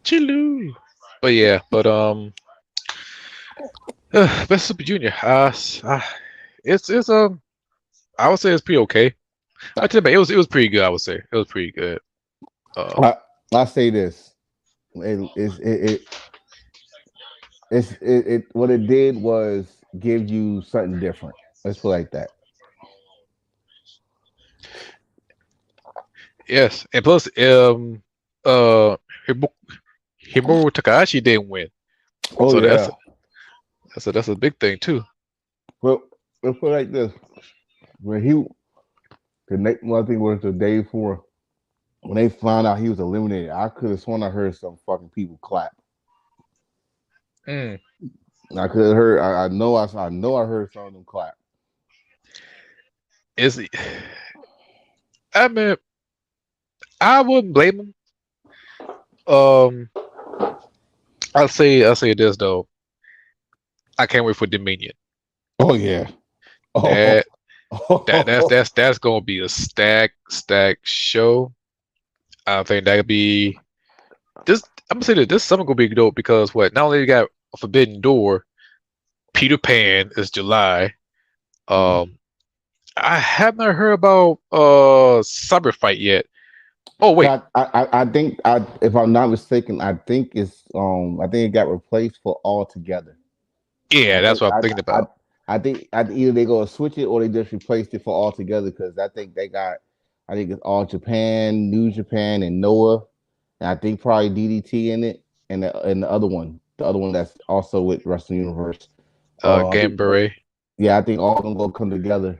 Chillu. But yeah, Best Super Junior. It's I would say it's pretty okay. I tell you, it was pretty good. I would say it was pretty good. Um, I, I say this. It what it did was give you something different. Let's put it like that. yes, and plus, uh, Hibo- Himuro Takahashi didn't win, Oh so that's yeah. that's a big thing too. Well, let's put it like this. When the next one thing was the day before when they found out he was eliminated, I could have sworn I heard some fucking people clap. Mm. I could have heard. I know I heard some of them clap. Is I mean, I wouldn't blame him. Um, I'll say this though. I can't wait for Dominion. Oh yeah. Oh, That that's gonna be a stack show. I think that'll be this. I'm gonna say that this summer gonna be dope because what? Not only you got a Forbidden Door, Peter Pan is July. Mhm. Um, I have not heard about Cyber Fight yet. Oh wait, I think if I'm not mistaken, I think it got replaced for all together. I yeah, that's think what I'm thinking about. I think either they go switch it or they just replaced it for all together because I think it's all Japan, New Japan, and Noah, and I think probably DDT in it, and the other one that's also with Wrestling Universe. I think Gambare. yeah, I think all of them gonna come together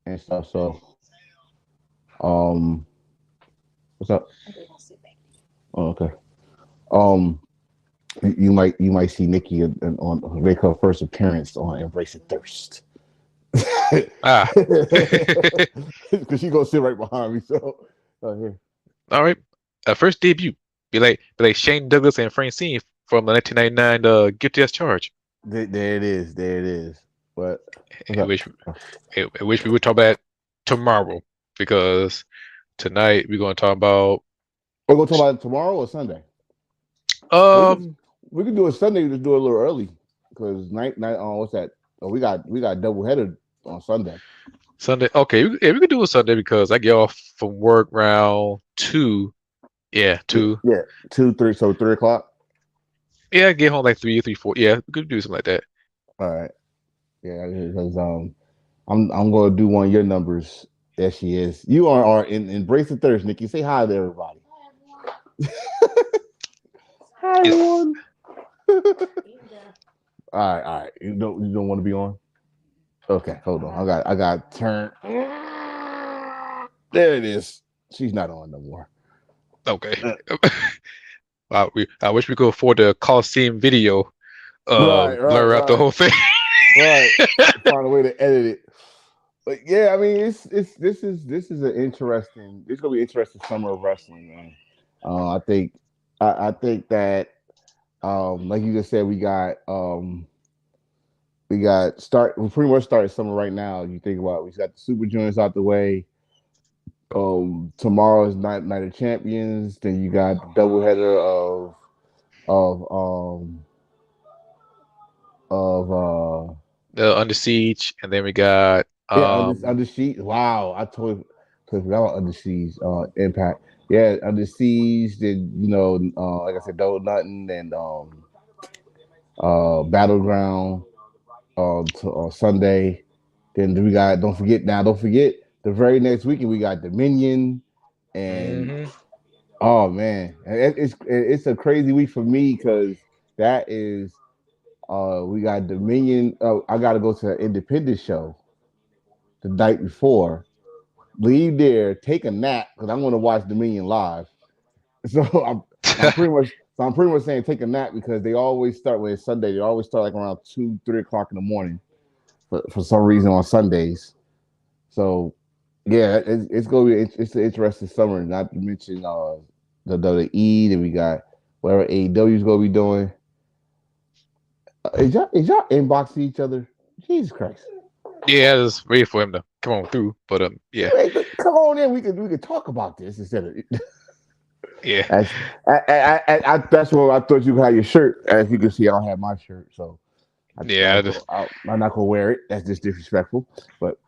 and stuff. So um, what's up? Oh, okay. Um, you might see Nikki on make her first appearance on Embrace the Thirst. Ah, Because she gonna sit right behind me. So here. all right. First debut. Be like Shane Douglas and Francine from the 1999 Guilty as Charged. There it is. There it is. But what's I up? wish I wish we would talk about tomorrow because tonight we're going to talk about We're gonna talk about it tomorrow or Sunday. We can um we can do it Sunday. Just do it a little early because night. What's that? Oh, we got double header on Sunday. Sunday. Okay, yeah, we could do it Sunday because I get off from work round two. Yeah, Yeah, two. yeah. 2, 3. So 3 o'clock. Yeah, I get home like three, three, four. Yeah, we could do something like that. All right. Yeah, because I'm gonna do one of your numbers. There she is. You are in Embrace the Thirst, Nikki. Say hi to everybody. Hi It, everyone. All right. You don't want to be on? Okay, hold on. I got turn. There it is. She's not on no more. okay. Uh, I wish we could afford the Coliseum video. Blur out the right. whole thing. Right. Find a way to edit it. But yeah, I mean, it's this is an interesting. It's gonna be interesting summer of wrestling, man. I think I think that like you just said, we got start. We pretty much started summer right now. You think about it, we got the Super Juniors out the way. Tomorrow's night of champions. Then you got the doubleheader of of Under Siege, and then we got yeah, under siege. Wow, totally forgot about under siege. Impact. Yeah, under siege. Then like I said, double nothing and battleground Sunday. Then we got. Don't forget now. Don't forget the very next weekend we got Dominion and hmm oh man, it's a crazy week for me because that is we got Dominion. I got to go to an independent show the night before, leave there, take a nap because I'm going to watch Dominion live. So I'm pretty much saying take a nap because they always start when it's Sunday. They always start like around 2, 3 o'clock in the morning for some reason on Sundays. So yeah, it's going to be it's an interesting summer. Not to mention the WWE that we got whatever AEW is going to be doing. Is y'all inboxing each other? Jesus Christ! Yeah, just wait for him to come on through. But yeah. Hey, come on in. We could talk about this instead of Yeah, That's that's what I thought you had your shirt. As you can see, I don't have my shirt, so yeah. I'm not gonna wear it. That's just disrespectful. But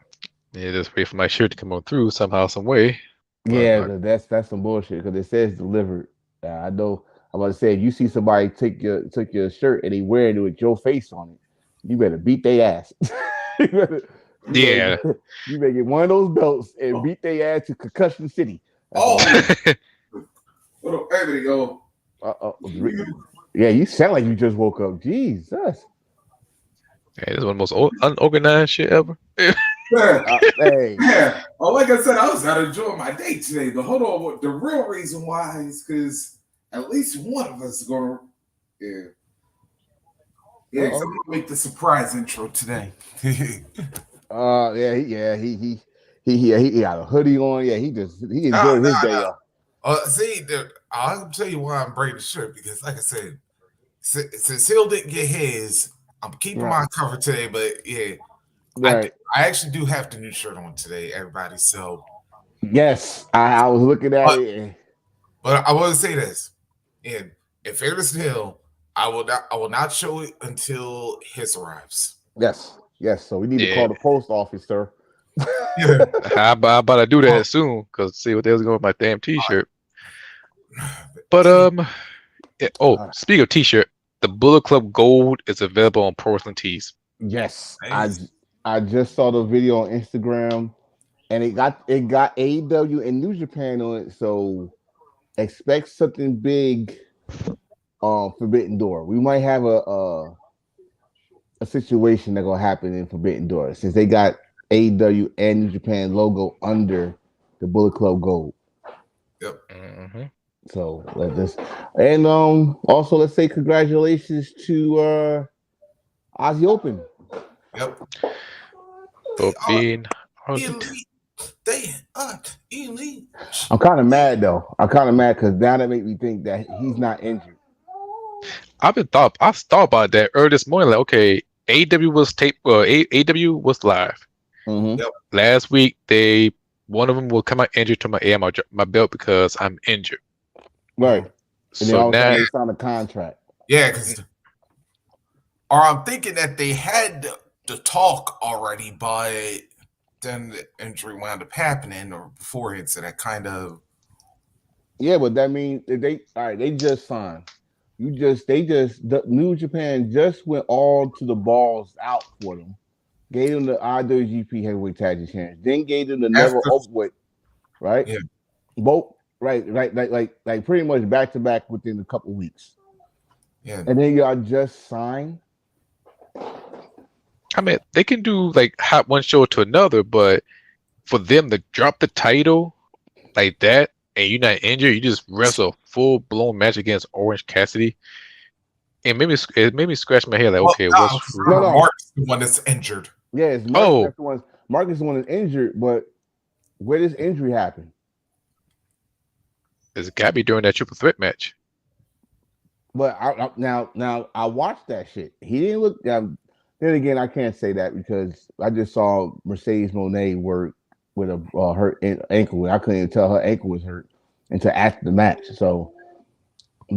Just wait for my shirt to come on through somehow, some way. But yeah, 'cause that's some bullshit. Because it says delivered. I know. I'm about to say if you see somebody take your shirt and they wearing it with your face on it, you better beat their ass. you better you yeah, better you better get one of those belts and beat their ass to concussion city. That's all I'm Oh, saying. what a, there we go. Uh, yeah, you sound like you just woke up. Jesus. hey, this is one of the most unorganized shit ever. Man, Hey. man. Oh, like I said, I was out enjoying my day today. But hold on, the real reason why is because at least one of us is gonna, yeah, yeah. 'Cause I'm Uh-oh. gonna make the surprise intro today. Yeah, he got a hoodie on. Yeah, he Nah, enjoyed his nah, day nah. off. See, I'll tell you why I'm bringing the shirt because, like I said, since Hill didn't get his, I'm keeping Right, my cover today. But yeah, I right. I actually do have the new shirt on today, everybody. So, Yes, I was looking at but it. And, but I want to say this, and in fairness to Hill, I will not show it until his arrives. yes, yes. So we need to Yeah, call the post office, sir. Yeah. how about I do Well, that soon? Cause see what the hell's going with my damn t-shirt. But any Uh, speaking of t-shirt, the Bullet Club Gold is available on Porcelain Tees. yes, nice. I just saw the video on Instagram, and it got AEW and New Japan on it. So expect something big on Forbidden Door. We might have a situation that gonna happen in Forbidden Door since they got AEW and New Japan logo under the Bullet Club Gold. Yep. Hmm. So let this and also let's say congratulations to Ozzy Open. Yep. They For are being our elite. elite. They are elite. I'm kind of mad though. I'm kind of mad because now that make me think that he's not injured. I thought about that earlier this morning. Like, okay, AW was tape. AW was live Mm-hmm. Yep. last week. One of them will come out injured to my belt because I'm injured. Right. And then So all of a now, sudden they signed a contract. Yeah, because or I'm thinking that they had the talk already, but then the injury wound up happening or beforehand, so that kind of Yeah, but that means that they all right. They just signed. The New Japan just went all to the balls out for them. Gave them the IWGP Heavyweight Tag Team Challenge. Then gave them the Never after. Openweight. Right. Yeah, Both. Right. Right. Like pretty much back to back within a couple weeks. yeah. And then y'all just signed. I mean, they can do like hot one show to another, but for them to drop the title like that and you're not injured, you just wrestle a full blown match against Orange Cassidy. It made me scratch my head like, Well, okay, no, what's 'cause No, remember, no. Mark's the one that's injured. Yeah, it's Mark. oh, That's the one. Marcus is the one that's injured. But where does injury happen? it's gotta be during that triple threat match. But now I watched that shit. He didn't look. Then again, I can't say that because I just saw Mercedes Monet work with a hurt ankle. I couldn't even tell her ankle was hurt until after the match. So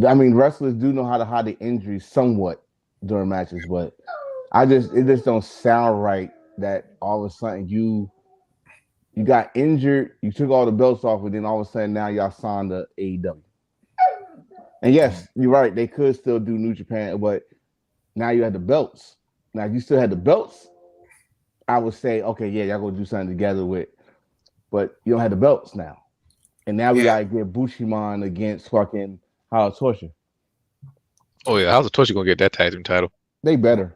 I mean, wrestlers do know how to hide the injuries somewhat during matches, but it just don't sound right that all of a sudden you got injured, you took all the belts off, and then all of a sudden now y'all signed the AEW. And yes, you're right. They could still do New Japan, but now you had the belts. Now if you still had the belts, I would say, okay, yeah, y'all gonna do something together with, but you don't have the belts now. And now we Yeah. gotta get Bushiman against fucking Howard Torture. Oh yeah, how's the Torch gonna get that tag team title? They better.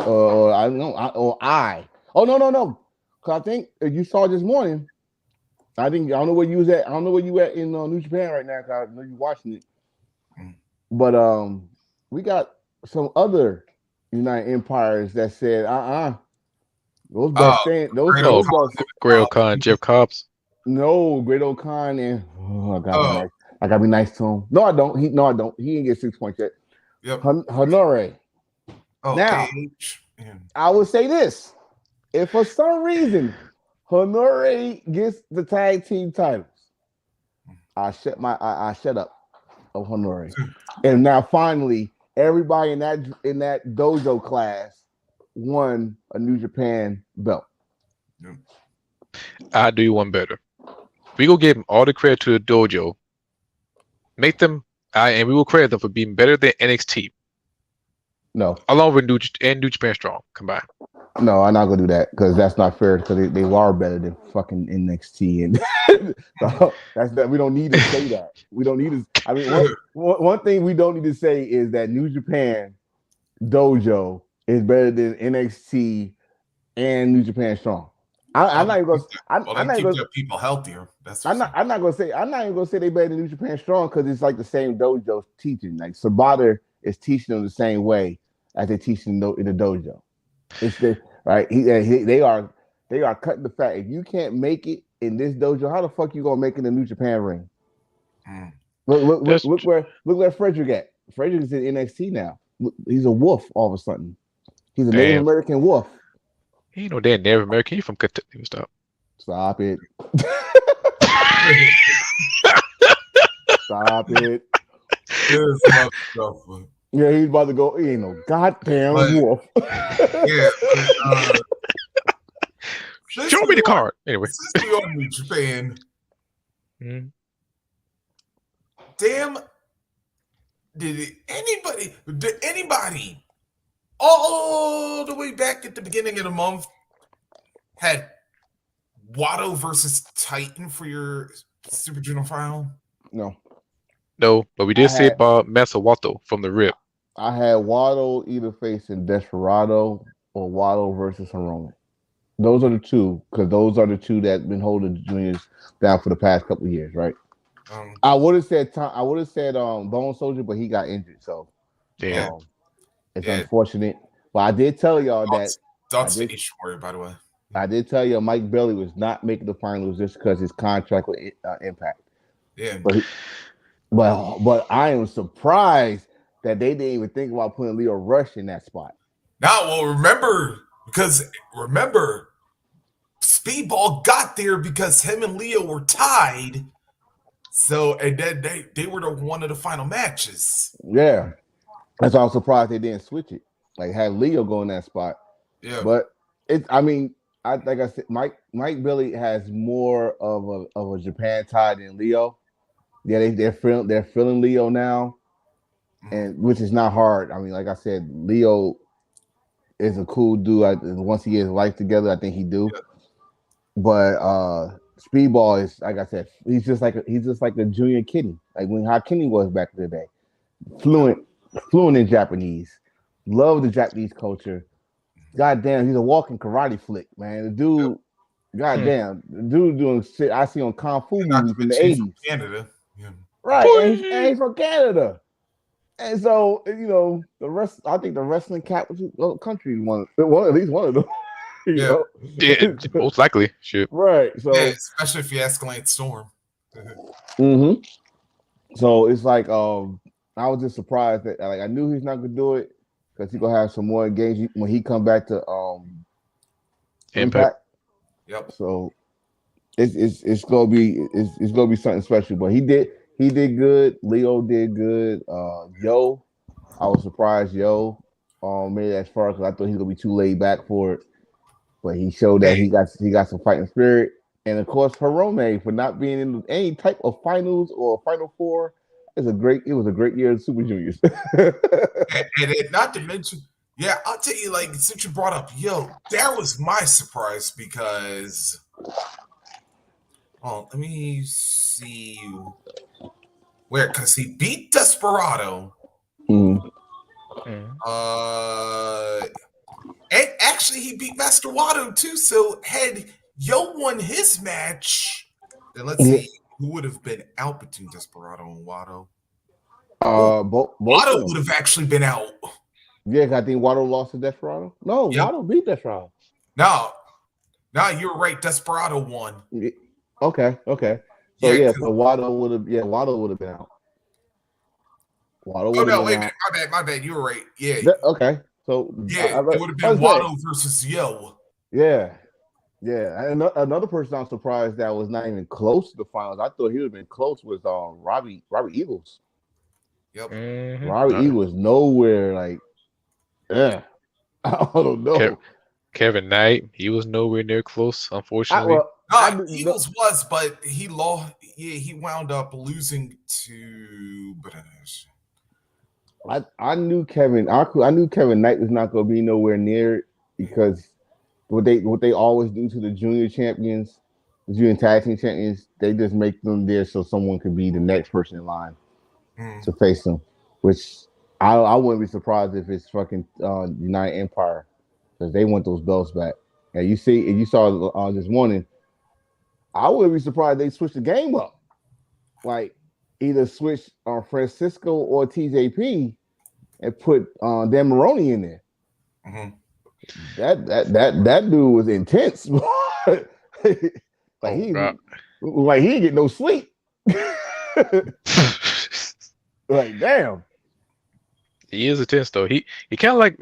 I don't know. Or I. Oh no. Cause I think you saw this morning. I don't know where you was at. I don't know where you at in New Japan right now. Cause I know you watching it. Mm. But we got some other United Empires that said, those belts Oh, stand. Those Great Oh, those O'Connor. belts. Grail Khan, Jeff Cobbs. No, Great O'Khan and I gotta be Oh, nice. I gotta be nice to him. No, I don't. I don't. He didn't get 6 points yet. yep. Honore. Oh, Now, AH. And I would say this: if for some reason Honore gets the tag team titles, I shut up of Honore. And now finally, everybody in that dojo class won a New Japan belt. I do you one better. We go give them all the credit to the dojo. Make them, and we will credit them for being better than NXT, No, along with New Japan Strong combined. no, I'm not gonna do that because that's not fair. Because they are better than fucking NXT, and so that's that. We don't need to say that. We don't need to. I mean, one thing we don't need to say is that New Japan Dojo is better than NXT and New Japan Strong. I'm not even gonna. I'm not even keep gonna. their people healthier. That's I'm not. I'm not gonna say. I'm not even gonna say they better than New Japan Strong because it's like the same dojo teaching. Like Sabata is teaching them the same way as they teach in the dojo. It's the right. They are cutting the fat. If you can't make it in this dojo, how the fuck you gonna make it in the New Japan ring? Mm. Look where Frederick at. Frederick is in NXT now. He's a wolf all of a sudden. He's a Native Damn. American wolf. He ain't no damn Native American. He from Kentucky. Stop. Stop it. Stop it. Yeah, he's about to go. He ain't no goddamn wolf. Yeah. Show me the card. Anyway. Since we are in Japan, damn, did anybody all the way back at the beginning of the month had Watto versus Titan for your Super Junior file? No. No, but we did see about Masawato from the rip. I had Watto either facing Desperado or Watto versus Hiromu. Those are the two, because those are the two that have been holding the juniors down for the past couple of years, right? I would have said Bone Soldier, but he got injured, so it's unfortunate. But I did tell y'all that. That's the Ishimori, by the way. I did tell you Mike Bailey was not making the finals just because his contract with Impact. Yeah. But I am surprised that they didn't even think about putting Leo Rush in that spot. Now, well, remember, Speedball got there because him and Leo were tied. So, and then they were one of the final matches. Yeah. That's why I was surprised they didn't switch it. Like, have Leo go in that spot. Yeah. But like I said, Mike Billy has more of a Japan tie than Leo. Yeah, they're feeling Leo now, and which is not hard. I mean, like I said, Leo is a cool dude. Once he gets his life together, I think he do. Yeah. But Speedball is, like I said, he's just like a junior Kenny, like how Kenny was back in the day, fluent in Japanese, love the Japanese culture. Goddamn, he's a walking karate flick, man. The dude, goddamn, the dude doing shit I see on kung fu movies in the 80s. Canada. Yeah. Right, and he's from Canada. And so, I think the wrestling capital country at least one of them. Yeah, most likely. Shit. Right. So especially if you escalate Storm. So it's like I was just surprised that I knew he's not gonna do it because he's gonna have some more games when he come back to Impact. Yep. So it's gonna be something special. But he did good. Leo did good. Yo, I was surprised Yo made it as far because I thought he was gonna be too laid back for it. But he showed that he got some fighting spirit. And of course, Hiromu for not being in any type of finals or Final Four. It was a great year of Super Juniors. and not to mention, I'll tell you, like, since you brought up Yo, that was my surprise because let me see where, because he beat Desperado. And actually, he beat Master Watto too. So had Yo won his match, then let's see who would have been out between Desperado and Watto. Watto would have actually been out. Yeah, I think Watto lost to Desperado. No, Watto beat Desperado. No, you're right. Desperado won. Okay. So so Watto would have been out. Wait a minute. My bad. You were right. Yeah. Okay. So it would have been Watto versus Yo. Yeah. Yeah, and another person I'm surprised that was not even close to the finals. I thought he would have been close was Robbie Eagles. Yep. Robbie Eagles nowhere like yeah. I don't know. Kevin Knight, he was nowhere near close, I unfortunately. well I No, didn't know. Eagles was, but he lost. Yeah, he wound up losing to. I knew I knew Kevin Knight was not going to be nowhere near it because what they always do to the junior champions, the junior tag team champions, they just make them there so someone could be the next person in line Mm. to face them. Which I wouldn't be surprised if it's fucking United Empire because they want those belts back. And you saw this morning, I wouldn't be surprised they switched the game up. Like either switch Francisco or TJP and put Dan Maroney in there. Mm-hmm. That dude was intense. like Oh he God. he didn't get no sleep. Like damn. He is intense though. He kind of like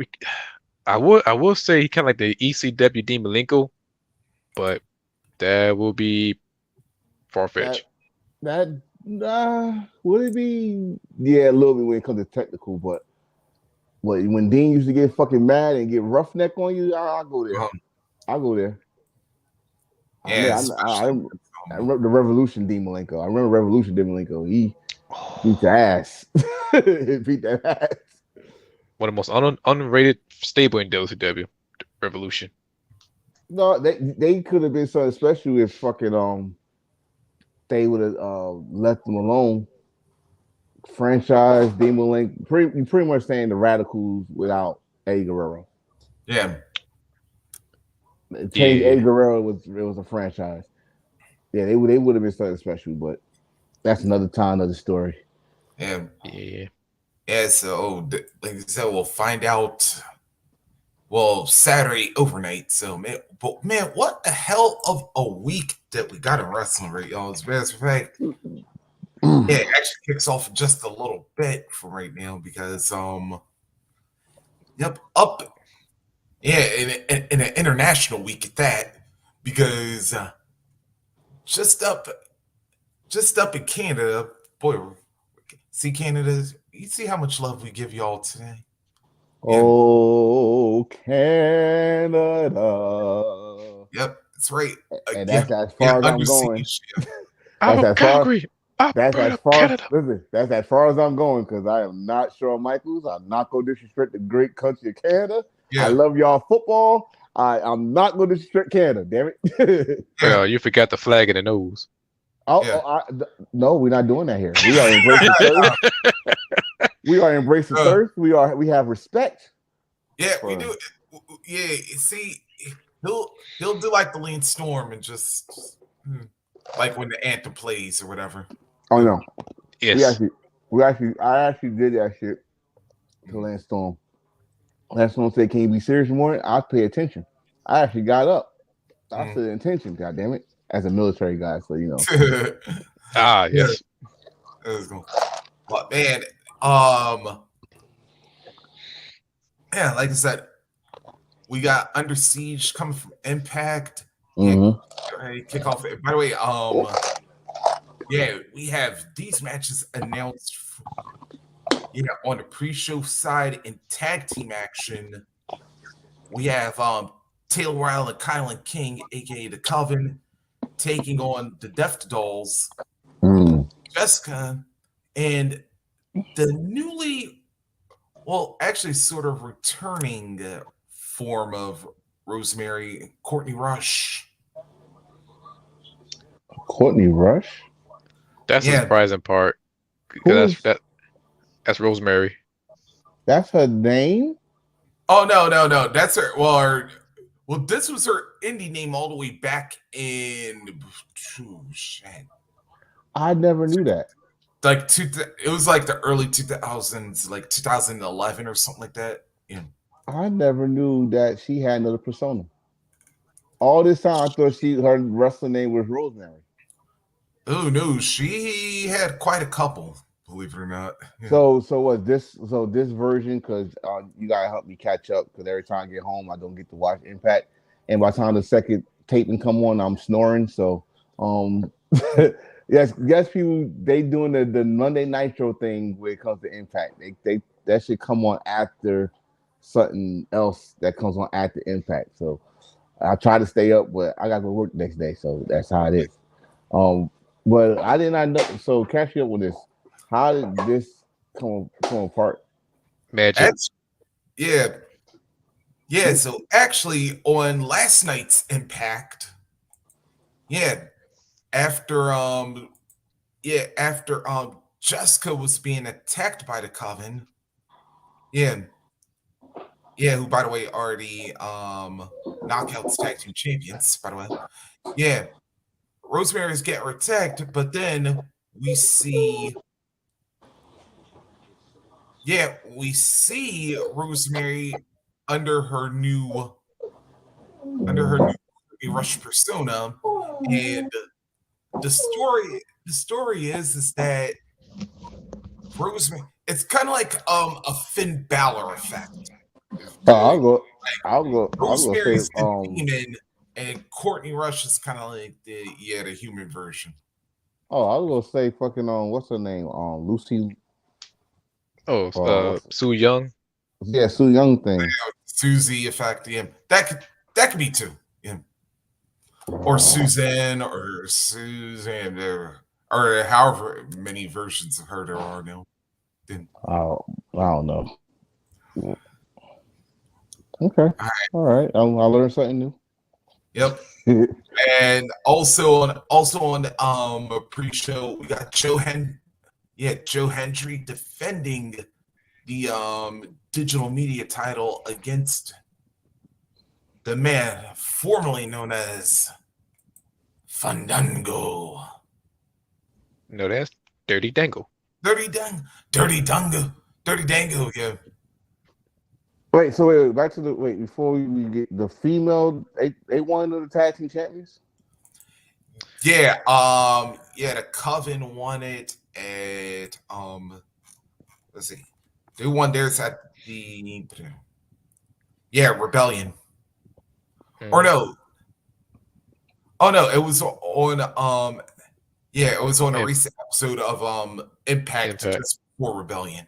I will say he kind of like the ECW Dean Malenko, but that will be far That fetched. that would it be? Yeah, a little bit when it comes to technical, but when Dean used to get fucking mad and get roughneck on you, I'll go there. I'll go there. I mean, Yeah, especially with, I remember the Revolution Dean Malenko. I remember Revolution Dean Malenko. He beat the ass. He beat that ass. One of the most underrated stable in WCW, Revolution. No, they could have been something special if fucking they would have left them alone. Franchise Demon Link, you pretty much saying the Radicals without Eddie Guerrero. yeah, Change Yeah, Eddie Guerrero was a franchise. Yeah, they would have been something special, but that's another time, another story. yeah, yeah. yeah. So, like I said, we'll find out. Well, Saturday overnight. So, man, but man, what the hell of a week that we got in wrestling, right, y'all? As a matter of fact, yeah, it actually kicks off just a little bit from right now because, yep, up, yeah, in an international week at that, because just up, just up in Canada, boy, see Canada, you see how much love we give y'all today. Yeah, Oh, Canada. yep, that's right. And Yeah, that's as yeah, far as I'm under going. siege. Yeah. That's as far Calgary, that's as Alberta, far Canada. listen, that's as far as I'm going because I am not Shawn Michaels. I'm not gonna disrespect the great country of Canada. I Yeah, love y'all football. I'm not gonna disrespect Canada, damn it. yeah, You forgot the flag in the nose. yeah. No, we're not doing that here. We are embracing thirst. We are embracing thirst. We have respect Yeah, we for do. Yeah, see, he'll do like the Lean Storm and just like when the anthem plays or whatever. oh Yeah. no. We Yes. actually I actually did that shit to Lance Storm. Lance Storm said, "Can you be serious more?" I pay attention. I actually got up. I Mm. said attention, god damn it. As a military guy, so you know. Ah, Yeah, yes. let's go. But man, um, yeah, like I said, we got Under Siege coming from Impact. Yeah, Mm-hmm. hey, kick off. By the way, yeah, we have these matches announced. Yeah, on the pre-show side in tag team action, we have Taylor Wilde and Kylan King, aka the Coven, taking on the Death Dolls, Mm. Jessica, and the newly, well, actually, sort of returning form of Rosemary, Courtney Rush. Courtney Rush? That's the Yeah. surprising part because Who is that's Rosemary. that's her name? Oh no, that's her. Well, this was her indie name all the way back in. Oh, shit. I never knew that. Like it was like the early 2000s, like 2011 or something like that. Yeah. I never knew that she had another persona. All this time I thought her wrestling name was Rosemary. Oh no, she had quite a couple, believe it or not. Yeah. So what this version because you gotta help me catch up because every time I get home I don't get to watch Impact, and by the time the second taping come on, I'm snoring. So um yes, people they doing the Monday Nitro thing when it comes to Impact. They that should come on after something else that comes on after Impact. So I try to stay up, but I gotta go work next day, so that's how it is. Um, but I did not know. So catch you up with this. How did this come apart? Magic. That's yeah, yeah. So actually, on last night's Impact, yeah, after Jessica was being attacked by the Coven, yeah, yeah, who by the way are the knockouts tag team champions, by the way. Yeah, Rosemary's getting attacked, but then we see we see Rosemary under her new Rush persona, and the story is that Rosemary, it's kind of like a Finn Balor effect. It's Oh, really I'll go say Rosemary's the demon, and Courtney Rush is kind of like the human version. oh, I was gonna say fucking what's her name? Lucy. Oh, What's Su Young. yeah, Sue Young thing. Susie effect, yeah, that could be too, yeah, or Suzanne or Suzanne, or however many versions of her there are now. Then Oh, I don't know. Okay, all right, all right. I learned something yep. new. And also on a pre-show, we got Joe Hendry defending the digital media title against the man formerly known as Fandango. No, that's Dirty Dangle. Dirty Dang, Dirty Dango, Dirty Dango, yeah. Wait, so back to the wait before we get the female. They won the tag team champions. The Coven won it at let's see. They won theirs at the Rebellion. Or Mm. no. Oh no, it was on it was on a Im- recent episode of Impact Impact. just before Rebellion.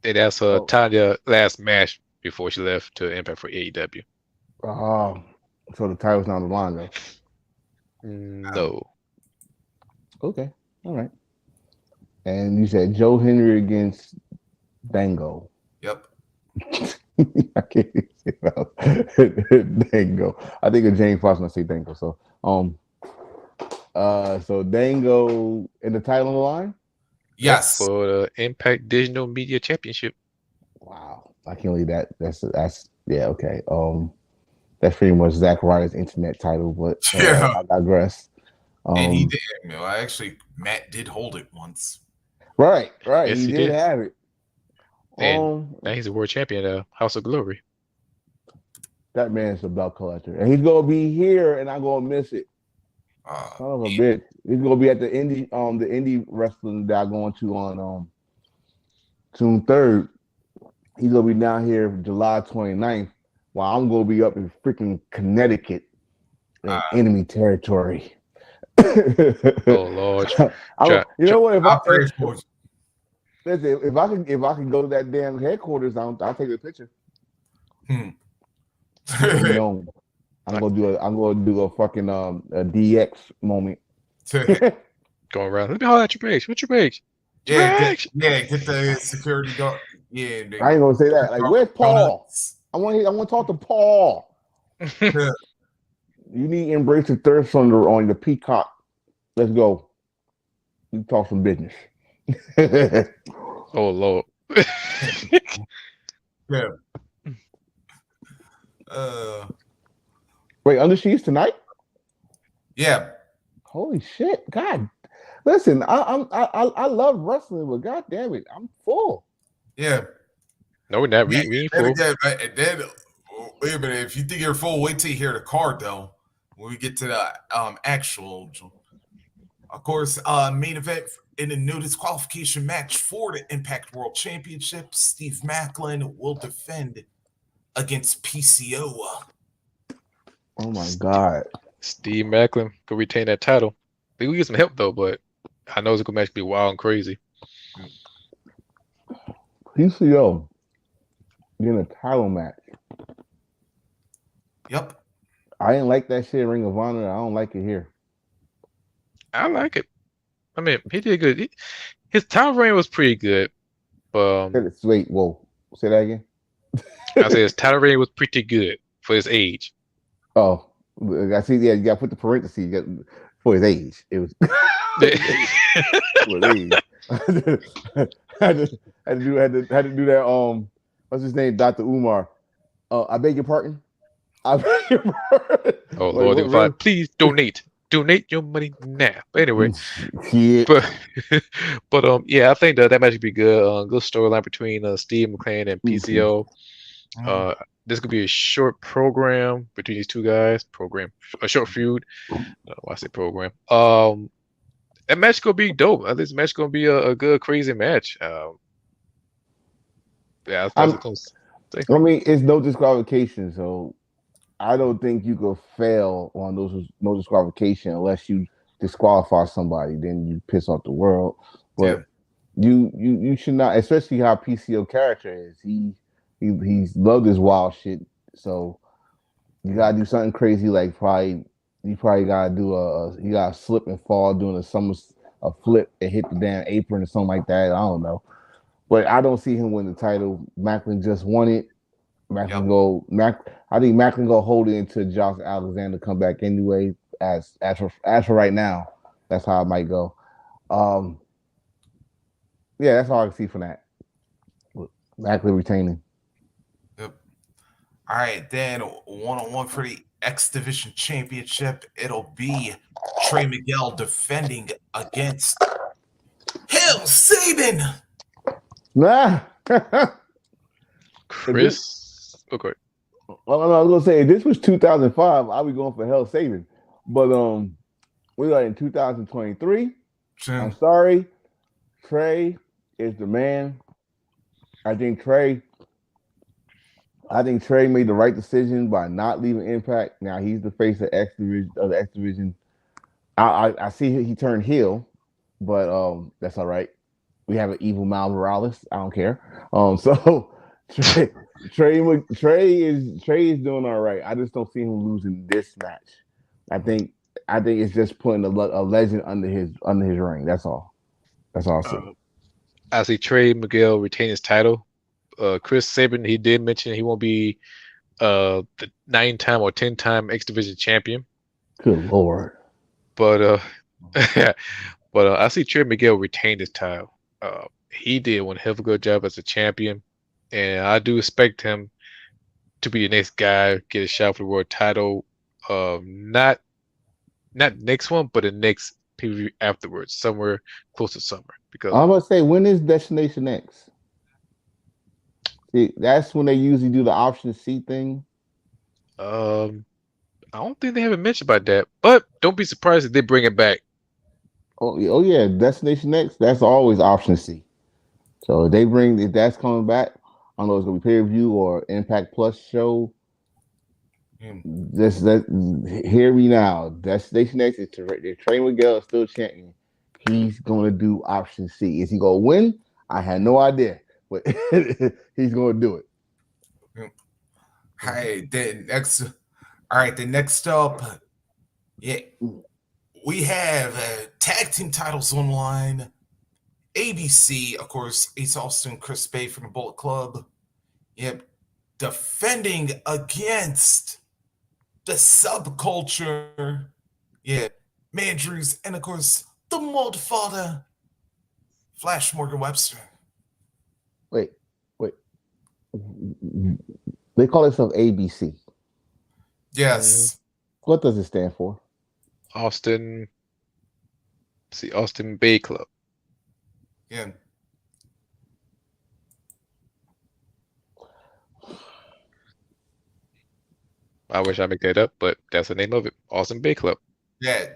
And that's Oh, Tanya last match before she left to Impact for AEW. uh, so the title's not on the line though. No. Okay, all right. And you said Joe Henry against Dango. Yep. I can't say that. Dango. I think of Jane Foster when I say Dango. So Dango in the title on the line. Yep, Yes. for the Impact Digital Media Championship. Wow, I can't believe that. That's yeah, okay. That's pretty much Zack Ryder's internet title, but Yeah. I digress. And he did. Actually, Matt did hold it once. Right. Yes, he he did did. have it. And now he's a world champion of House of Glory. That man's a belt collector, and he's gonna be here, and I'm gonna miss it. Son of a bitch. He's gonna be at the indie wrestling that I'm going to on June 3rd. He's gonna be down here July 29th, while I'm gonna be up in freaking Connecticut in enemy territory. Oh Lord. You know what? I'll pray for you. Listen, if I can go to that damn headquarters, I'll take a picture. Hmm. You know, I'm gonna do a fucking a DX moment. Going around. Let me holler at your page. What's your page? Get the security guard. Yeah, I ain't gonna say that. Like, where's Paul? I want to talk to Paul. Yeah. You need to embrace the third thunder on the peacock. Let's go. We talk some business. Oh Lord. Yeah. Wait, Under Sheets tonight? Yeah. Holy shit! God, listen, I love wrestling, but god damn it, I'm full. Yeah. No, we're not. We ain't full. Then, wait a minute. If you think you're full, wait till you hear the card, though. When we get to the actual, of course, main event in a no disqualification match for the Impact World Championship. Steve Macklin will defend against PCO. Oh my god! Steve Macklin could retain that title. I think we get some help though, but I know it's gonna match be wild and crazy. Mm. PCO getting a title match. Yep. I didn't like that shit Ring of Honor. I don't like it here. I like it. I mean, he did good. His title reign was pretty good. Wait, whoa. Say that again. I say his title reign was pretty good for his age. Oh, I see. Yeah, you got to put the parentheses for his age. It was for his age. had to had to do that. What's his name? Dr. Umar. I beg your pardon. I beg your pardon. Oh Like Lord, what? they five. Really? Please donate. Donate your money now. But anyway, Shit. but yeah, I think that match would be good. Good storyline between Steve McLean and Okay. PCO. Mm. Uh, this could be a short program between these two guys. Program, a short feud. Why I say program? That match gonna be dope. This match gonna be a good, crazy match. Yeah, that's I'm. what I'm gonna say. I mean, it's no disqualification, so I don't think you could fail on those no disqualification unless you disqualify somebody. Then you piss off the world. Yeah. But you should not, especially how PCO character is. He's loved his wild shit. So you Mm. gotta do something crazy like probably you probably gotta do you gotta slip and fall doing a flip and hit the damn apron or something like that. I don't know. But I don't see him win the title. Macklin just won it. Macklin Yep. go Mac. I think Macklin go hold it until Josh Alexander come back anyway. As for right now, that's how it might go. Um, yeah, that's all I can see from that. Macklin retaining. Yep. All right, then one on one for the X Division Championship. It'll be Trey Miguel defending against Hell Sabin. Nah. If this, Chris. Okay. well, I was gonna say if this was 2005, I'd be going for hell saving. But we are in 2023. I'm sorry, Trey is the man. I think Trey I think Trey made the right decision by not leaving Impact. Now he's the face of X Division. Of the X Division. I see he turned heel, but that's all right. We have an evil Mal Morales. I don't care. So Trey, Trey is doing all right. I just don't see him losing this match. I think I think it's just putting a legend under his ring. That's all. That's all I see. Uh, I see Trey Miguel retain his title. Chris Sabin, he did mention he won't be the 9 time or 10 time X Division champion, Good lord. but I see Trey Miguel retain his title. He did one hell of a good job as a champion, and I do expect him to be the next guy get a shot for the world title. Not next one, but the next PvP afterwards, somewhere close to summer. Because I'm gonna say when is Destination X? See, that's when they usually do the option C thing. I don't think they haven't mentioned about that. But don't be surprised if they bring it back. Oh yeah, Destination X. That's always option C. So if that's coming back, I don't know if it's gonna be pay per view or Impact Plus show. Mm. Just that hear me now. Destination X is Trey Miguel is still champion. He's gonna do option C. Is he gonna win? I had no idea, but he's gonna do it. Mm. Hi, then next. All right, then next up, yeah, we have tag team titles online. ABC, of course, Ace Austin, Chris Bay from the Bullet Club. Yep, defending against the subculture. Yeah, Mandrews, and of course, the Moldfather, Flash Morgan Webster. Wait, wait. They call themselves ABC. Mhm. Yes. What does it stand for? Austin, see Austin Bay Club. Yeah. I wish I make that up, but that's the name of it. Austin Bay Club. Yeah.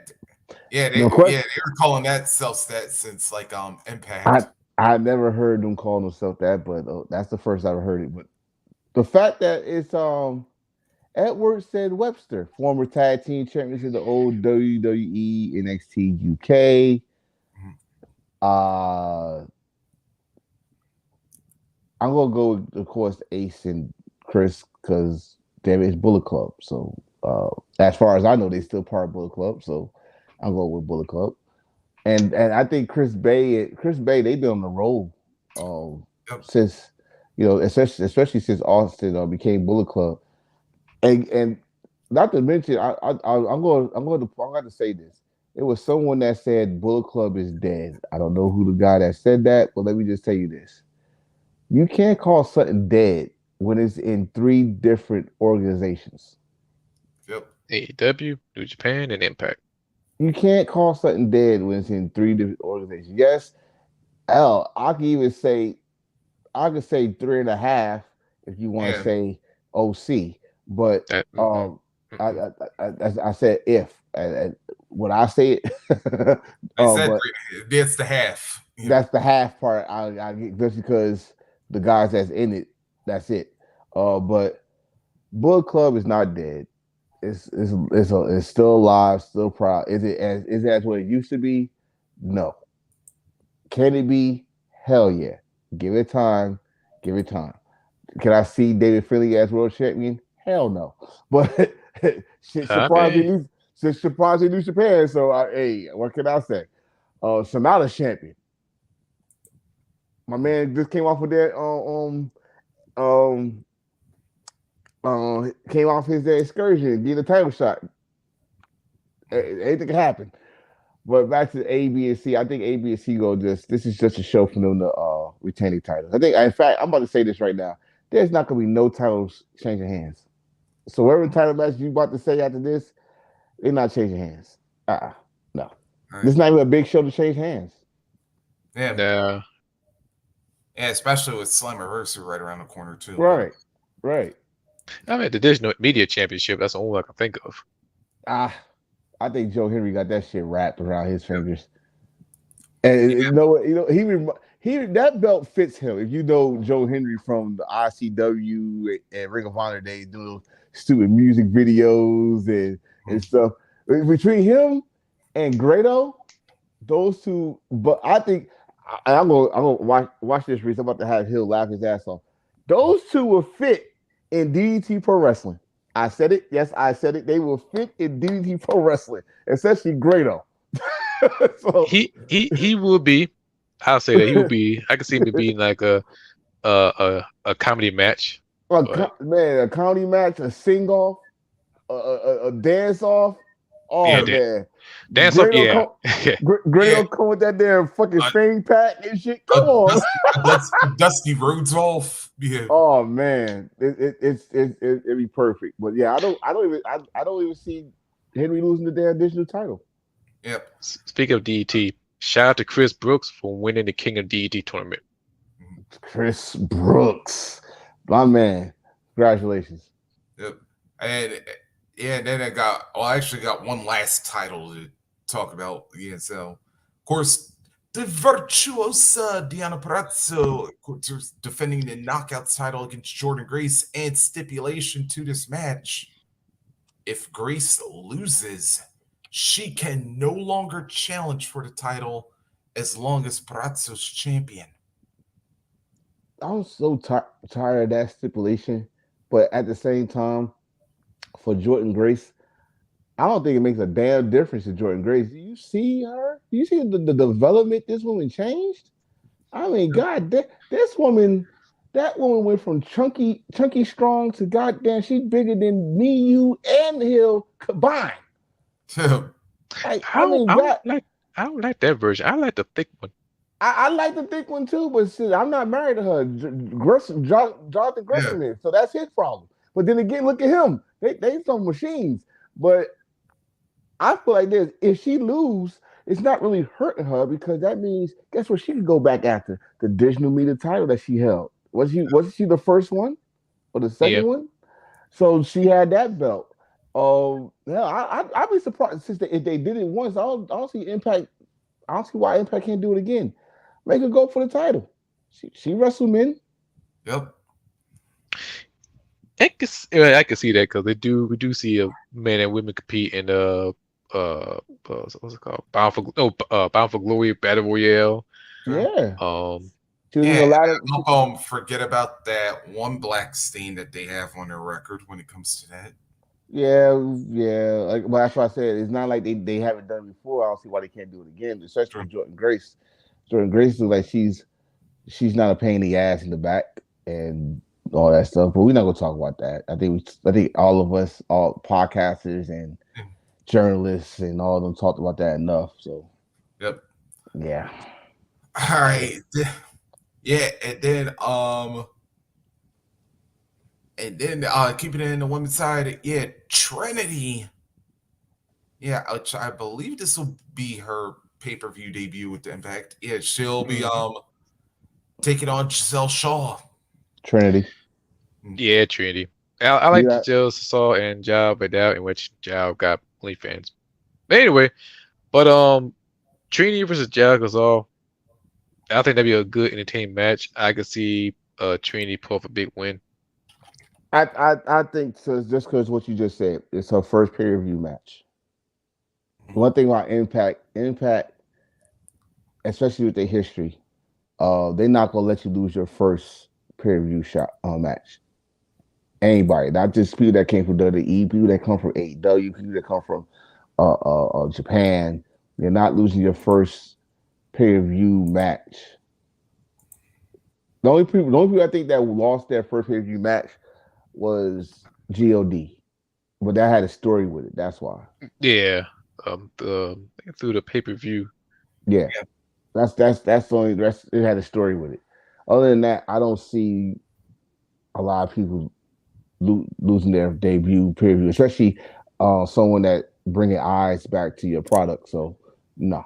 Yeah, No they question. were calling that self stat since like I Impact. I never heard them call themselves that, but that's the first I've heard it. But the fact that Edwards said Webster, former tag team champions of the old WWE NXT UK. Mhm. Uh, I'm gonna go with, of course, Ace and Chris because damn it's Bullet Club. So as far as I know, they still part of Bullet Club. So I'm going with Bullet Club. And I think Chris Bay, they've been on the roll Yep. since especially since Austin became Bullet Club. And not to mention, I'm going to say this. It was someone that said Bullet Club is dead. I don't know who the guy that said that, but let me just tell you this: you can't call something dead when it's in three different organizations. Yep. AEW, New Japan, and Impact. You can't call something dead when it's in three different organizations. Yes, L. I could say 3.5 if you want to Yeah. say OC, but That I, mm-mm. I, I said if when I say it, I said but that's the half. that's the half part I get just because the guys that's in it, that's it. But Bullet Club is not dead. It's still alive, still proud. Is it as what it used to be? No. Can it be? Hell yeah. Give it time. Give it time. Can I see David Finley as world champion? Hell no. But shit I surprised mean, me. Shit surprised me New Japan. So hey, what can I say? Sonata's champion. My man just came off of that. Came off his excursion, getting a title shot. Anything can happen. But back to A, B, and C, I think A, B, and C go just this is just a show for them to retain the titles. I think in fact I'm about to say this right now. There's not gonna be no titles changing hands. So whatever title match you about to say after this, they're not changing hands. No. All This right. is not even a big show to change hands. Yeah. nah. Yeah, especially with Slammiversary right around the corner too. But Right. Right. I mean, the Digital Media Championship. That's the only one I can think of. Ah, I think Joe Henry got that shit wrapped around his yep. fingers. And Yeah. he that belt fits him. If you know Joe Henry from the ICW and Ring of Honor days, doing those stupid music videos and Mhm. stuff. Between him and Grado, those two. But I think I'm gonna watch this. Reese. I'm about to have Hill laugh his ass off. Those two will fit in DDT Pro Wrestling. I said it. Yes, I said it. They will fit in DDT Pro Wrestling, especially Grado. so He will be. I'll say that he will be. I can see him being like a comedy match, but man, a county match, a sing off, a dance off. yeah, Oh Yep. man, dance off. Grado Yeah, come, yeah. Grado Yeah. come with that damn fucking A, fanny pack and shit. a Come on. dusty, a dusty roads off. Yeah. Oh man, it'd be perfect. But yeah, I don't even see Henry losing the damn digital title. Yep. Speaking of DET, shout out to Chris Brooks for winning the King of DET tournament. Mhm. Chris Brooks, my man, congratulations. Yep. And yeah, then I got. Well, I actually got one last title to talk about. Yeah. So, of course, the virtuosa Diana Perazzo of course, is defending the knockout title against Jordan Grace, and stipulation to this match: if Grace loses, she can no longer challenge for the title as long as Perazzo's champion. I'm so tired of that stipulation, but at the same time, for Jordan Grace, I don't think it makes a damn difference to Jordan Grace. Do you see her? Do you see the development this woman changed? I mean, God, that woman went from chunky strong to goddamn, she's bigger than me, you, and Hill combined. Like, I I don't, mean, I don't God, like I don't like that version. I like the thick one. I like the thick one too, but shit, I'm not married to her. Jonathan Yeah. Gresham is, so that's his problem. But then again, look at him. They some machines. But I feel like this: if she lose, it's not really hurting her because that means guess what? She can go back after the digital media title that she held. Was she the first one or the Yeah, second one? So she had that belt. Yeah, I'd be surprised if they did it once. I don't see Impact. I don't see why Impact can't do it again. Make her go for the title. She wrestled men. Yep. I can see that because we do see a men and women compete in what's it called, Bound for Glory Battle Royale. Sure. Yeah, Um, she was in Yeah, a lot of. hope forget about that one black stain that they have on their record when it comes to that. Yeah, yeah. Like, but that's why I said it's not like they haven't done it before. I don't see why they can't do it again, especially Sure. with Jordan Grace. Jordan Grace looks like she's not a pain in the ass in the back and all that stuff. But we're not gonna talk about that. I think all of us, all podcasters and journalists and all of them talked about that enough. So Yep. yeah. All right. Yeah, and then keeping it in the women's side, yeah, Trinity. Yeah, I believe this will be her pay-per-view debut with the Impact. Yeah, she'll be mhm. taking on Giselle Shaw. Trinity. Mm. Yeah, Trinity. I like Yeah. Giselle Saw and Job but that in which Job got only fans. But anyway, but Trinity versus Jal Gasol, I think that'd be a good entertaining match. I could see Trinity pull off a big win. I think so just because what you just said, it's her first pay per view match. One thing about Impact, especially with their history, they're not gonna let you lose your first pay per view shot match. Anybody, not just people that came from WWE, people that come from AEW, people that come from Japan. You're not losing your first pay per view match. The only people I think that lost their first pay per view match was God, but that had a story with it. That's why. Yeah, through the pay-per-view. Yeah, that's the only rest. It had a story with it. Other than that, I don't see a lot of people losing their debut pay per view, especially someone that bringing eyes back to your product. So no,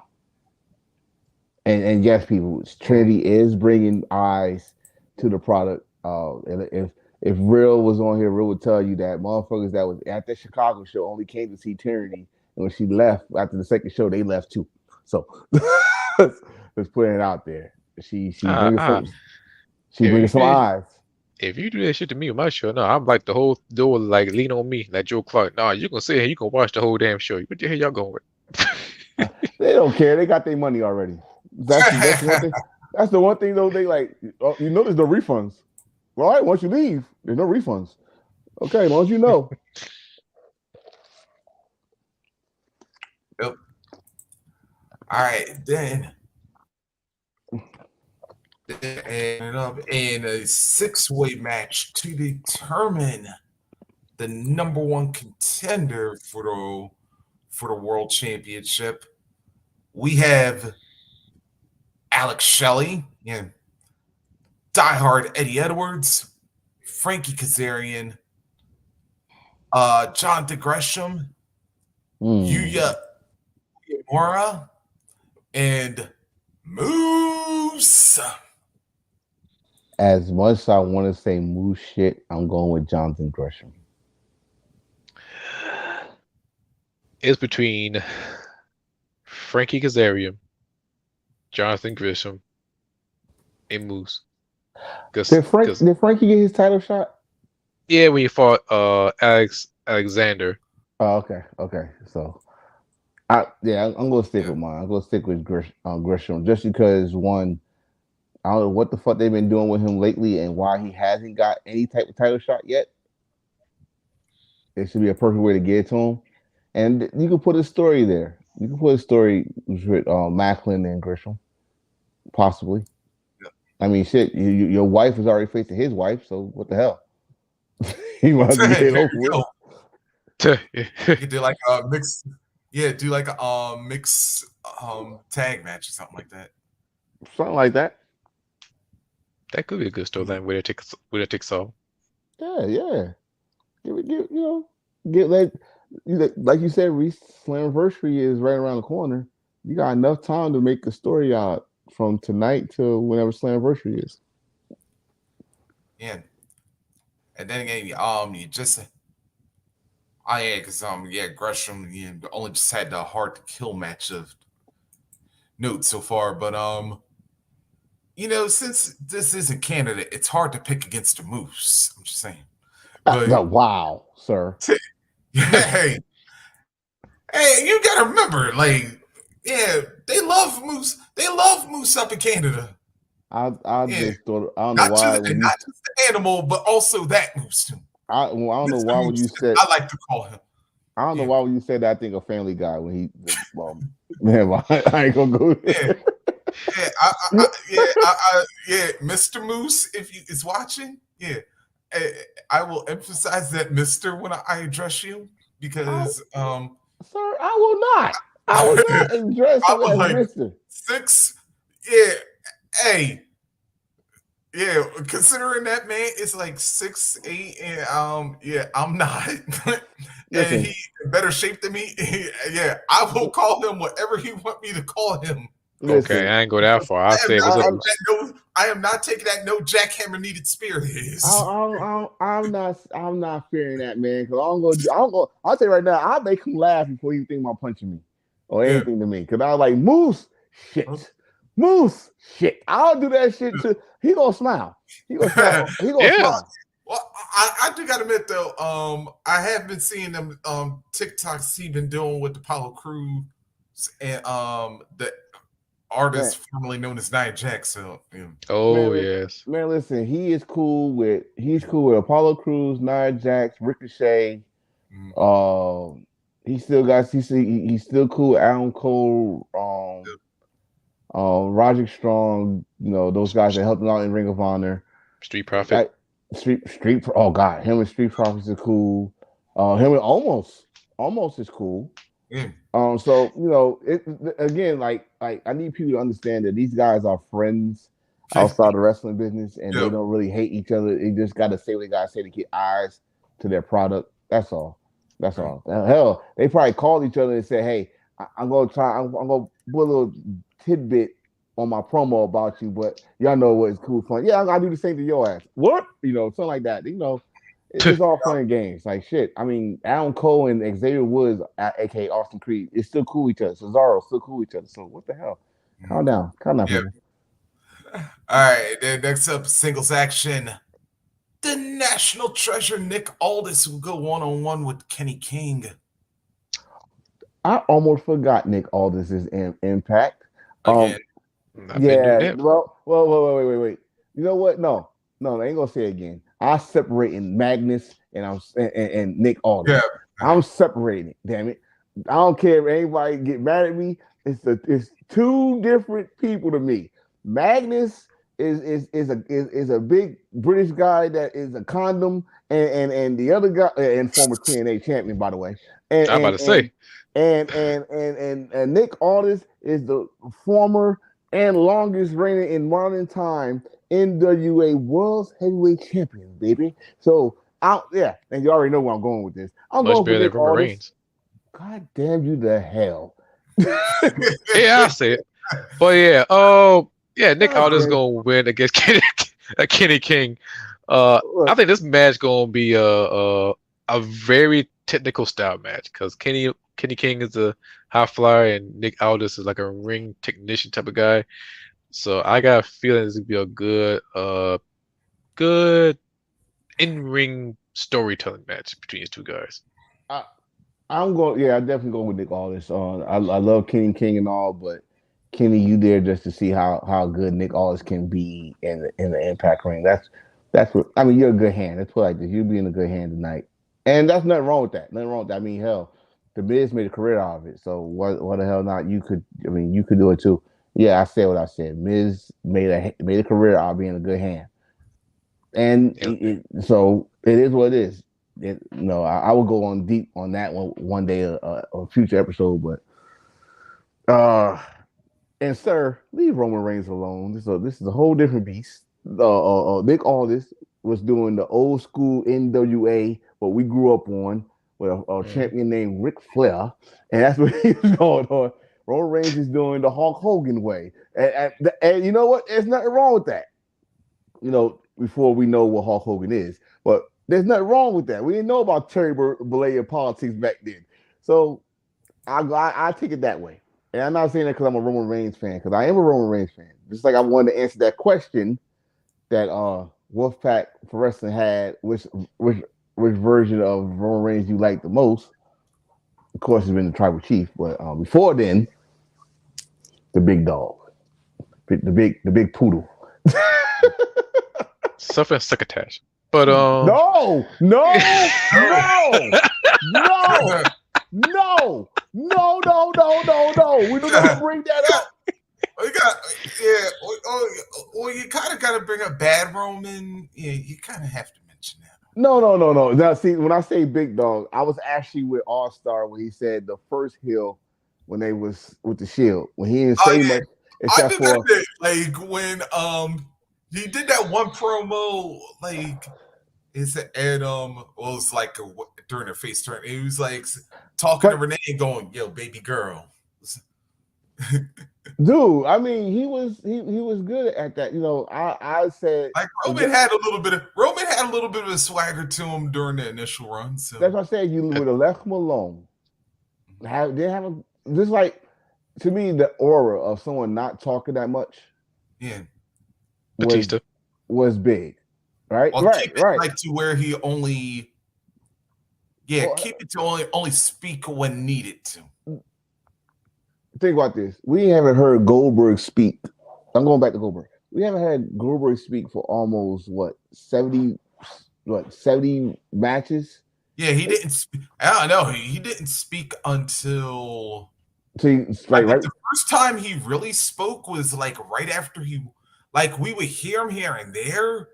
and yes, people, Mm. Trinity is bringing eyes to the product. And if Real was on here, Real would tell you that motherfuckers that was at the Chicago show only came to see Trinity, and when she left after the second show, they left too. So let's put it out there. She Ah, bringing ah. some eyes. If you do that shit to me on my show, no, I'm like the whole door like lean on me like Joe Clark. Nah, you gonna sit here, you gonna watch the whole damn show. What the hell y'all going with? They don't care. They got their money already. That's one thing. That's the one thing though. They like there's no refunds. All right, once you leave, there's no refunds. Okay, as long as you know. Yep. All right, then in a six-way match to determine the number one contender for the world championship, we have Alex Shelley, yeah, diehard Eddie Edwards, Frankie Kazarian, John DeGresham, Mm. Yuya Uemura, and Moose. As much as I want to say moose shit, I'm going with Jonathan Gresham. It's between Frankie Kazarian, Jonathan Grisham, and Moose. Cause Did Frankie get his title shot? yeah, when he fought Alexander. Oh, okay, okay. So I'm gonna stick Yeah. with mine. I'm gonna stick with Gresham just because one, I don't know what the fuck they've been doing with him lately and why he hasn't got any type of title shot yet. It should be a perfect way to get it to him. And you can put a story there. You can put a story with Macklin and Grisham, possibly. I mean, shit, your wife is already facing his wife, so what the hell? He might as well get There it over you with. go. You could do like a mix. Yeah, do like a mix tag match or something like that. Something like that. That could be a good Mhm. storyline where it takes all. Yeah, yeah. Give you know, get like you said, Reese Slamversary is right around the corner. You got enough time to make a story out from tonight to whenever Slamversary is. Yeah, and then again, you just yeah, because yeah, Gresham only just had the hard to kill match of note so far, but since this isn't Canada, it's hard to pick against the Moose. I'm just saying. But Wow, sir. hey, hey, you gotta remember, like, yeah, they love moose. They love moose up in Canada. I Yeah, just thought I don't know why when you not just the animal, but also that moose too. I don't know Mr. why when you Moose, said I like to call him. I don't know Yeah, why when you said that I think of Family Guy when he man I ain't gonna go yeah, there. yeah. Yeah, Mr. Moose, if you is watching, yeah, eh, I will emphasize that Mister when I address you I, because sir, I will not. I will I not address him was as like Mister. 6. Yeah, hey, yeah. Considering that man is like 6'8", and yeah, I'm not, and Listen, he in better shape than me. Yeah, I will call him whatever he want me to call him. Okay. Okay, listen. I ain't go that far. I say, what's up, I, Moose? I am not taking that no jackhammer needed spear is. I'm not fearing that man because I'll tell you right now, I'll make him laugh before you think about punching me or Yeah. anything to me. Cause I was like, shit, Moose, shit. I'll do that shit too. He gonna smile. He gonna smile. He gonna Yeah, smile. Well, I do gotta admit though, I have been seeing them TikToks he been doing with the Apollo Crews and the Man, artist formerly known as Nia Jax. So yeah. oh man, yes. man, listen, he's cool with Apollo Crews, Nia Jax, Ricochet. Mm, Um, he's still cool with Adam Cole. Roger Strong, those guys that helped him out in Ring of Honor. Street Profit. Like oh god, him and Street Profits are cool. Him and almost is cool. yeah. So it again, like I need people to understand that these guys are friends outside the wrestling business, and they Yeah. don't really hate each other. They just got to say what they got to say to get eyes to their product. That's all. That's Mm. all. Hell, they probably called each other and said, "Hey, I'm gonna try. I'm gonna put a little tidbit on my promo about you, but y'all know what is cool fun. Yeah, I do the same to your ass. What? Something like that. It's all fun and games. Like shit. I mean, Adam Cole and Xavier Woods, aka Austin Creed, is still cool with each other. Cesaro still cool with each other. So what the hell? Mm. Calm down, Yeah. people. All right. Then next up, singles action. The national treasure Nick Aldis will go one on one with Kenny King I almost forgot Nick Aldis is in Impact. again. I've been doing Yeah. that. Wait. You know what? No, I ain't gonna say it again. I separating Magnus and Nick Aldis. Yeah. I'm separating it. Damn it! I don't care if anybody get mad at me. It's two different people to me. Magnus is a big British guy that is a condom, and the other guy and former TNA champion, by the way, and I'm about and to and say. and Nick Aldis is the former and longest reigning in modern time NWA World Heavyweight Champion, baby. So yeah, and you already know where I'm going with this. I'm Much going for better than Nick Roman Aldis. Reigns. God damn you the hell. Yeah, I say it. But yeah, oh yeah, Nick God Aldis damn. gonna win against Kenny King. I Look, think this match gonna be a very technical style match because Kenny King is a high flyer and Nick Aldis is like a ring technician type of guy. So I got a feeling this gonna be a good in ring storytelling match between these two guys. I, I'm going. Yeah, I definitely go with Nick Aldis. I love Kenny King and all, but Kenny, you there just to see how good Nick Aldis can be in the Impact ring. That's what I mean. You're a good hand. Let's put it like this. You'll be in a good hand tonight, and that's nothing wrong with that. Nothing wrong with that. I mean, hell, the Miz made a career out of it. So what the hell not? You could. I mean, you could do it too. Yeah, I said what I said. Miz made a career out of being a good hand, and Yeah. so it is what it is. I will go on deep on that one day, a future episode. But and sir, leave Roman Reigns alone. This is a whole different beast. Nick Aldis was doing the old school NWA, what we grew up on, with a Mhm. champion named Ric Flair, and that's what he's going on. Roman Reigns is doing the Hulk Hogan way, and you know what? There's nothing wrong with that. Before we know what Hulk Hogan is. But there's nothing wrong with that. We didn't know about Terry Bollea politics back then. So I take it that way. And I'm not saying that because I'm a Roman Reigns fan, because I am a Roman Reigns fan. Just like I wanted to answer that question that Wolfpack for Wrestling had, which which version of Roman Reigns you like the most. Of course, it's been the tribal chief, but before then, the big dog, the big poodle. Suffering succotash. But No, no, No. no, no, no, no, no, no, no, no. We don't ever bring that up. You got, yeah. Well, you kind of got to bring up Bad Roman. Yeah, you kind of have to mention that. No, no, no, no. Now, see, when I say big dog, I was actually with All Star when he said the first hill when they was with the Shield when he didn't Oh say yeah, much I except did that for thing, like when he did that one promo, like it's and well, it's like during a face turn, he was like talking to but Renee and going, "Yo, baby girl." dude, I mean he was good at that. You know, I said Like Roman had a little bit of a swagger to him during the initial run. that's So what I said. You would have left him alone. They have a just like to me the aura of someone not talking that much yeah, was Batista. was big. Right, I'll keep right, it right. like to where he only Well, keep it to only speak when needed to. think about this. We haven't heard Goldberg speak. I'm going back to Goldberg. We haven't had Goldberg speak for almost what 70 matches. Yeah, he didn't. I don't know. He didn't speak until So I like think right, the first time he really spoke was like right after like we would hear him here and there,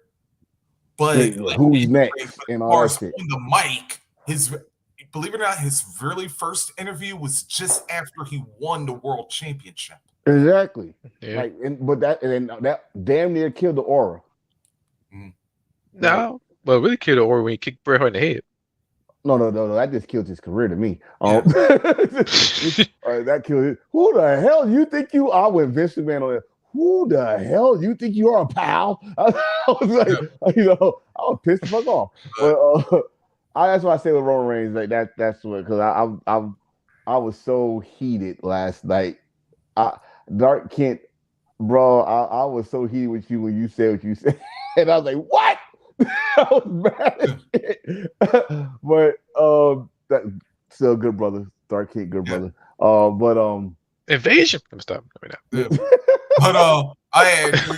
but yeah, like who's in the ring, next but and as all far that as shit. on the mic, his believe it or not, his really first interview was just after he won the world championship. Exactly. Yeah. Like, but that damn near killed the aura. Mhm. Like, No. Well, really killed the or when he kicked Bret Hart in the head. no, no, no, no. That just killed his career to me. Yeah. That killed it. Who the hell you think you are? When Vince McMahon on it, who the hell you think you are, pal? I was Yeah. like, I was pissed the fuck off. But that's what I say with Roman Reigns. Like that's what because I was so heated last night. I, Dark Kent, bro, I was so heated with you when you said what you said, and I was like, what? I was mad as shit. But that still good brother. Dark Kid, good Yeah. brother. But Invasion. Let me stop. Yeah. But we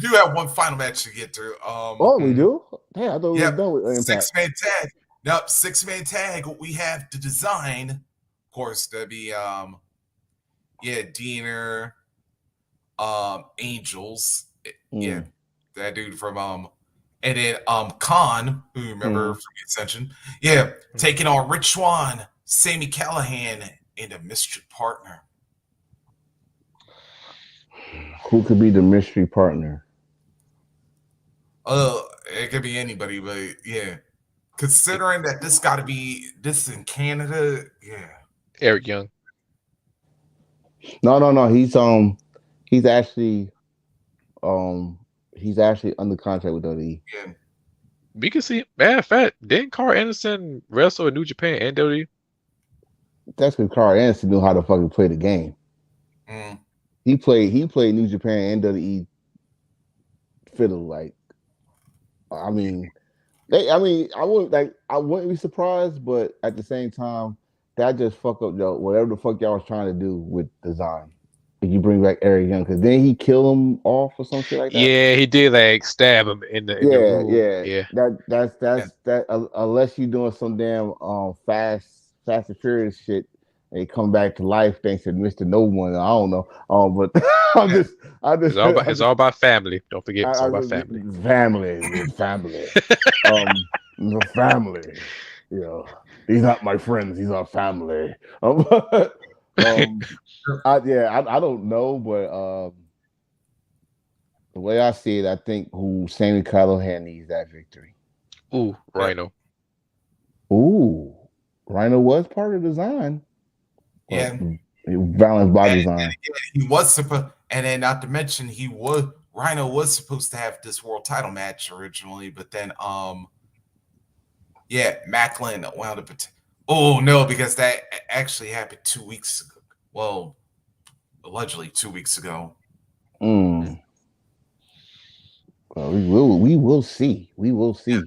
do have one final match to get to. oh, we do? Damn, I thought we was Yep, done with Impact. 6-man tag. Yep, 6-man tag. We have the design, of course, that'd be Diener, Angels. Yeah, that dude from and then Khan, who you remember from the Ascension. Yeah, taking on Rich Swann, Sammy Callahan, and a mystery partner. Who could be the mystery partner? It could be anybody, but yeah. Considering that this in Canada, yeah. Eric Young. No. He's actually under contract with WWE. Yeah. We can see. Matter of fact, didn't Carl Anderson wrestle in New Japan and WWE? That's because Carl Anderson knew how to fucking play the game. Mm. He played New Japan and WWE fiddle. Like, I mean, I wouldn't be surprised, but at the same time, that just fuck up whatever the fuck y'all was trying to do with design. If you bring back Eric Young, because then he kill him off or some shit like that. Yeah, he did like stab him in the room. Yeah. That unless you're doing some damn fast and furious shit, they come back to life thanks to Mr. No One. I don't know. But It's all about family. Don't forget, it's all about family. Family. The family. You know, these not my friends. These are family. I don't know, but the way I see it, I think who Sammy Callahan needs that victory. Ooh, Rhino. Ooh, Rhino was part of the design. Yeah. Balanced by design. He was supposed, and then not to mention Rhino was supposed to have this world title match originally, but then Macklin wound up. Oh no, because that actually happened 2 weeks ago. Well, allegedly 2 weeks ago. Well, we will see. We will see.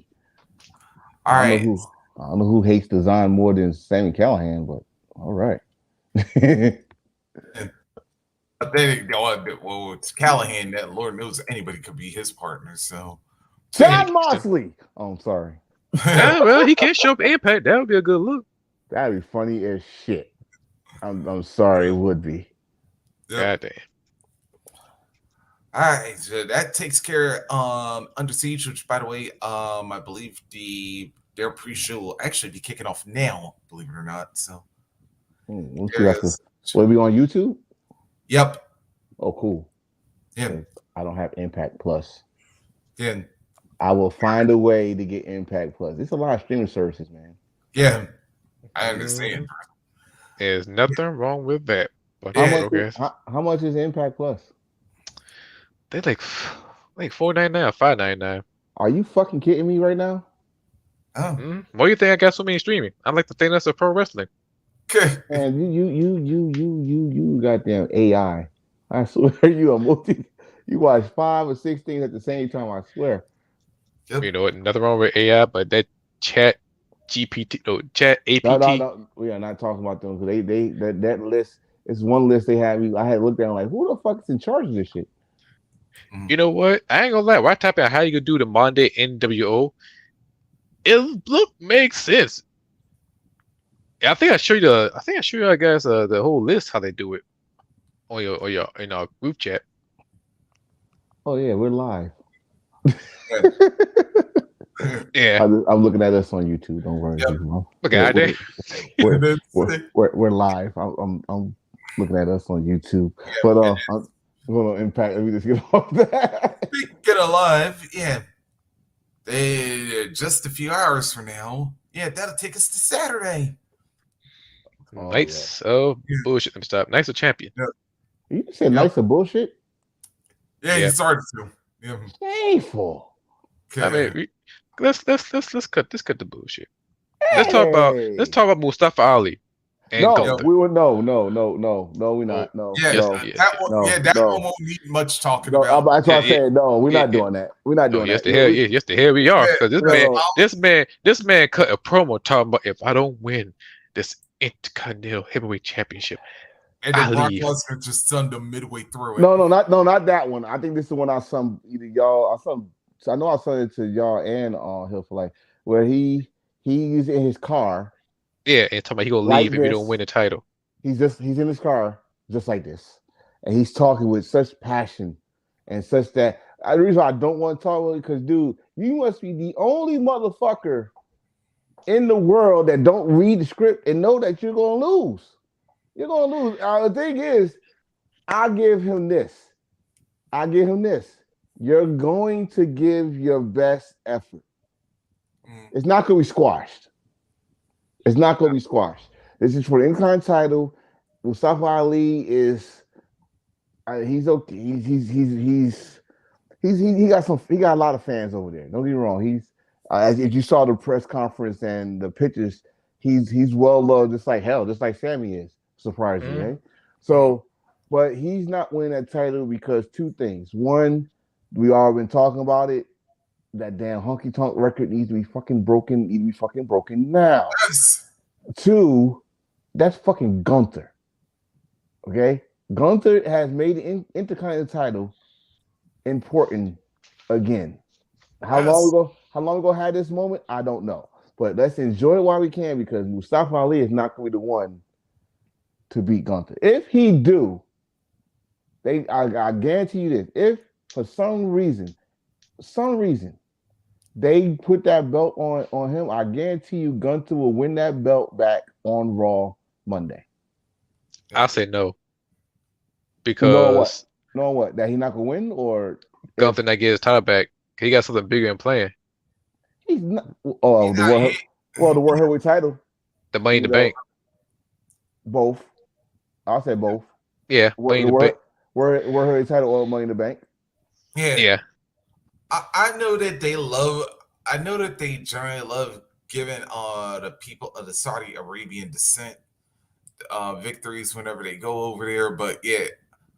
All right. I don't know who hates design more than Sammy Callahan, but all right. But then, well, it's Callahan. That Lord knows anybody could be his partner. So, John Moxley. Oh, I'm sorry. Yeah, well, he can't show up Impact. That would be a good look. That'd be funny as shit. I'm sorry, it would be. God damn. All right, so that takes care Under Siege, which by the way, I believe their pre-show will actually be kicking off now, believe it or not. So We'll see. Will it be on YouTube? Yep. Oh, cool. Yeah. I don't have Impact Plus. Yeah. I will find a way to get Impact Plus. It's a lot of streaming services, man. Yeah, I understand. There's nothing wrong with that. But how much is Impact Plus? They like $4.99 or $5.99. Are you fucking kidding me right now? Oh. Why do you think I got so many streaming? I like to think that's a pro wrestling. And you goddamn AI. I swear you watch 5 or 6 things at the same time, I swear. Yep. You know what? Nothing wrong with AI, but that chat APT. No, we are not talking about them because that list is one list they had. I had looked at like, who the fuck is in charge of this shit? You know what? I ain't gonna lie. When I type out how you could do the Monday NWO, it makes sense. I think I show you guys the whole list how they do it on your in our group chat. Oh yeah, we're live. Yeah, I'm looking at us on YouTube. Don't worry. Yep. We're live. I'm looking at us on YouTube. But I'm going to Impact. Let me just get off that. Get alive, yeah. Just a few hours from now. Yeah, that'll take us to Saturday. Nights of bullshit. Let me stop. Nights of Champion. Yeah. You said nights of bullshit? Yeah, you started to. Yeah. Shameful. I mean, let's cut the bullshit. Hey. Let's talk about Mustafa Ali. No, we're not. No. That one won't need much talking about. That's what I said. No, we're not doing that. We're not doing that. Yes, the hell we are. Because this man cut a promo talking about if I don't win this Intercontinental Heavyweight Championship, and then Brock Lesnar just sunned him midway through it. No, not that one. I think this is the one I sung either y'all. I know I sung it to y'all and Hill for Life, where he's in his car. Yeah, and talking about he gonna leave if you don't win the title. He's in his car just like this, and he's talking with such passion and such that. The reason why I don't want to talk about it because, dude, you must be the only motherfucker in the world that don't read the script and know that you're gonna lose. You're gonna lose. The thing is, I give him this. You're going to give your best effort. It's not gonna be squashed. This is for the Intercontinental title. Mustafa Ali is he's okay. He got a lot of fans over there. Don't get me wrong. If you saw the press conference and the pictures, he's well loved, just like Sammy is, surprisingly. Right? So, but he's not winning that title because two things. One, we all been talking about it. That damn honky tonk record needs to be fucking broken. Now. Yes. Two, that's fucking Gunther. Okay, Gunther has made the Intercontinental title important again. How long ago had this moment? I don't know. But let's enjoy it while we can because Mustafa Ali is not going to be the one to beat Gunther. If he do, I guarantee you this. If for some reason, they put that belt on him, I guarantee you Gunther will win that belt back on Raw Monday. I say no. Because no what? That he not gonna win or Gunther not get his title back. He got something bigger in playing. He's not the World Heavyweight title. The Money in the Bank. Both. I'll say both. Yeah. Money in the Bank. World Heavyweight title or Money in the Bank. Yeah. I know that they generally love giving the people of the Saudi Arabian descent victories whenever they go over there. But yeah,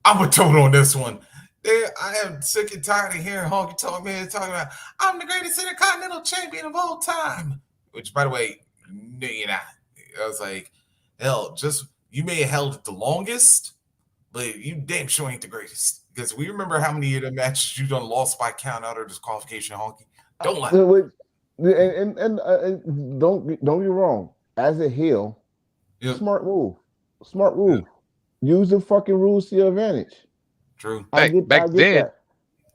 I'm a total on this one. I am sick and tired of hearing honky tonk man talking about I'm the greatest Intercontinental champion of all time. which by the way, no, you're not. I was like, hell, just you may have held it the longest, but you damn sure ain't the greatest. Because we remember how many of the matches you done lost by count out or disqualification, honky. Don't lie. And don't be wrong. As a heel, Yep. smart move. Smart move. Use the fucking rules to your advantage. True. I Back get back then, that.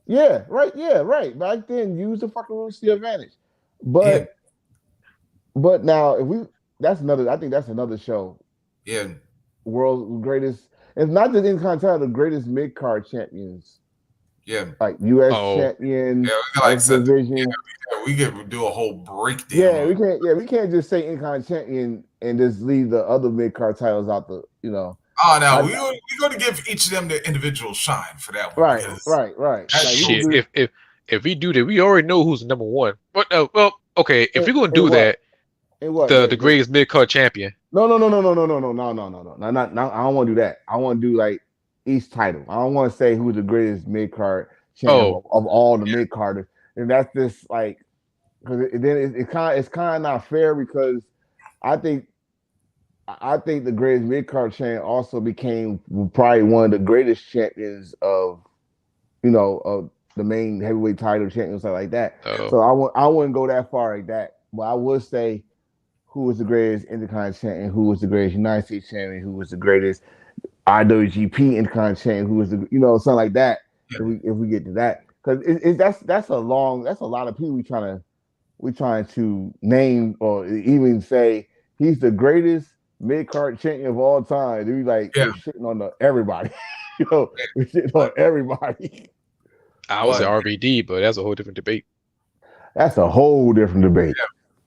Yeah, right. Yeah, right. Back then, use the fucking rules to your advantage. Yeah. But now if we that's another I think that's another show. Yeah. World's greatest, it's not just Intercontinental, the greatest mid card champions. Yeah. Like US oh, champion, Yeah. We got like X said, division. we could do a whole breakdown Yeah, on. we can't just say Intercontinental champion and just leave the other mid card titles out the, you know. Oh no, I, we're going to give each of them their individual shine for that one. right, Because right. Like shit. do, If we do that, we already know who's number one. But well, okay. If we're gonna in do what? that, In what? the greatest mid card champion. No. Not I don't want to do that. I want to do like each title. I don't want to say who's the greatest mid card champion Oh, of all the mid carders. And that's just like because it's kind of not fair because I think the greatest mid card champion also became probably one of the greatest champions of of the main heavyweight title champions stuff like that. oh, So I wouldn't go that far like that, but I would say who was the greatest Intercontinental champion, who was the greatest United States champion, who was the greatest IWGP Intercontinental champion, who was the something like that. yeah. If we get to that, because that's a lot of people we trying to name or even say he's the greatest mid card champion of all time. We like Yeah. we're shitting on everybody, we're shitting on everybody. I would say RVD, but that's a whole different debate. That's a whole different debate. Yeah.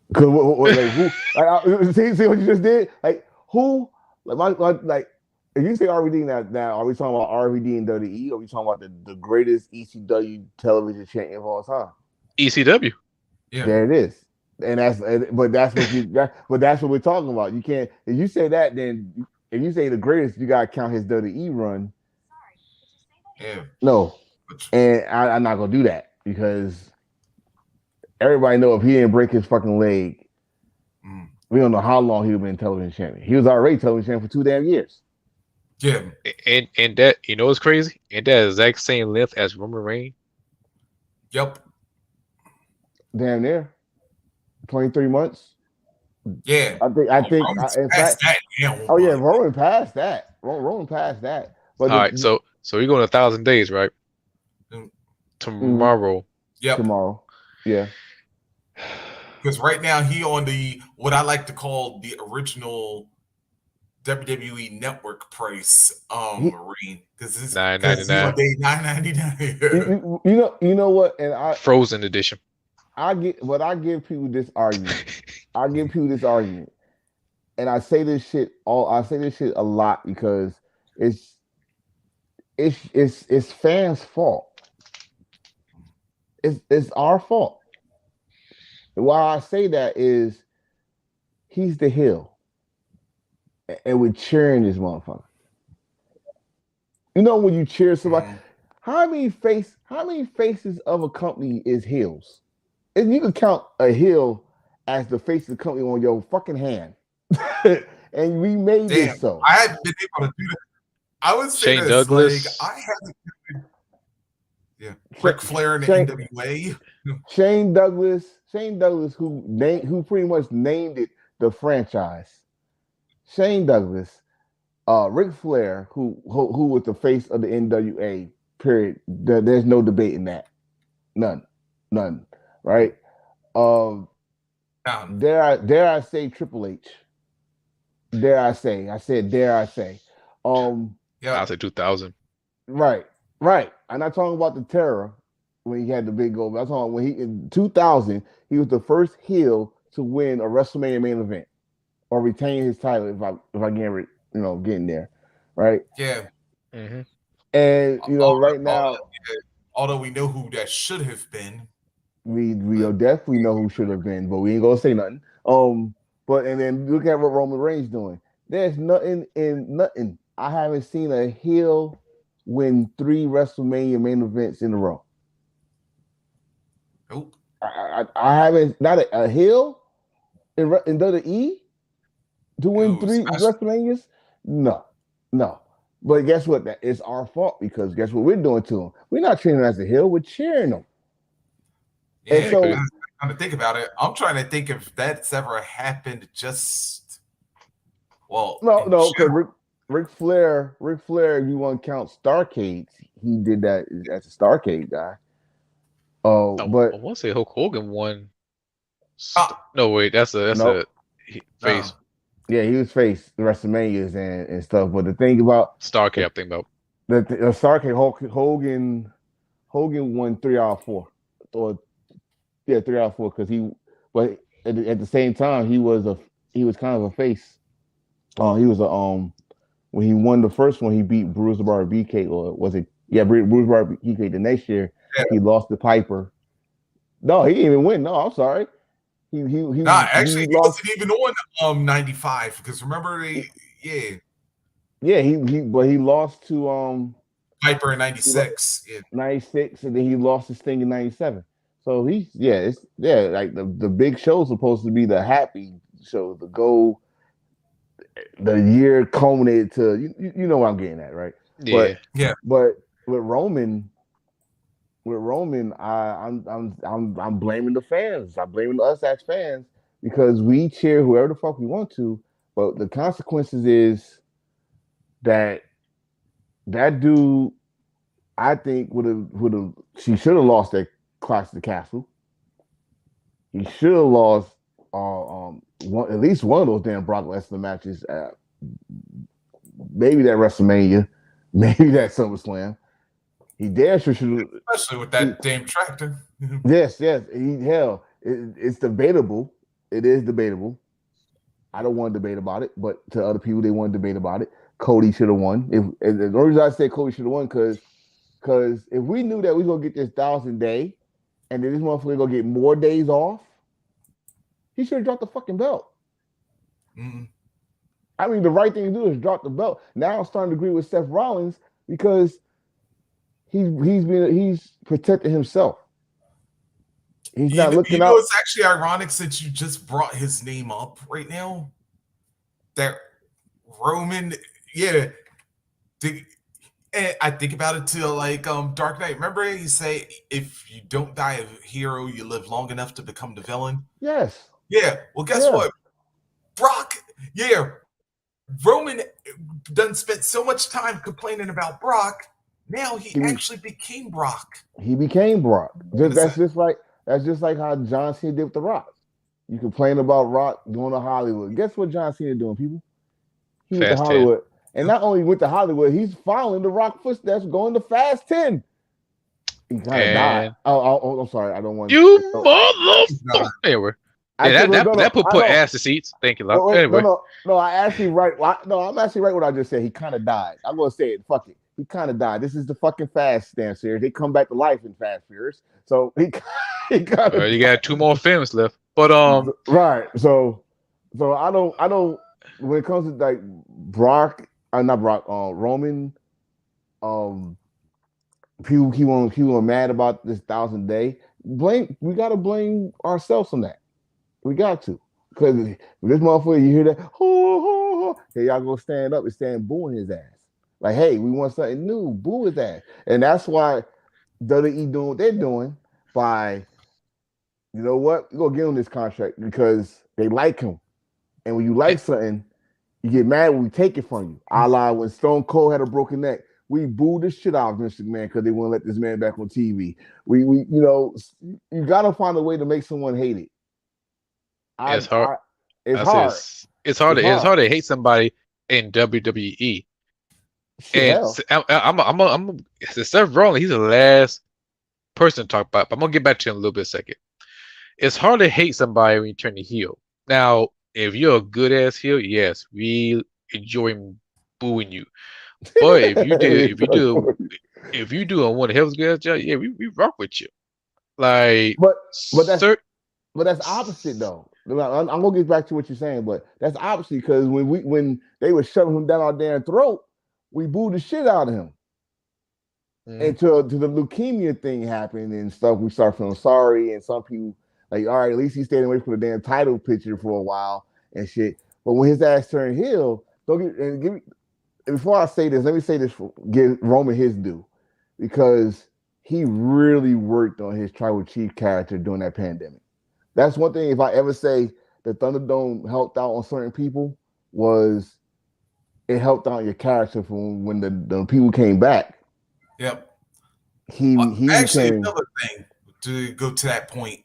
Because like who like see what you just did? Like who like if you say RVD now are we talking about RVD and WWE or are we talking about the greatest ECW television champion of all time? ECW. Yeah. There it is. And that's what we're talking about. You can't if you say that then if you say the greatest, you gotta count his WWE run. Yeah. No. And I'm not gonna do that because everybody know if he didn't break his fucking leg, we don't know how long he would been television champion. He was already television champion for 2 damn years. Yeah. And that what's crazy? And that exact same length as Roman Reigns. Yep. Damn near 23 months. Yeah. I think in fact that. Roman passed that. Roman passed that. But all right, so we're going 1,000 days, right? Tomorrow. Yep. Tomorrow. Yeah. Because right now he on the what I like to call the original WWE Network price, Marine. Because this $9.99. on day $9.99. You know what? And I Frozen edition. I give people this argument. And I say this shit a lot because it's fans' fault. It's our fault. Why I say that is he's the heel. And we're cheering this motherfucker. You know when you cheer somebody, how many faces of a company is heels? And you can count a heel as the face of the company on your fucking hand. And we made this so. I hadn't been able to do that. I would say Shane this, Douglas. like I haven't. Yeah, Ric Flair in the NWA. Shane Douglas, who pretty much named it the franchise. Shane Douglas, Ric Flair, who was the face of the NWA. Period. There's no debate in that. None. Right? Dare I say Triple H? Dare I say? I said dare I say? Yeah, I'll say 2000. Right. I'm not talking about the Terror when he had the big goal. I'm talking when he in 2000 he was the first heel to win a WrestleMania main event or retain his title if I getting there, right? Yeah. Mm-hmm. And right now, although we know who that should have been, we definitely know who should have been, but we ain't gonna say nothing. But and then look at what Roman Reigns doing. There's nothing. I haven't seen a heel win 3 WrestleMania main events in a row. Nope. I haven't, not a heel, in WWE doing Ooh, 3 WrestleManias? No, no. But guess what? That it's our fault because guess what we're doing to him? We're not treating him as a heel. We're cheering him. And yeah, Yeah, cause so, because I'm trying to think about it. I'm trying to think if that's ever happened. Just well, no, in no, because general. Ric Flair, if you want to count Starcades, he did that as a Starcade guy. Oh, I but want to say Hulk Hogan won. Ah, No, wait, that's no, a no. face yeah, he was faced the WrestleManias and stuff. But the thing about Star the Cap thing about Starcade Hogan won 3 out of 4, or yeah, 3 out of 4 because but at the same time he was kind of a face. He was a when he won the first one, he beat Bruiser Bar BK, or was it? Yeah, Bruiser Bar BK. The next year, Yeah. he lost to Piper. No, he didn't even win. No, I'm sorry. Nah, He actually, he lost. wasn't even on 95 because remember yeah, Yeah, but he lost to Piper in he lost 96. Yeah. 96, and then he lost his thing in 97. So it's like the big show's supposed to be the happy show, the year culminated to you know what I'm getting at, right? yeah. But Yeah. but with Roman I'm blaming the fans. I'm blaming us as fans because we cheer whoever the fuck we want to, but the consequences is that that dude I think would have she should have lost that Clash of the Castle. He should have lost at least one of those damn Brock Lesnar matches. Maybe that WrestleMania, maybe that SummerSlam. He damn sure should Especially with have. that damn tractor. Yes, yes. It's debatable. It is debatable. I don't want to debate about it, but to other people, they want to debate about it. Cody should have won. If and the only reason I say Cody should have won because if we knew that we are gonna get this 1,000 day, and then this motherfucker gonna get more days off, he should have dropped the fucking belt. Mm. I mean, the right thing to do is drop the belt. Now I'm starting to agree with Seth Rollins because he's protecting himself. He's not You looking know, out. it's actually ironic since you just brought his name up right now. That Roman, yeah. The, and I think about it too, like Dark Knight. Remember, he say, "If you don't die a hero, you live long enough to become the villain." Yes, Yeah. Well, guess yeah. what? Brock. Yeah. Roman done spent so much time complaining about Brock. Now he He, actually became Brock. he became Brock. What is that? That's just like how John Cena did with the Rock. You complain about Rock going to Hollywood. Guess what John Cena doing, people? He went to Fast 10. Hollywood, and not only went to Hollywood, he's following the Rock footsteps, going to Fast 10. He kind of died. And I'm sorry. I don't want. you No, motherfucker. Anyway, I yeah, said that no, that no, that no. I put know. ass to seats. Thank you, love. Wait, no, Anyway, no, no. I actually right. No, I'm actually right. What I just said. He kind of died. I'm gonna say it. Fuck it. He kind of died. This is the fucking Fast damn series. They come back to life in Fast Furious. So he he kind of you died. got two more films left. But Right. So I don't. When it comes to like Brock, not Brock. Roman. Um, people are mad about this 1,000 day. We gotta blame ourselves on that. We got to. Because this motherfucker, you hear that, hey, y'all go stand up and stand booing his ass. Like, hey, we want something new, boo his ass. And that's why WWE doing what they're doing by, you know what, we're gonna give him this contract because they like him. And when you like something, you get mad when we take it from you. A la when Stone Cold had a broken neck. We booed the shit out of Vince McMahon because they wouldn't let this man back on TV. You gotta find a way to make someone hate it. it's hard. I it's I say hard. it's It's it's hard. hard to hate somebody in WWE. Shit, And hell. Seth Rollins, he's the last person to talk about. But I'm gonna get back to him in a little bit second. It's hard to hate somebody when you turn the heel. Now, if you're a good ass heel, yes, we enjoy booing you. But if you do a one hell of a good job, yeah, we rock with you. Like, but but that's sir, but that's opposite though. I'm gonna get back to what you're saying, but that's opposite because when they were shoving him down our damn throat, we booed the shit out of him. mm, Until to the leukemia thing happened and stuff, we start feeling sorry, and some people Like, all right, at least he's staying away from the damn title picture for a while and shit. But when his ass turned heel, don't get and give me before I say this, let me say this for give Roman his due. Because he really worked on his tribal chief character during that pandemic. That's one thing if I ever say the Thunderdome helped out on certain people was it helped out your character from when the people came back. Yep. He Actually, became another thing to go to that point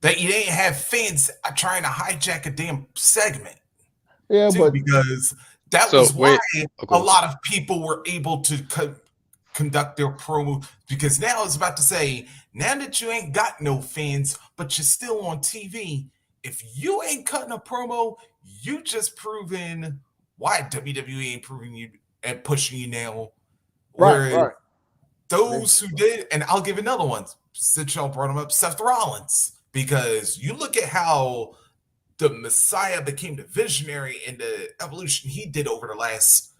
that you didn't have fans trying to hijack a damn segment yeah, too, but because that So was why wait, a okay. lot of people were able to conduct their promo. Because now I was about to say, now that you ain't got no fans, but you're still on TV, if you ain't cutting a promo, you just proven why WWE ain't proving you and pushing you now. right, Whereas right. those who did, and I'll give another one since y'all brought him up, Seth Rollins, because you look at how the Messiah became the visionary and the evolution he did over the last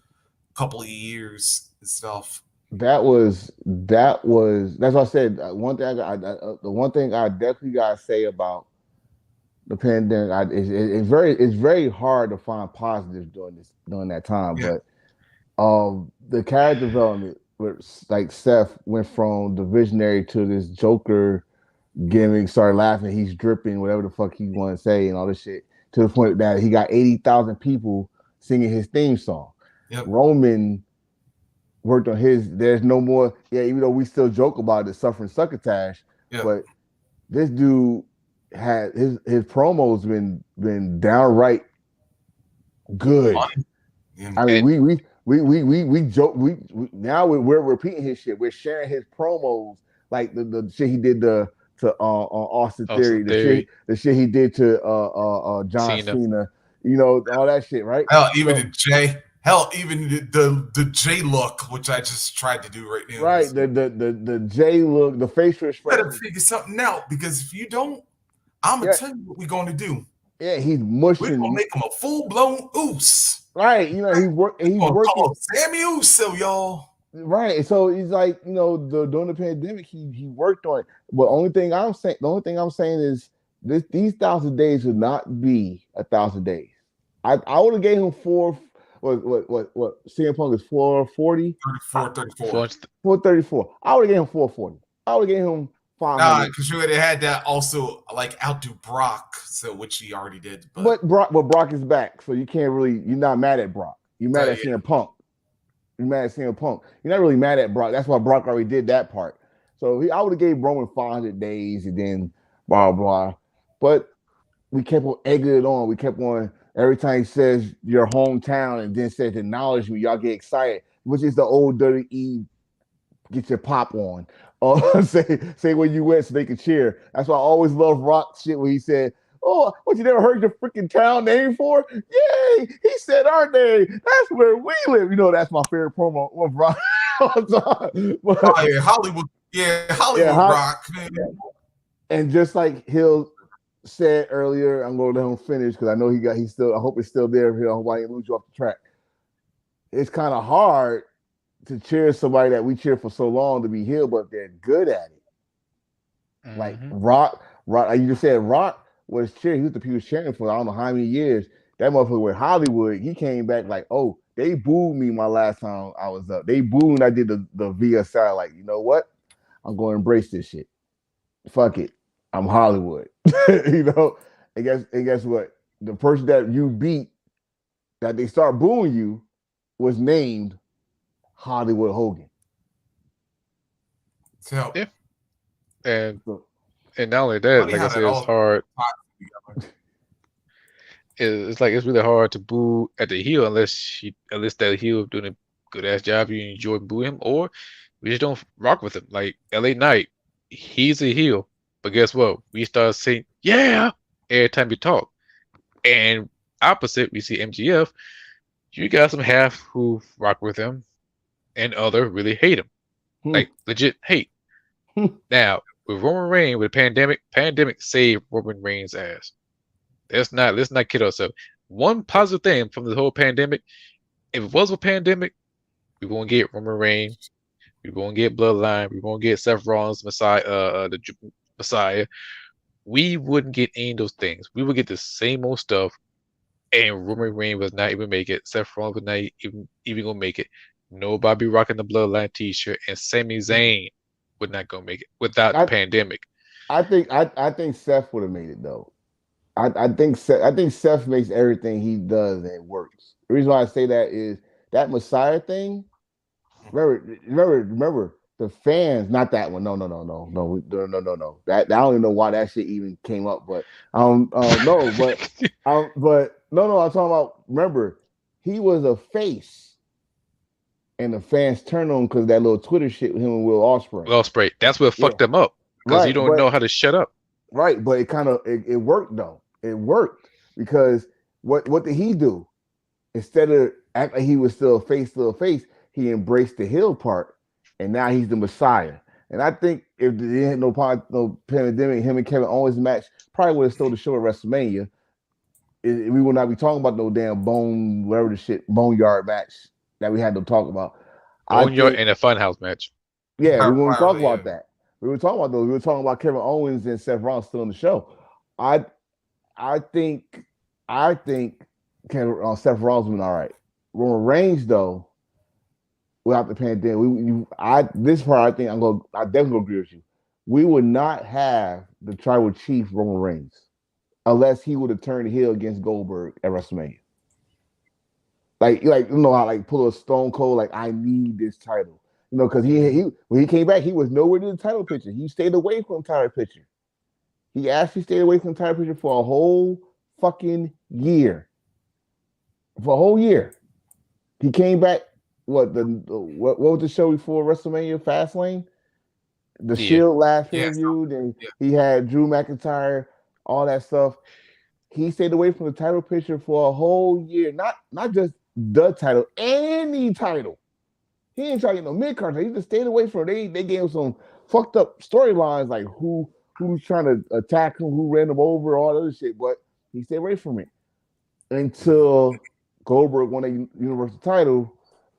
couple of years and stuff. That's what I said. One thing the one thing I definitely gotta say about the pandemic, it's very hard to find positives during that time. Yeah, But the character development, where like Seth went from the visionary to this Joker gimmick, started laughing, he's dripping, whatever the fuck he want to say, and all this shit, to the point that he got 80,000 people singing his theme song. yep, Roman worked on his. There's no more. Yeah, even though we still joke about it, suffering succotash, yep. but this dude had his promos been downright good. Fun. Yeah. I mean, And we joke. We now we're repeating his shit. We're sharing his promos, like the shit he did to Austin Austin Theory, Theory, the shit he did to John Cena. Cena. You know all that shit, right? Hell, even So the J. Hell, even the J look, which I just tried to do right now. right, the J look, the facial Better expressions. figure something out, because if you don't, I'm gonna Yeah, tell you what we're gonna do. yeah, he's We're gonna mushing. make him a full blown oos. Right, you know he's We're gonna call working. him Sammy Uso, y'all. Right, so he's like, during the pandemic, he worked on it. But the only thing I'm saying is these 1,000 days would not be 1,000 days. I would have gave him four. What? CM Punk is 440, 34, 34. 400, 434. I would have gave him 440. I would have gave him Nah, 500. because you would have had that also like outdo Brock, so which he already did. But But Brock is back, so you're not mad at Brock. You're mad at yeah, CM Punk. You're mad at CM Punk. You're not really mad at Brock. That's why Brock already did that part. So I would have gave Roman 500 days and then blah blah. But we kept on egging it on. We kept on every time he says your hometown and then says acknowledge me, y'all get excited, which is the old dirty E get your pop on. Say where you went so they can cheer. That's why I always love Rock shit when he said, "Oh, what you never heard your freaking town name for? Yay! He said our name. That's where we live." That's my favorite promo of Rock. oh But yeah, yeah, Hollywood Rock, man. and just like Hill said earlier, I'm going to let him finish because I know he's still. I hope it's still there. I hope I didn't lose you off the track. It's kind of hard to cheer somebody that we cheer for so long to be healed, but they're good at it. Like hmm Rock, like you just said, Rock was cheering. He was the people cheering for I don't know how many years. That motherfucker with Hollywood, he came back like, oh, they booed me my last time I was up. They booed when I did the VSI. Like, you know what? I'm going to embrace this shit. Fuck it. I'm Hollywood. you know. And guess what? The person that you beat, that they start booing you, was named Hollywood Hogan. So Yeah, and So, and not only that, funny like I how said, that it's all hard. ties together. It's like it's really hard to boo at the heel unless that heel doing a good ass job. You enjoy booing him, or we just don't rock with him. Like LA Knight, he's a heel, but guess what? We start saying yeah every time we talk. And opposite, we see MGF. You got some half who rock with him, and other really hate him, hmm, like legit hate. Now with Roman Reigns, with pandemic saved Roman Reigns' ass. Let's not kid ourselves. One positive thing from the whole pandemic, if it was a pandemic, we're gonna get Roman Reigns, we're gonna get Bloodline, we're gonna get Seth Rollins, Messiah, Messiah, we wouldn't get any of those things. We would get the same old stuff, and Roman Reigns was not even make it. Seth Rollins was not even gonna make it. Nobody rocking the Bloodline T-shirt, and Sami Zayn would not go make it without the I pandemic. I think Seth would have made it though. I think Seth makes everything he does and it works. The reason why I say that is that Messiah thing. Remember the fans, not that one. No. That I don't even know why that shit even came up, but no, but no. I'm talking about. Remember, he was a face, and the fans turned on him because that little Twitter shit with him and Will Ospreay. Well, spray. That's what Yeah, fucked them up because you right, don't know how to shut up. but it kind of it worked though. It worked because what did he do? Instead of acting like he was still a face, he embraced the heel part, and now he's the Messiah. And I think if there ain't no pandemic, him and Kevin Owens match probably would have stole the show at WrestleMania. We would not be talking about no damn whatever the shit, boneyard match that we had to talk about. I Boneyard think, and a Funhouse match. yeah, we wouldn't talk Yeah. about that. We were talking about those. We were talking about Kevin Owens and Seth Rollins still on the show. I, I think, I think Seth Rollins been all right. Roman Reigns though, without the pandemic, this part I think I definitely gonna agree with you. We would not have the tribal chief Roman Reigns unless he would have turned heel against Goldberg at WrestleMania. Like you know how like pull a Stone Cold like I need this title. You know, because he when he came back, he was nowhere near the title picture. He stayed away from the title picture. He actually stayed away from the title picture for a whole fucking year. For a whole year. He came back. What was the show before WrestleMania? Fastlane, the Yeah. Shield last Yes. interview. Then Yeah. he had Drew McIntyre, all that stuff. He stayed away from the title picture for a whole year. Not just the title, any title. He ain't trying to get no mid card. He just stayed away from it. They gave him some fucked up storylines like who's trying to attack him, who ran him over, all that other shit. But he stayed away from it until Goldberg won a Universal title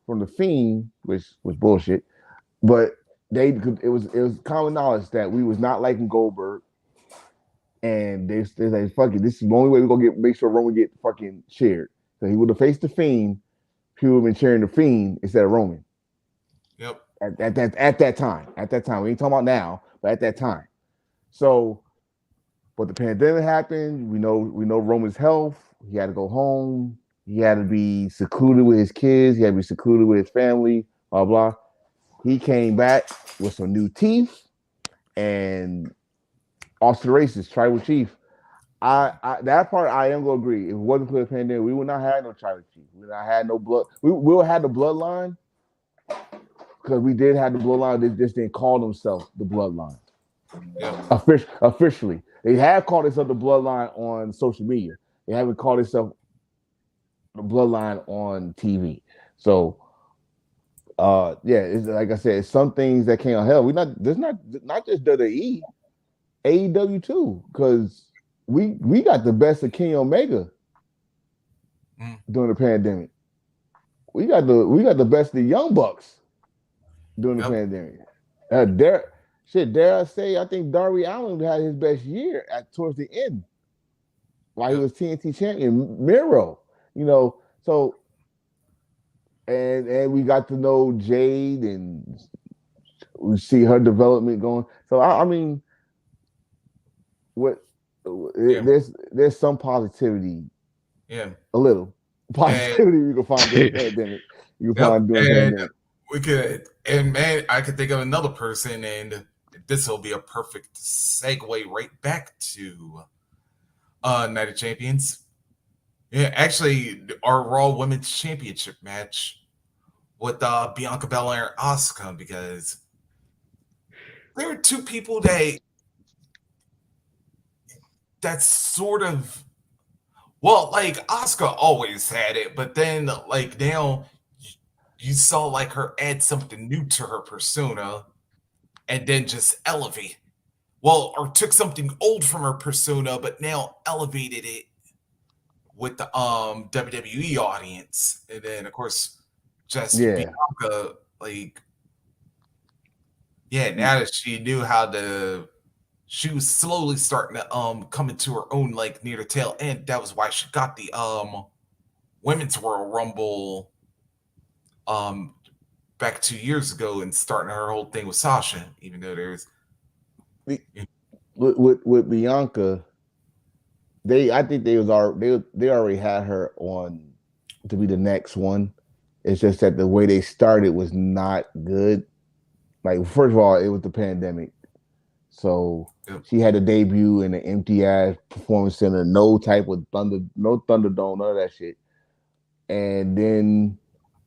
from the Fiend, which was bullshit. But it was common knowledge that we was not liking Goldberg, and they like fuck it. This is the only way we're gonna make sure Roman get fucking shared. So he would have faced the Fiend. People would have been cheering the Fiend instead of Roman. Yep. At that time. At that time. We ain't talking about now, but at that time. So, but the pandemic happened. We know Roman's health. He had to go home. He had to be secluded with his kids. He had to be secluded with his family. Blah blah. He came back with some new teeth and Austin Races, tribal chief. I that part I am gonna agree. If it wasn't for the pandemic, we would not have no tribal chief. We would not have no blood. We would have the bloodline because we did have the bloodline. They just didn't call themselves the bloodline. Yep. Officially, they have called themselves the bloodline on social media. They haven't called themselves the bloodline on TV. So, yeah, it's like I said, it's some things that can't help. We not there's not just WWE, AEW too, because we got the best of Kenny Omega during the pandemic. We got the best of the Young Bucks during the Yep. pandemic. Dare I say, I think Darby Allin had his best year towards the end while he Yep. was TNT champion. Miro, so and we got to know Jade and we see her development going. So I mean, what Yeah. there's some positivity, Yeah. a little And positivity you can find during the pandemic. You can yep. find during the And pandemic. we could, and man, I could think of another person, and this will be a perfect segue right back to Night of Champions. Yeah, actually, our Raw Women's Championship match with Bianca Belair and Asuka, because there are two people that's sort of, well, like Asuka always had it, but then like now you saw like her add something new to her persona and then just elevate. Well, or took something old from her persona, but now elevated it with the WWE audience. And then of course just Yeah, Bianca, like, yeah, now that she knew how to she was slowly starting to come into her own like near the tail end. That was why she got the women's Royal Rumble um back 2 years ago and starting her whole thing with Sasha, even though there's With Bianca, I think they already had her on to be the next one. It's just that the way they started was not good. Like first of all, it was the pandemic, so yep, she had a debut in an empty ass performance center, no type of thunder, no Thunderdome, none of that shit. And then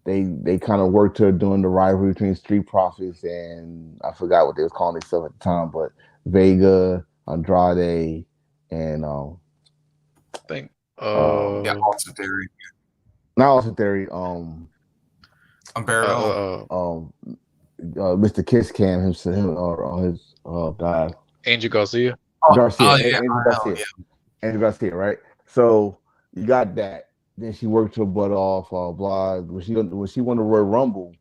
they kind of worked her doing the rivalry between Street Profits and I forgot what they was calling themselves at the time, but Vega, Andrade, and think yeah, um also Theory, not also Theory, Umberto. um Mr. Kiss Cam himself, his guy Angel Garcia. Garcia, Yeah, Andrew oh Garcia, yeah, Andrew Garcia, right? So you got that. Then she worked her butt off, blah. When she won the Royal Rumble,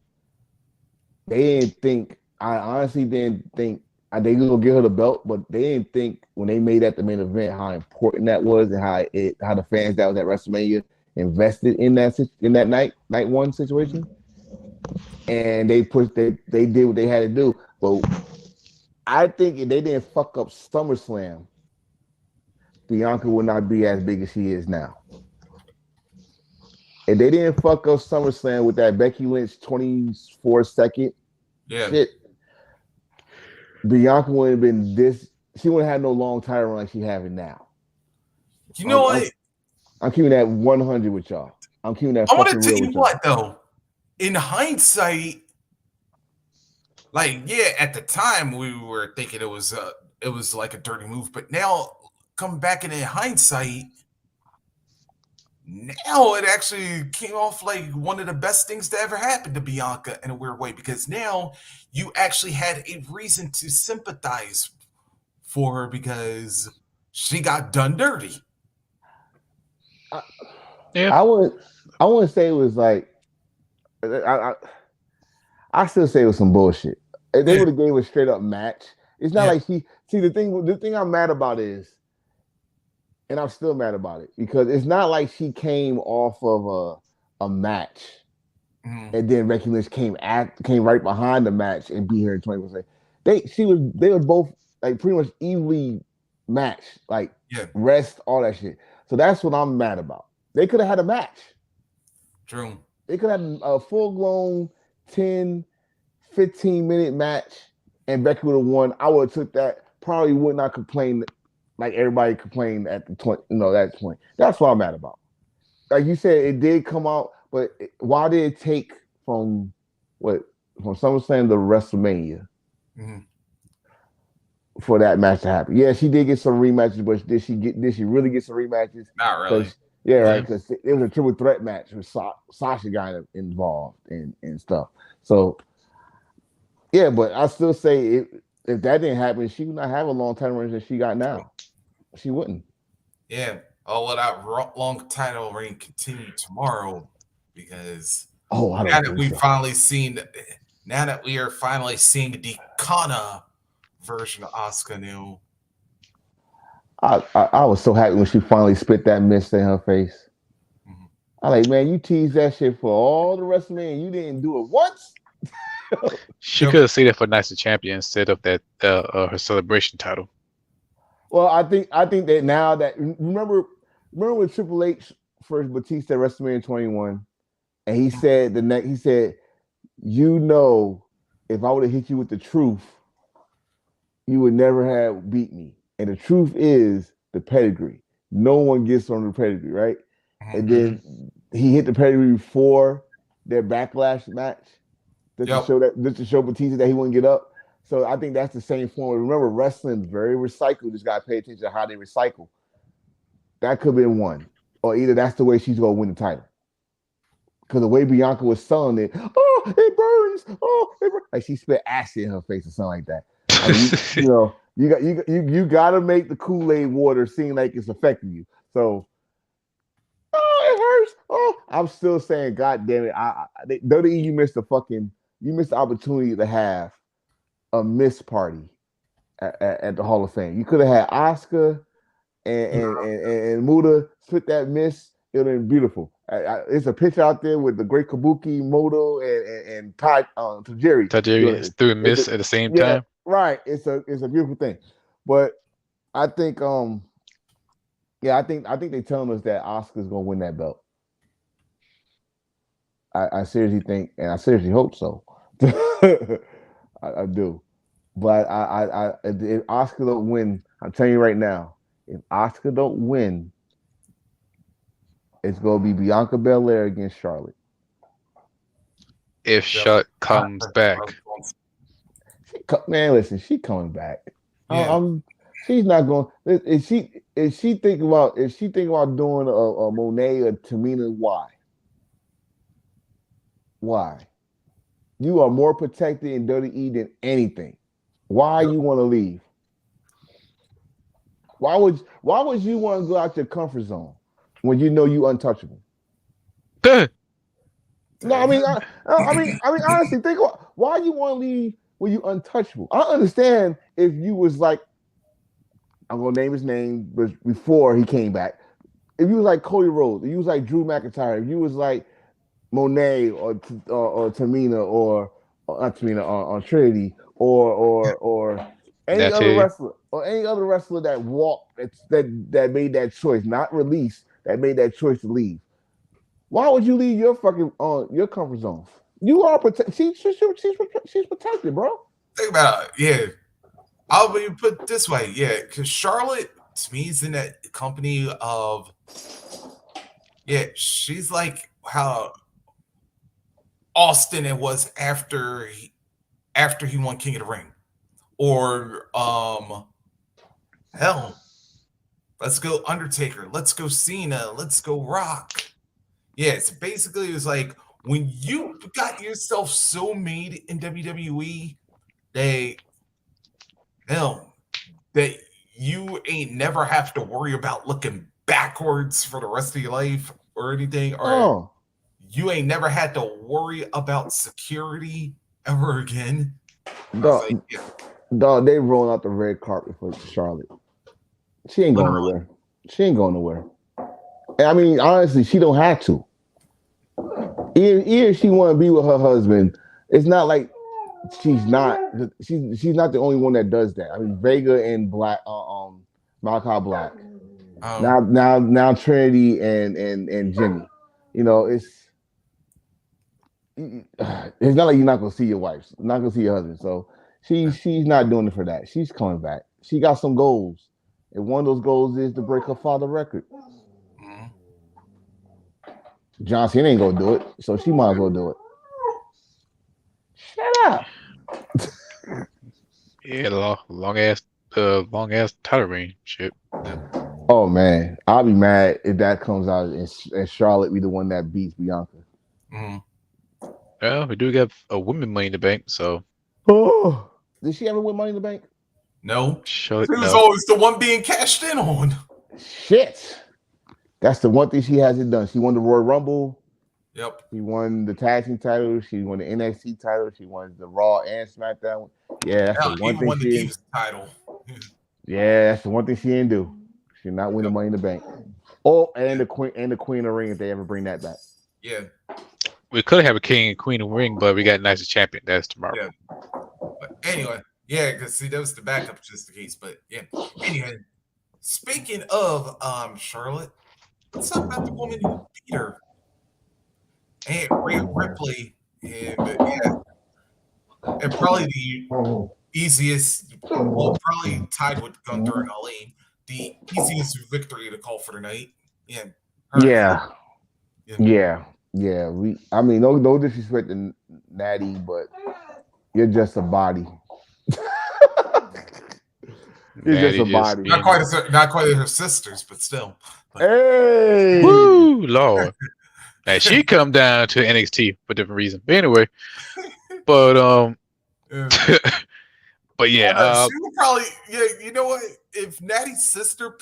they didn't think. I honestly didn't think they gonna give her the belt, but they didn't think when they made that the main event how important that was and how the fans that was at WrestleMania invested in that night one situation, and they did what they had to do. But I think if they didn't fuck up SummerSlam, Bianca would not be as big as she is now. If they didn't fuck up SummerSlam with that Becky Lynch 24-second yeah. shit, Bianca would have been this. She wouldn't have no long title run like she having now. You know I'm, what? I'm I'm keeping that 100 with y'all. I'm keeping that I want to fucking tell real you with y'all. what though. In hindsight, like yeah, at the time we were thinking it was like a dirty move, but now coming back in hindsight, now it actually came off like one of the best things that ever happened to Bianca in a weird way because now you actually had a reason to sympathize for her because she got done dirty. I, Yeah, I would I wouldn't say it was like I, I still say it was some bullshit. If they Yeah, would have gave a straight up match, it's not yeah, like she see the thing I'm mad about is, and I'm still mad about it because it's not like she came off of a match mm, and then Becky Lynch came right behind the match and beat her in 20%. They were both like pretty much evenly matched, like yeah, rest, all that shit. So that's what I'm mad about. They could have had a match. true. They could have a full blown 10, 15-minute match and Becky would have won. I would have took that. Probably would not complain like everybody complained at the 20, that point. That's what I'm mad about. Like you said, it did come out, but why did it take from what from SummerSlam to WrestleMania Mm-hmm. for that match to happen? Yeah, she did get some rematches, but did she really get some rematches? Not really. Because yeah, right, yeah. because it was a triple threat match with Sasha got involved and stuff. So yeah, but I still say if that didn't happen, she would not have a long time range that she got True. now. She wouldn't. Yeah. Oh, well, that long title reign continue tomorrow because Oh, I now don't that think we've so. finally seen, now that we are finally seeing the Kana version of Asuka now. I was so happy when she finally spit that mist in her face. Mhm. I like, man, you teased that shit for all the rest of me, and you didn't do it once. She Yep. could have seen it for Nice and Champion instead of that her celebration title. Well, I think that now that remember when Triple H first Batista at WrestleMania 21, and he said, if I would have hit you with the truth, you would never have beat me. And the truth is the pedigree. No one gets on the pedigree, right? And Mm-hmm. then he hit the pedigree before their backlash match, Yep. just to show Batista that he wouldn't get up. So I think that's the same form. Remember, wrestling is very recycled. Just gotta pay attention to how they recycle. That could have been one, or either that's the way she's gonna win the title. Because the way Bianca was selling it, oh, it burns, like she spit acid in her face or something like that. Like you got to make the Kool Aid water seem like it's affecting you. So oh, it hurts. Oh, I'm still saying, God damn it, WWE, you missed the opportunity to have a miss party at the Hall of Fame. You could have had Oscar and Muda split that miss. It would have been beautiful. It's a picture out there with the great Kabuki, Moto, and Todd Tajiri Tajiri doing is it. through and It's a, miss at the same yeah, time. right. It's a beautiful thing, but I think yeah, I think they're telling us that Oscar's gonna win that belt. I seriously think, and I seriously hope so. I do. But if Oscar don't win, I'm telling you right now, if Oscar don't win, it's gonna be Bianca Belair against Charlotte. If Charlotte comes back, Man, listen, she coming back. Yeah. She's not going. If she think about doing a Monet or Tamina, why? Why? You are more protected in Dirty E than anything. Why you want to leave? Why would you want to go out your comfort zone when you know you untouchable? No, I mean, honestly, think about why you want to leave when you untouchable. I understand if you was like, I'm gonna name his name, but before he came back, if you was like Cody Rhodes, if you was like Drew McIntyre, if you was like Monet or Tamina or not Tamina or Trinity or Natty, any other wrestler that walked that made that choice, not release, that made that choice to leave. Why would you leave your fucking your comfort zone? You are protected. She's protected, bro. Think about it. Yeah. I'll be put this way. Yeah. Because Charlotte, to me, is in that company of, yeah, she's like how Austin it was after he won King of the Ring. Or hell, let's go Undertaker, let's go Cena, let's go Rock. Yeah, it's basically it was like when you got yourself so made in WWE, they hell that you ain't never have to worry about looking backwards for the rest of your life or anything, or Oh, you ain't never had to worry about security ever again. I was like, dog, yeah, dog, they rolling out the red carpet for Charlotte. She ain't going literally. nowhere. She ain't going nowhere. And I mean, honestly, she don't have to. Even if she want to be with her husband, it's not like she's not. She's not the only one that does that. I mean, Vega and Black, Malachi Black. Um, Now Trinity and Jimmy. You know, it's not like you're not gonna see your wife, not gonna see your husband. So she's not doing it for that. She's coming back. She got some goals, and one of those goals is to break her father record. mhm. John Cena ain't gonna do it, so she might as well do it. Shut up. yeah, long ass title reign shit. Oh man, I'll be mad if that comes out and Charlotte be the one that beats Bianca. Mhm. Well, we do get a women Money in the Bank, so Oh, did she ever win Money in the Bank? No, Charlotte, she was no. always the one being cashed in on. Shit. That's the one thing she hasn't done. She won the Royal Rumble. Yep. She won the tag team title. She won the NXT title. She won the Raw and SmackDown. Yeah, that's the Hell, one even thing won the she didn't. Divas title. Yeah, that's the one thing she didn't do. She did not win the Yep. Money in the Bank. Oh, and the Queen of Ring if they ever bring that back. Yeah, We could have a King and Queen of Ring, but we got nicest champion. That's tomorrow. yeah. But anyway, yeah, because see, that was the backup just in case. But yeah. Anyway, speaking of Charlotte, let's talk about the woman who beat her. And Rhea Ripley, and yeah, and probably the easiest, well, probably tied with Gunther and Ali, the easiest victory to call for the night. Yeah, her and Yeah, yeah. yeah. I mean, no disrespect to Natty, but you're just a body. You're just Natty a just body. being Not quite as her sisters, but still. But, Hey, woo, Lord. Now she come down to NXT for different reasons. But anyway, but yeah. but yeah, She would probably, yeah. You know what? If Natty's sister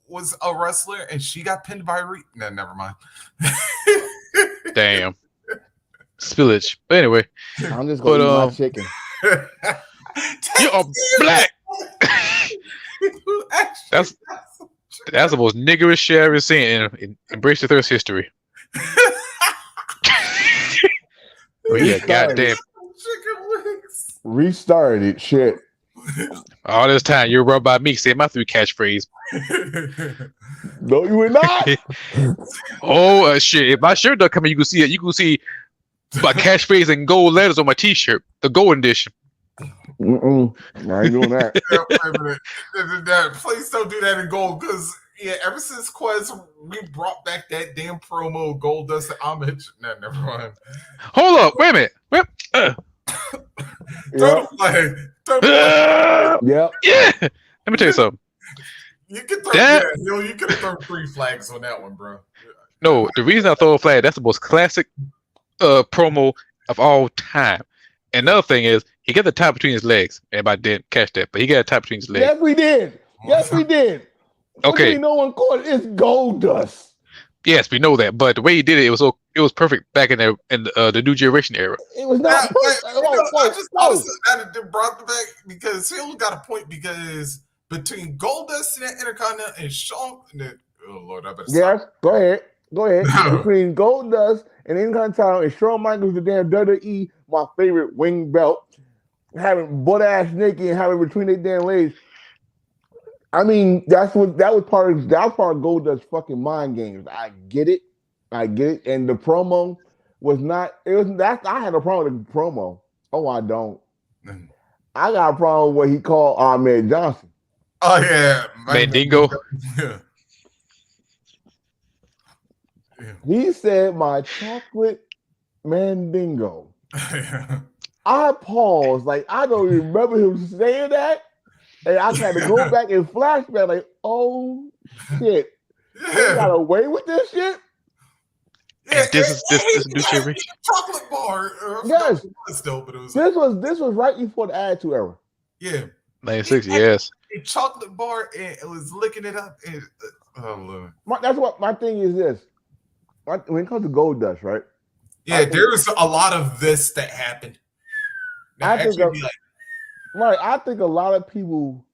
was a wrestler and she got pinned by no, never mind. damn spillage. But anyway, I'm just but gonna eat my chicken. you are black. That's that's the most niggerish shit I've ever seen in Embrace the Thirst history. Oh yeah, Restarted. goddamn! chicken wings. Restarted. Shit. All this time you're run by me saying my three catchphrase. No, you were not. Oh shit! If my shirt don't come in, you can see it. You can see my catchphrase in gold letters on my T-shirt, the gold edition. I ain't doing that. Please don't do that in gold, because ever since Quez, we brought back that damn promo Goldust and Homage. No, never mind. Hold up, wait a minute. Throw the flag. Throw the flag. Yep. Yeah. Let me tell you something. You can throw. That- you could have thrown 3 flags on that one, bro. No, the reason I throw a flag, that's the most classic promo of all time. And another thing is, he got the top between his legs. Everybody didn't catch that, but he got a top between his legs. Yes, we did. Yes, we did. Okay. No one caught it. It's Goldust. Yes, we know that, but the way he did it, it was perfect back in the New Generation era. It was not. I just noticed that it brought it back because he only got a point because between Goldust and that Intercontinental and Shawn. Oh Lord, I better stop. Yes, go ahead. Between Goldust and Intercontinental and Shawn Michaels, the damn WWE, my favorite wing belt, having butt ass naked and having between their damn legs. I mean, that was part of Goldust's fucking mind games. I get it, and the promo was not. It was that I had a problem with the promo. Oh, I don't. I got a problem with what he called Ahmed Johnson. Oh yeah, Mandingo. Yeah. He said my chocolate Mandingo. I paused, like I don't remember him saying that. And I had to go back and flashback, like, oh shit, they got away with this shit. Yeah, this is New Generation. Chocolate bar. Yes, still, but it was this was right before the Attitude Era. Yeah, 96. Yes, a chocolate bar, and it was licking it up. And, oh Lord, That's what my thing is. This when it comes to Goldust, right? Yeah, there's a lot of this that happened. I think a lot of people,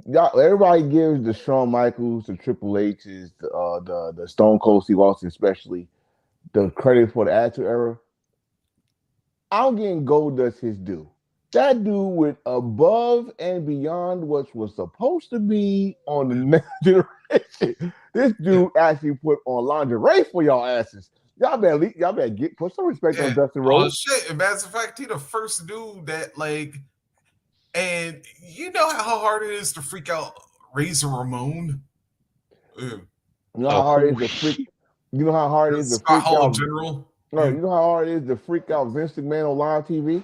everybody gives the Shawn Michaels, the Triple H's, the Stone Cold Steve Austin, especially the credit for the Attitude Era. I'm getting Goldust his due. That dude went above and beyond what was supposed to be on the next generation. This dude actually put on lingerie for y'all asses. Y'all better put some respect on Dustin Rhodes. Oh shit! As a matter of fact, he the first dude that like, and you know how hard it is to freak out Razor Ramon. You know how hard it is to freak. You know how hard it is to freak out General. No, you know how hard it is to freak out Vince McMahon on live TV.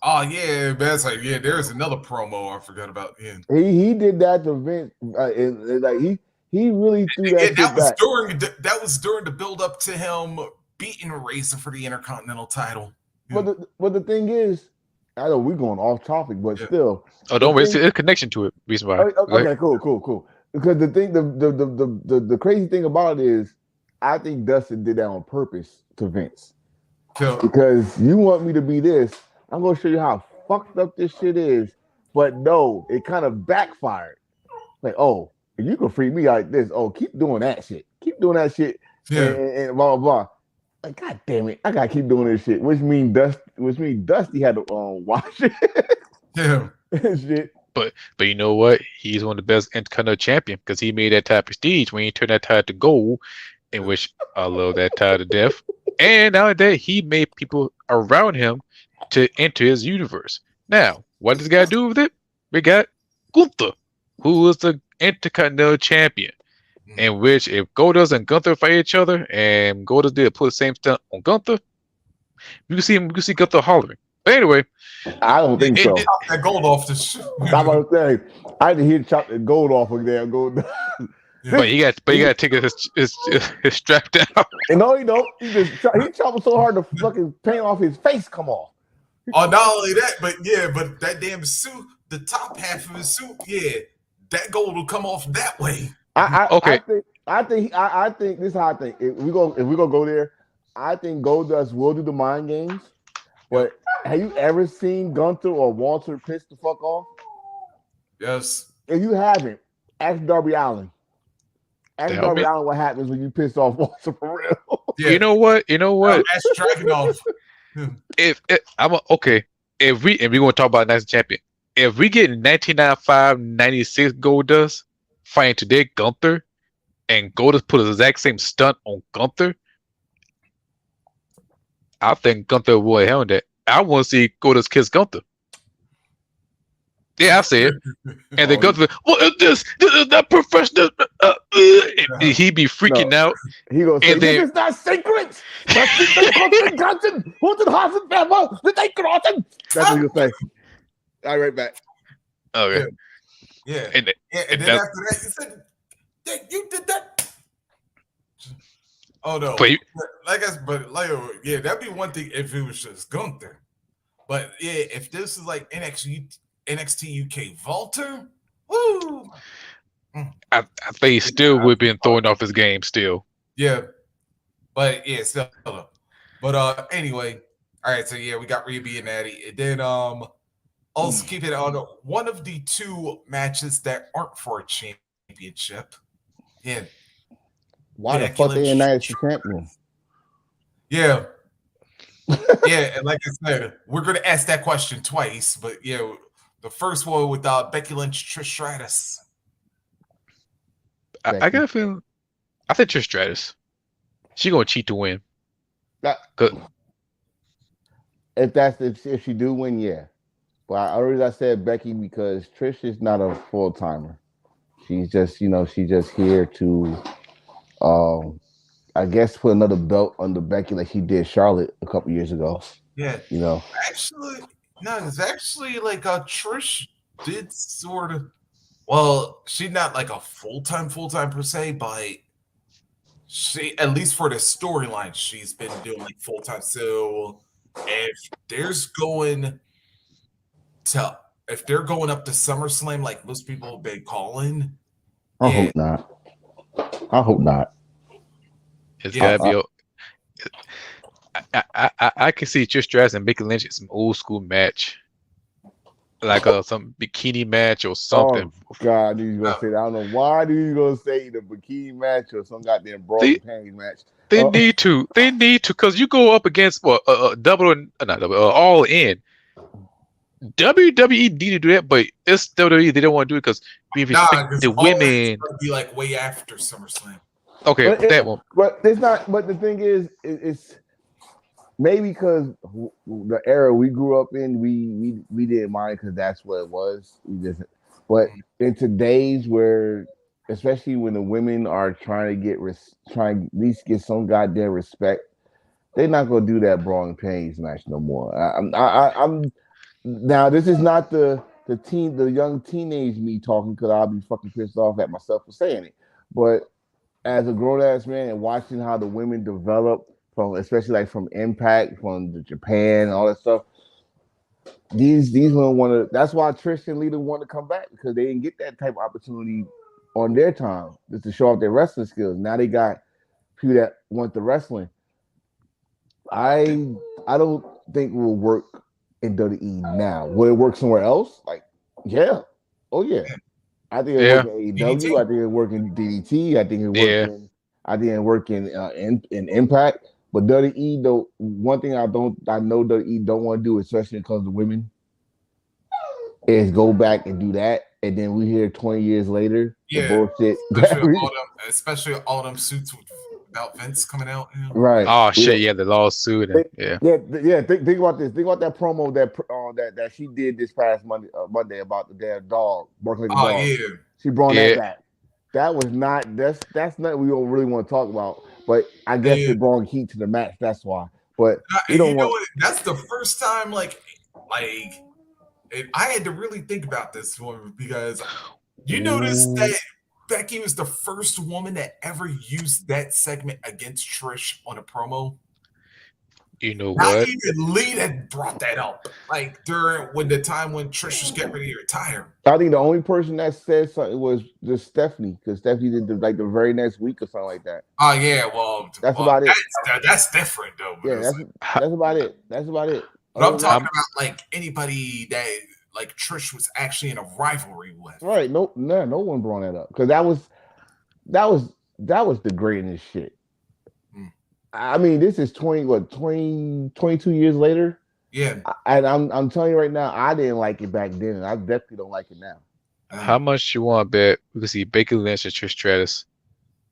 Oh yeah, that's like there's another promo I forgot about. Yeah, he did that to Vince. Like he really threw that shit back. That was during the build up to him beating Razor for the Intercontinental title. Yeah. But the thing is, I know we're going off topic, but still. Oh, don't worry. It's a connection to it. Reason why. Okay, cool. Because the thing, the crazy thing about it is, I think Dustin did that on purpose to Vince. Because you want me to be this, I'm gonna show you how fucked up this shit is. But no, it kind of backfired. Like, oh, you can freak me like this. Oh, keep doing that shit. Yeah. And blah blah blah. Like, god damn it, I gotta keep doing this shit. Which means Dusty had to watch it. Yeah. Shit. But you know what? He's one of the best Intercontinental champion because he made that tie prestige when he turned that tie to gold, in which I love that tie to death. And now that he made people around him to enter his universe. Now, what does this guy do with it? We got Gunther, who is the Intercontinental champion. In which, if Goldust and Gunther fight each other, and Goldust did put the same stunt on Gunther, you can see Gunther hollering. But anyway, I don't think so. Chop that gold off the shit. I'm about to say, I didn't hear chop the gold off of there. Gold. But you got to take his strap down. And no, he don't. He chopped so hard the fucking paint off his face come off. Oh, not only that, but that damn suit, the top half of his suit, that gold will come off that way. I think this is how I think. If we gonna go there, I think Goldust will do the mind games. But have you ever seen Gunther or Walter piss the fuck off? Yes. If you haven't, ask Darby Allin. Ask Tell Darby me. Allin what happens when you piss off Walter for real. Yeah. You know what? You know what? Ask Dragunov. If I'm okay, if we gonna talk about next champion, if we get 1995, 96 Goldust fighting today Gunther, and Goldust put the exact same stunt on Gunther, I think Gunther will handle that. I want to see Goldust kiss Gunther. Yeah, I say it. And then Oh Gunther, what is this? This is not professional. He be freaking no, out, he gonna say and this then is not secret. Das sind den Konsequenzen und den Hasenwerfer mit ein Grotten. That's what he'll say. All right, back. okay, Yeah. and, Yeah. And and then that, after that, he said, "Yeah, you did that." Oh no. but Yeah, that'd be one thing if it was just Gunther. But yeah, if this is like NXT UK Walter, woo. I think he still would have been throwing off his game still. Yeah. But yeah, still. But anyway, all right. So yeah, we got Rhea being Natty, and then also keep it on one of the two matches that aren't for a championship. Yeah. Why the fuck they ain't nice the champion? Yeah. Yeah, and like I said, we're gonna ask that question twice, but yeah, the first one with Becky Lynch, Trish Stratus. I got a feeling. I think Trish Stratus. She gonna cheat to win. Good. If she do win, yeah. But I said Becky because Trish is not a full timer. She's just she's just here to I guess put another belt under Becky like she did Charlotte a couple years ago. Yeah. Actually, no, it's actually like Trish did sort of. Well, she's not like a full time per se, but she, at least for the storyline, she's been doing like full time. So if there's going to if they're going up to SummerSlam like most people have been calling, I hope not. I hope not. It's gotta be. I can see Trish Stratus and Becky Lynch in some old school match, like some bikini match or something. Oh God, I knew you were gonna say that. I don't know why. I knew you were gonna say the bikini match or some goddamn broad panties match. They need to, because you go up against double not double, all in. WWE need to do that, but it's WWE. They don't want to do it because we respect the women. Be like way after SummerSlam. Okay, that one. But it's not. But the thing is, it's maybe because the era we grew up in, we didn't mind because that's what it was. But in today's where, especially when the women are trying to at least get some goddamn respect, they're not gonna do that brawl and panties match no more. I'm now. This is not the young teenage me talking because I'll be fucking pissed off at myself for saying it, but as a grown ass man and watching how the women develop from, especially like from Impact, from the Japan, and all that stuff, these women want to. That's why Trish and Lita want to come back because they didn't get that type of opportunity on their time just to show off their wrestling skills. Now they got people that want the wrestling. I don't think it will work in WWE now. Will it work somewhere else? Like, yeah, oh yeah. I think it work in AEW. I think it work in DDT. I think it work in Impact. But WWE, though, one thing I know WWE don't want to do, especially when it comes to women, is go back and do that, and then we hear 20 years later the bullshit. Especially all them suits without Vince coming out. You know? Right. Oh shit! Yeah, the lawsuit. And, Think about this. Think about that promo that she did this past Monday about the damn dog barking like a dog. Yeah. She brought that back. That was not. That's not. We don't really want to talk about. But I guess it brought heat to the match. That's why. But we don't want. That's the first time. Like I had to really think about this one because you noticed that Becky was the first woman that ever used that segment against Trish on a promo. You know Not what? even Lita brought that up. Like during the time when Trish was getting ready to retire. I think the only person that said something was just Stephanie, because Stephanie did the very next week or something like that. Oh yeah, well that's about it. That's different though. Yeah, that's about it. That's about it. But I'm talking about like anybody that like Trish was actually in a rivalry with. Right. No, one brought that up because that was the greatest shit. Mm. I mean, this is 22 years later. Yeah. And I'm telling you right now, I didn't like it back then, and I definitely don't like it now. How much you want to bet we can see Becky Lynch and Trish Stratus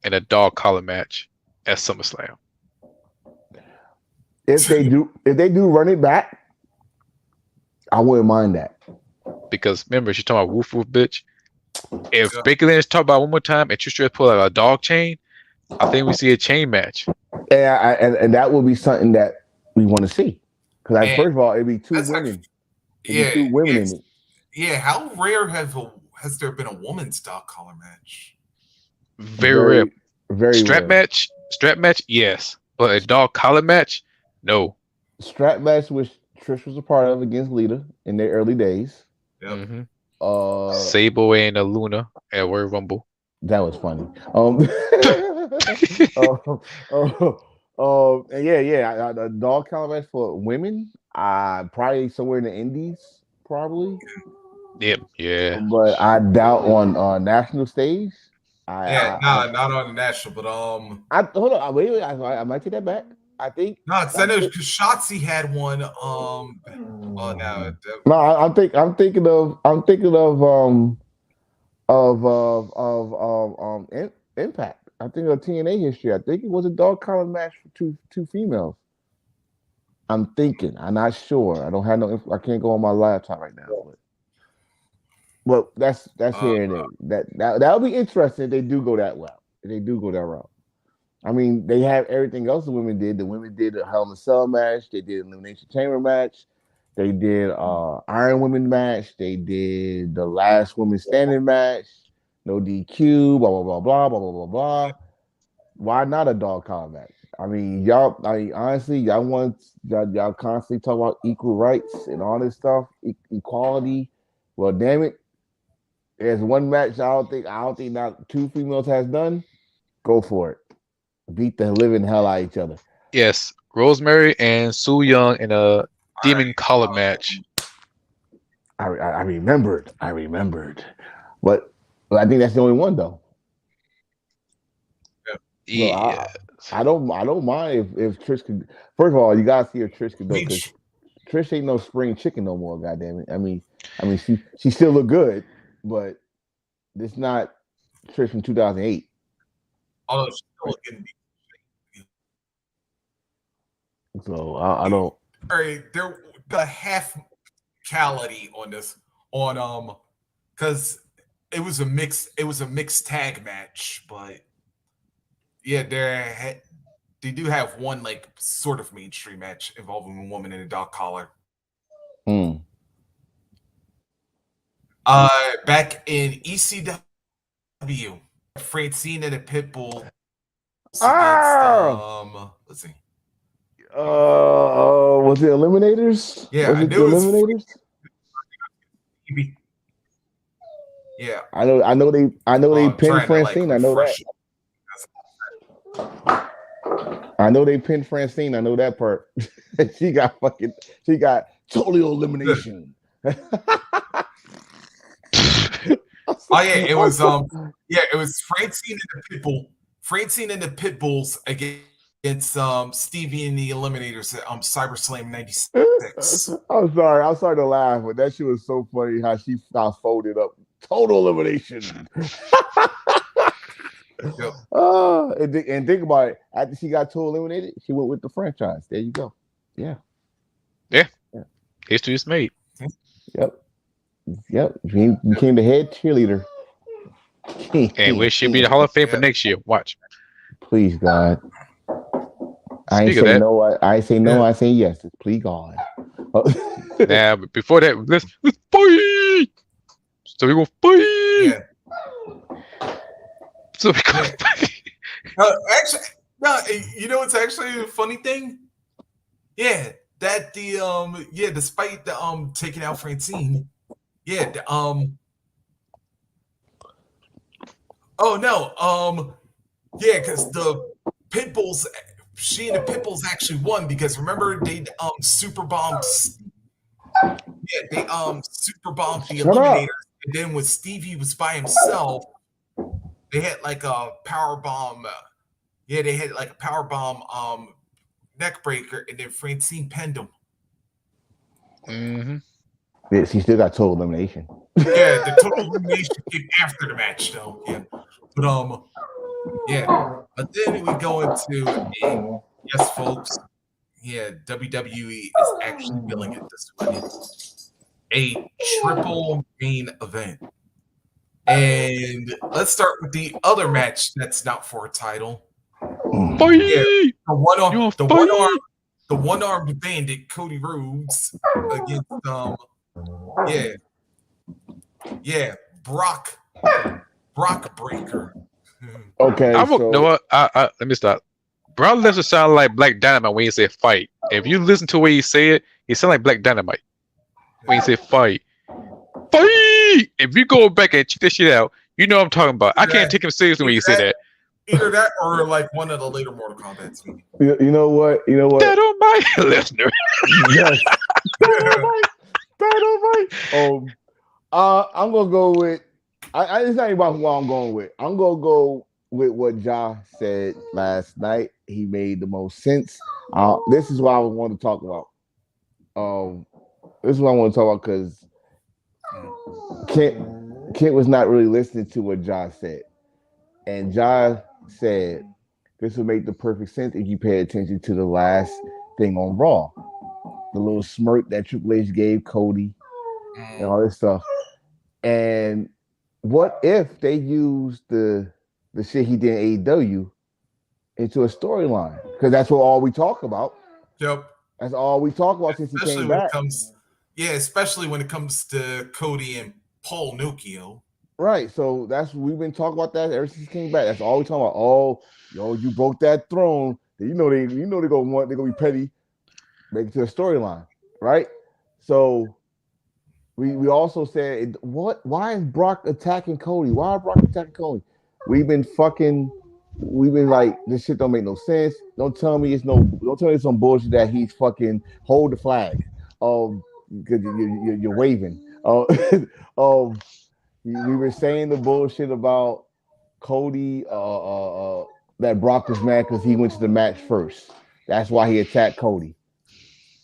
in a dog collar match at SummerSlam? If they do run it back, I wouldn't mind that. Because remember, she's talking about woof woof bitch. If Yeah. Becky Lynch talk about it one more time and Trish Stratus pull out a dog chain, I think we see a chain match. And that would be something that we want to see. Because And first of all, it'd be two that's women. yeah, Two women in it. Yeah, how rare has there been a woman's dog collar match? Very rare. Very strap rare. match, yes. But a dog collar match, no. Strap match, which Trish was a part of against Lita in their early days. Yep. Mm-hmm. Sable and Luna at Royal Rumble. That was funny. Yeah. A dog collar match for women. Probably somewhere in the Indies, probably. Yep. Yeah. But I doubt on national stage. Not on the national, but hold on, wait, I might take that back. I think because I know because Shotzi had one. I'm thinking of Impact. I think of TNA history. I think it was a dog collar match for two females. I'm thinking. I'm not sure. I don't have no. I can't go on my laptop right now. But that's here and there. That'll be interesting if they do go that route. If they do go that route. I mean, they have everything else the women did. The women did a Hell in a Cell match. They did an Elimination Chamber match. They did Iron Women match. They did the Last Woman Standing match. No DQ. Blah blah blah blah blah blah blah blah. Why not a dog collar match? I mean, y'all. Honestly, y'all constantly talk about equal rights and all this stuff, equality. Well, damn it. There's one match I don't think not two females has done. Go for it. Beat the living hell out of each other. Yes, Rosemary and Su Young in a Demon Collar match. I remembered. But I think that's the only one though. Yeah. So I don't mind if Trish could. First of all, you gotta see if Trish could go because Trish ain't no spring chicken no more. Goddamn it! I mean, she still look good, but it's not Trish from 2008. Although she's still looking. So I don't. All right, there the half quality on this because it was a mixed tag match, but yeah, they do have one like sort of mainstream match involving a woman in a dog collar. Back in ECW, Francine and the Pitbull against let's see. Was it Eliminators? Yeah, was it the Eliminators? Yeah, I know they pinned Francine. I know that. I know they pinned Francine. I know that part. she got total elimination. It was Francine and the Pitbull. Francine and the Pitbulls against Stevie and the Eliminators at CyberSlam 96. I'm sorry to laugh, but that shit was so funny how she folded up. Total elimination. Yep. And think about it. After she got totally eliminated, she went with the franchise. There you go. Yeah. History's made. Yep. She became the head cheerleader. And we should be the Hall of Fame for next year. Watch. Please, God. I ain't say no. I say no. I say yes. Please, God. Now, before that, let's fight. So we gonna fight. Yeah. So we gonna fight. Actually, no. You know, it's actually a funny thing. Yeah, that despite the taking out Francine. Yeah. Oh no. Because the Pitbulls. She and the Pitbulls actually won because remember they super bombed. Yeah, they super bombed the Shut up. Eliminators, and then when Stevie was by himself, they had like a power bomb. Yeah, they had like a power bomb neck breaker, and then Francine pinned him. Mm-hmm. Yeah, she still got total elimination. Yeah, the total elimination came after the match, though. Yeah, but yeah. But then we go into a yes, folks. Yeah, WWE is actually billing it this way. A triple main event. And let's start with the other match that's not for a title. Yeah, Fight! the one arm, You want the one arm, fight? the one armed bandit Cody Rhodes against yeah, yeah, Brock Breaker. Okay, I will. You know so what? Let me stop. Brock Lesnar sound like Black Dynamite when he say fight. If you listen to the way he say it, he sound like Black Dynamite when he say fight. Fight! If you go back and check this shit out, you know what I'm talking about. I can't take him seriously when you say that. Either that or like one of the later Mortal Kombat movies. you know what? You know what? That on my Lesnar. Yes. Dynamite. I'm gonna go with. It's not even about who I'm going with. I'm gonna go with what Ja said last night. He made the most sense. This is what I want to talk about. This is what I want to talk about because Kent was not really listening to what Ja said, and Ja said this would make the perfect sense if you pay attention to the last thing on Raw, the little smirk that Triple H gave Cody, and all this stuff. And what if they used the shit he did in AEW into a storyline? Because that's what all we talk about. Yep. That's all we talk about since he came back. Especially when it comes to Cody and Paul Nokia. Right. So we've been talking about that ever since he came back. That's all we talking about. Oh, yo, you broke that throne. They're gonna be petty, make it to a storyline, right? So we also said why is Brock attacking Cody? Why is Brock attacking Cody? We've been like, this shit don't make no sense. Don't tell me it's some bullshit that he's fucking hold the flag. Because you're waving. We were saying the bullshit about Cody, that Brock was mad because he went to the match first. That's why he attacked Cody.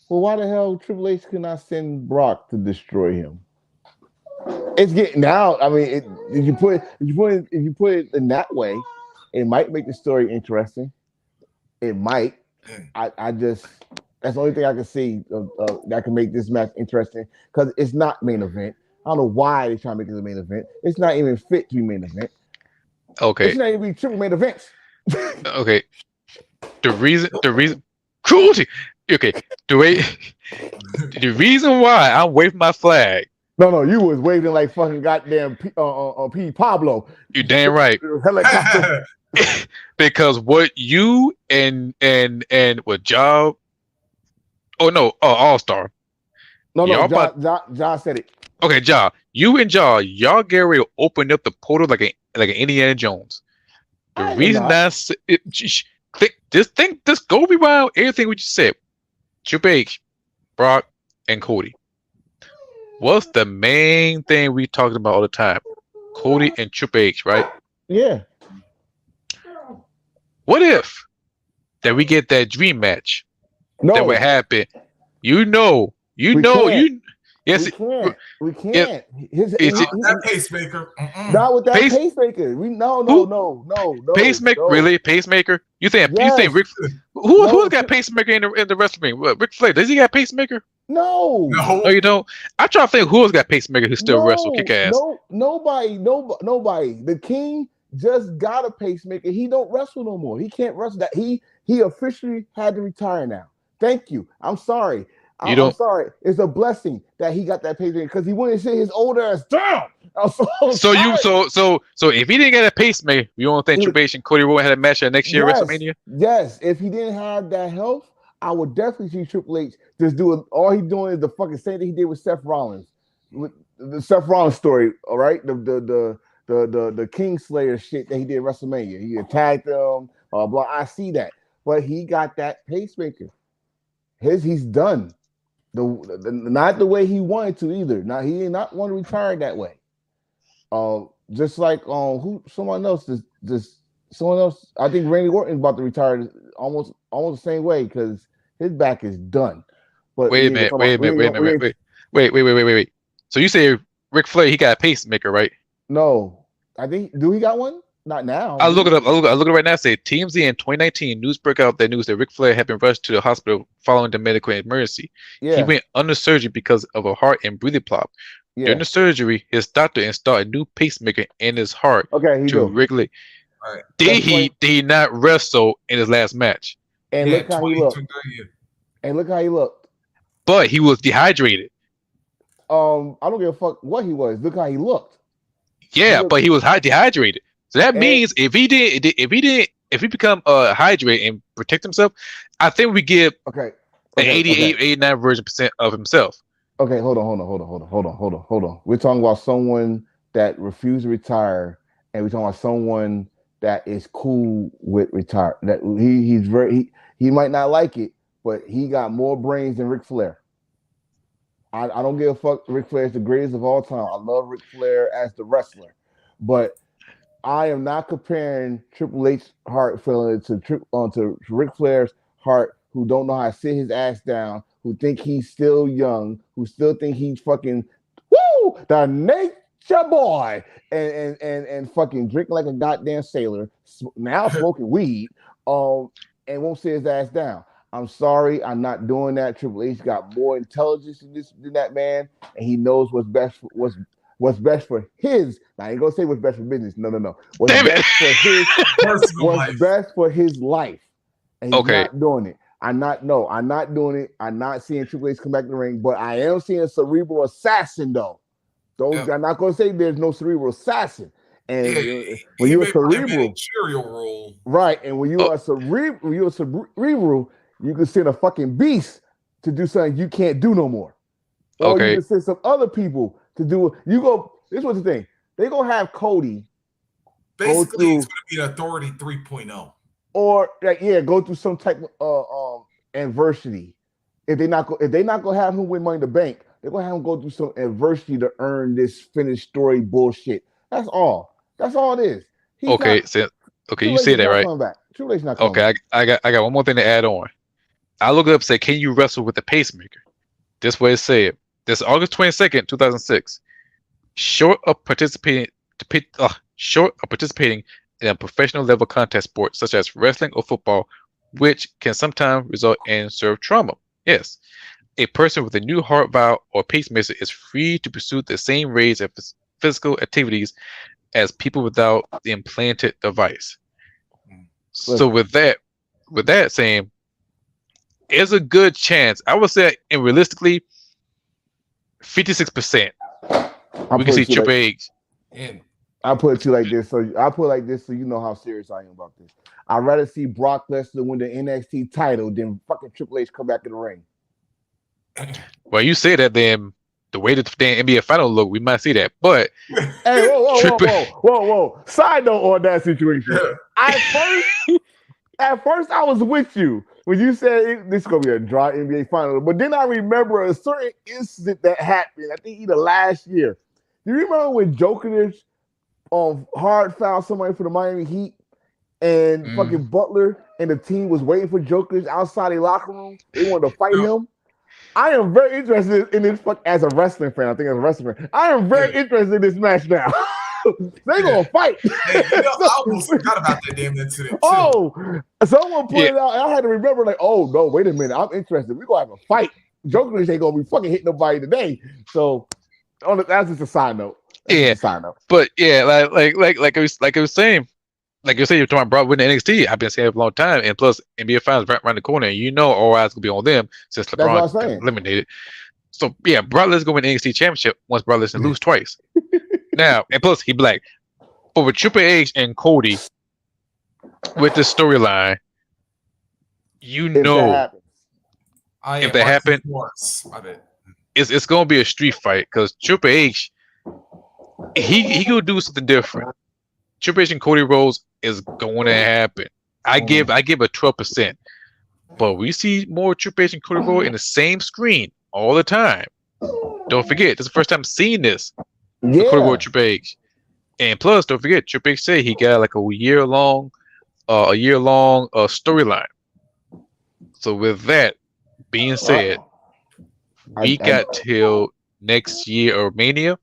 Well, why the hell Triple H could not send Brock to destroy him? It's getting out. I mean, if you put it in that way, it might make the story interesting. It might. I just, that's the only thing I can see that can make this match interesting because it's not main event. I don't know why they're trying to make it a main event. It's not even fit to be main event. Okay. It should not even be triple main events. Okay. The reason cruelty. Okay. The reason why I'm waving my flag. No, you was waving like fucking goddamn P. Pablo. You damn right. Helicopter. Because what you and what Job. Oh no, All Star. No, Ja said it. Okay, you and y'all get ready to open up the portal like an Indiana Jones. The reason that's just go rewind everything we just said. Triple H, Brock, and Cody. What's the main thing we talking about all the time? Cody and Triple H, right? Yeah. What if that we get that dream match? No. That would happen. Yes. We can't. That pacemaker. Not with that pacemaker. No. Pacemaker, really? Pacemaker? You think Rick? Who's got pacemaker in the wrestling ring? Rick Flair, does he got pacemaker? No, you don't. I try to think who's got pacemaker who still wrestle kick ass. Nobody. The King just got a pacemaker. He don't wrestle no more. He can't wrestle. That he officially had to retire now. Thank you. I'm sorry. I'm sorry. It's a blessing that he got that pacemaker because he wouldn't sit his old ass down. So if he didn't get a pacemaker, you don't think Triple H and Cody Rhodes had a match next year at WrestleMania? Yes. If he didn't have that health, I would definitely see Triple H just do it. All he's doing is the fucking same thing he did with Seth Rollins, with the Seth Rollins story. All right, the Kingslayer shit that he did at WrestleMania. He attacked them. Blah. I see that, but he got that pacemaker. He's done. Not the way he wanted to either. Not he did not want to retire that way. Just like who someone else just someone else. I think Randy Orton's about to retire almost the same way because his back is done. But Wait we a ain't gonna minute, talk wait about a minute, wait a minute, we wait, ain't, wait. So you say Ric Flair, he got a pacemaker, right? no. I think do he got one? Not now, I do look it he? up. I look it right now. Say TMZ in 2019 news broke out that news that Ric Flair had been rushed to the hospital following the medical emergency. He Yeah, went under surgery because of a heart and breathing problem. During yeah. the surgery, his doctor installed a new pacemaker in his heart Okay, he to do. regulate. All right. That's 20. Did he not wrestle in his last match? And Yeah, look how he looked. 2023. And look how he looked. But he was dehydrated. I don't give a fuck what he was. Look how he looked. He Yeah, looked but he was dehydrated. So that and means if he become hydrated and protect himself, I think we give okay, an okay, okay. 88, 89 version percent of himself. Okay, hold on. We're talking about someone that refused to retire, and we're talking about someone that is cool with retire. That he's very he might not like it, but he got more brains than Ric Flair. I don't give a fuck. Ric Flair is the greatest of all time. I love Ric Flair as the wrestler, but I am not comparing Triple H heart feeling to Ric Flair's heart, who don't know how to sit his ass down, who think he's still young, who still think he's fucking the nature boy, and fucking drinking like a goddamn sailor, now smoking weed, and won't sit his ass down. I'm sorry, I'm not doing that. Triple H got more intelligence than that man, and he knows what's best for his. Now I ain't gonna say what's best for business. No. What's Damn it. best for his Personal what's life. best for his life. And he's Okay, not doing it. I'm not doing it. I'm not seeing Triple H come back to the ring, but I am seeing a cerebral assassin though. Those Yeah. I'm not gonna say there's no cerebral assassin. And Yeah, when he you're may play a cerebral, managerial role. right, and when you oh, are cerebral, you can send a fucking beast to do something you can't do no more. Or you okay, can send some other people to do it. You go, this was the thing. They gonna have Cody go Basically, he's through going to be an authority 3.0. or go through some type of adversity. If they not gonna have him win Money in the Bank, they're gonna have him go through some adversity to earn this finished story bullshit. That's all. That's all it is. He's not. okay. So, okay, you Triple H say is that not right. coming back. Triple H is not coming Okay, back. I got one more thing to add on. I look it up. Say, can you wrestle with a pacemaker? This way it said. This is August 22nd, 2006. Short of participating short of participating in a professional level contact sport such as wrestling or football, which can sometimes result in severe trauma. Yes, a person with a new heart valve or pacemaker is free to pursue the same range of physical activities as people without the implanted device. So Listen, with that saying, there's a good chance. I would say, and realistically, 56% I we can put see it to you Triple like H. And I put it to you like this. So I put it like this so you know how serious I am about this. I'd rather see Brock Lesnar win the NXT title than fucking Triple H come back in the ring. Well, you say that, then the way that the damn NBA final look, we might see that. But Hey, Triple, whoa. Side note on that situation. At first I was with you when you said this is gonna be a dry NBA final, but then I remember a certain incident that happened. I think either last year. Do you remember when Djokovic hard fouled somebody for the Miami Heat and fucking Butler and the team was waiting for Djokovic outside the locker room? They wanted to fight him. I am very interested in this as a wrestling fan. I think as a wrestling fan, I am very interested in this match now. They gonna fight. hey, I almost forgot about that damn incident too. Oh, someone put yeah, it out. And I had to remember, like, oh no, wait a minute, I'm interested. We're gonna have a fight. Djokovic ain't gonna be fucking hitting nobody today. So that's just a side note. yeah. But yeah, like I was saying, like you said, you're talking about winning NXT. I've been saying it for a long time, and plus NBA finals right around the corner, and you know all eyes gonna be on them since That's what I'm LeBron got saying. eliminated. So yeah, Brock Lesnar gonna win the NXT championship once Brock Lesnar lose twice. Now, and plus he black. But with Triple H and Cody with the storyline, you If that know, happens, if that happened, I bet. it's gonna be a street fight because Triple H he could do something different. Triple H and Cody Rhodes is going to happen. I give a 12%, but we see more Triple H and Cody Rhodes in the same screen all the time. Don't forget, this is the first time seeing this for Cody Rhodes Yeah. Triple H. And plus, don't forget, Triple H said he got like a year long storyline. So with that being said, Uh, we I got till next year or Mania,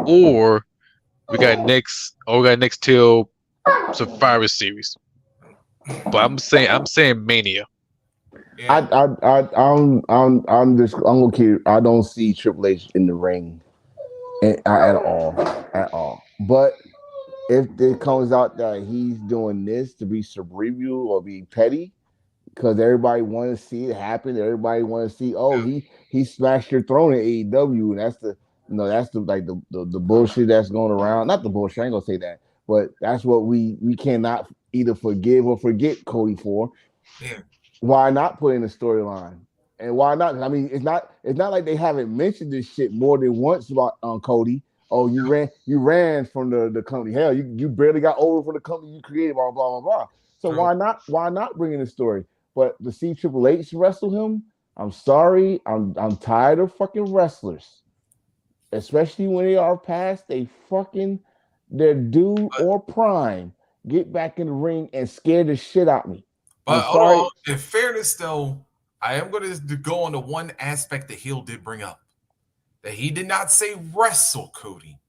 or we got next till Survivor Series. But I'm saying Mania. Yeah. I'm gonna keep. I don't see Triple H in the ring at all. But if it comes out that he's doing this to be cerebral or be petty, because everybody want to see it happen, everybody want to see, oh, he smashed your throne in AEW, and that's the like the bullshit that's going around. Not the bullshit. I ain't gonna say that, but that's what we cannot either forgive or forget Cody for. Yeah. Why not put in a storyline? And why not? I mean, it's not like they haven't mentioned this shit more than once about Cody. Oh, you ran from the company. Hell, you barely got over from the company you created. Blah blah blah blah. So True. why not bring in the story? But to see Triple H wrestle him, I'm sorry, I'm tired of fucking wrestlers, especially when they are past they fucking their due But or prime. Get back in the ring and scare the shit out of me. I'm hold sorry. on. In fairness, though, I am going to go on to one aspect that Hill did bring up, that he did not say wrestle Cody.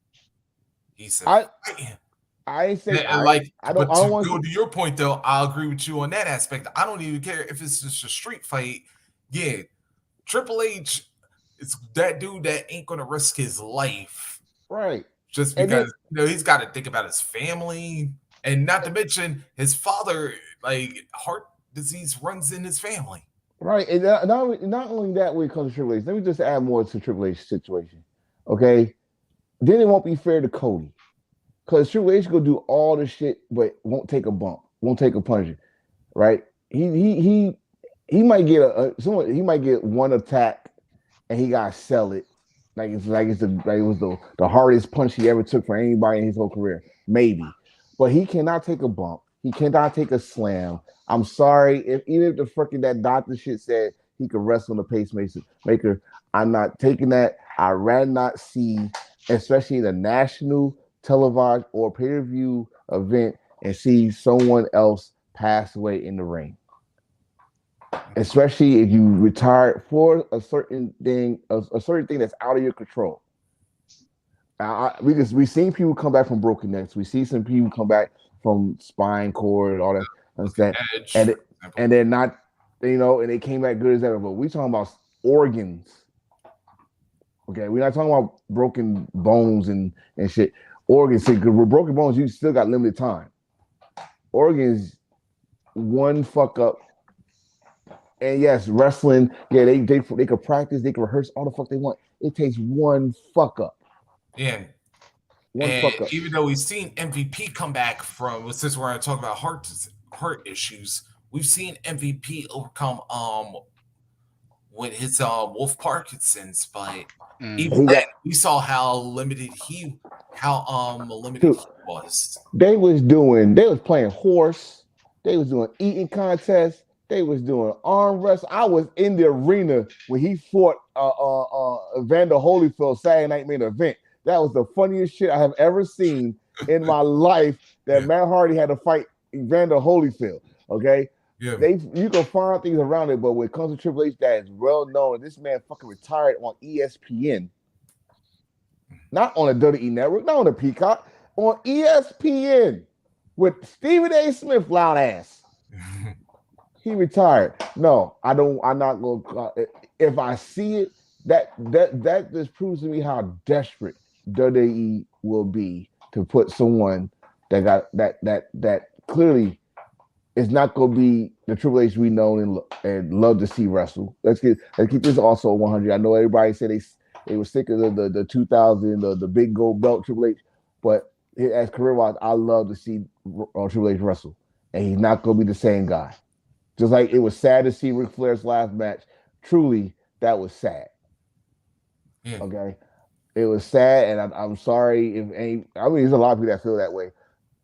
He said I fight him. I ain't say Yeah, like, I but don't to want go to. to your point though, I'll agree with you on that aspect. I don't even care if it's just a street fight. Yeah, Triple H is that dude that ain't gonna risk his life Right. just And then because he's got to think about his family, and not to mention his father, like heart disease runs in his family. right. And not only that when it comes to Triple H, let me just add more to Triple H situation. Okay. Then it won't be fair to Cody. Because Triple H gonna do all the shit, but won't take a bump, won't take a punch. Right? He might get he might get one attack and he gotta sell it. It was the hardest punch he ever took for anybody in his whole career. Maybe. But he cannot take a bump. He cannot take a slam. I'm sorry. If even if the fucking that doctor shit said he could wrestle in the pacemaker, I'm not taking that. I'd rather not see, especially the national televised or pay-per-view event, and see someone else pass away in the ring, especially if you retired for a certain thing that's out of your control. We seen people come back from broken necks. We see some people come back from spine cord and all that and Look at that, Edge, and for it, example. and they're not, and they came back good as ever. But we talking about organs. Okay, we're not talking about broken bones and shit. Organs, because with broken bones, you still got limited time. Organs, one fuck up. And yes, wrestling, yeah, they could practice, they could rehearse all the fuck they want. It takes one fuck up. Yeah, One and fuck up. even though we've seen MVP come back from, since we're going to talk about heart issues, we've seen MVP overcome with his Wolf Parkinson's, but even Mm-hmm. He then got we saw how limited dude, he was. they was playing horse, they was doing eating contests, they was doing arm wrestling. I was in the arena when he fought Evander Holyfield Saturday night main event. That was the funniest shit I have ever seen in my life. That Yeah, Matt Hardy had to fight Evander Holyfield. Okay. yeah, You can find things around it, but when it comes to Triple H, that is well known. This man fucking retired on ESPN, not on the WWE Network, not on the Peacock, on ESPN with Stephen A. Smith, loud ass. He retired. No, I don't. I'm not going. If I see it, that just proves to me how desperate WWE will be to put someone that got that clearly is not going to be the Triple H we know and love to see wrestle. Let's keep this also 100. I know everybody said they were sick of the 2000 the big gold belt Triple H, but as career wise, I love to see Triple H wrestle, and he's not going to be the same guy. Just like it was sad to see Ric Flair's last match. Truly, that was sad. yeah. Okay, it was sad, and I'm sorry if any. I mean, there's a lot of people that feel that way,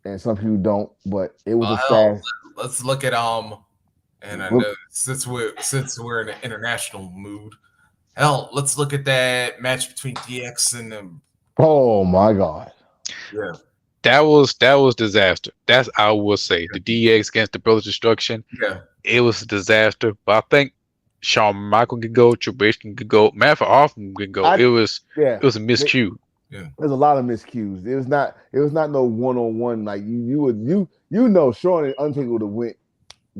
and some people don't. But it was a Hell, sad. let's look at And I know since we're in an international mood, hell, let's look at that match between DX and Oh my God. yeah, That was disaster. That's I will say. The DX against the Brothers Destruction, yeah, it was a disaster. But I think Shawn Michael could go, Triple H could go, Matt Often could go. I It was yeah. it was a miscue. yeah. There's a lot of miscues. It was not no one on one. Like you know Shawn and Undertaker would have went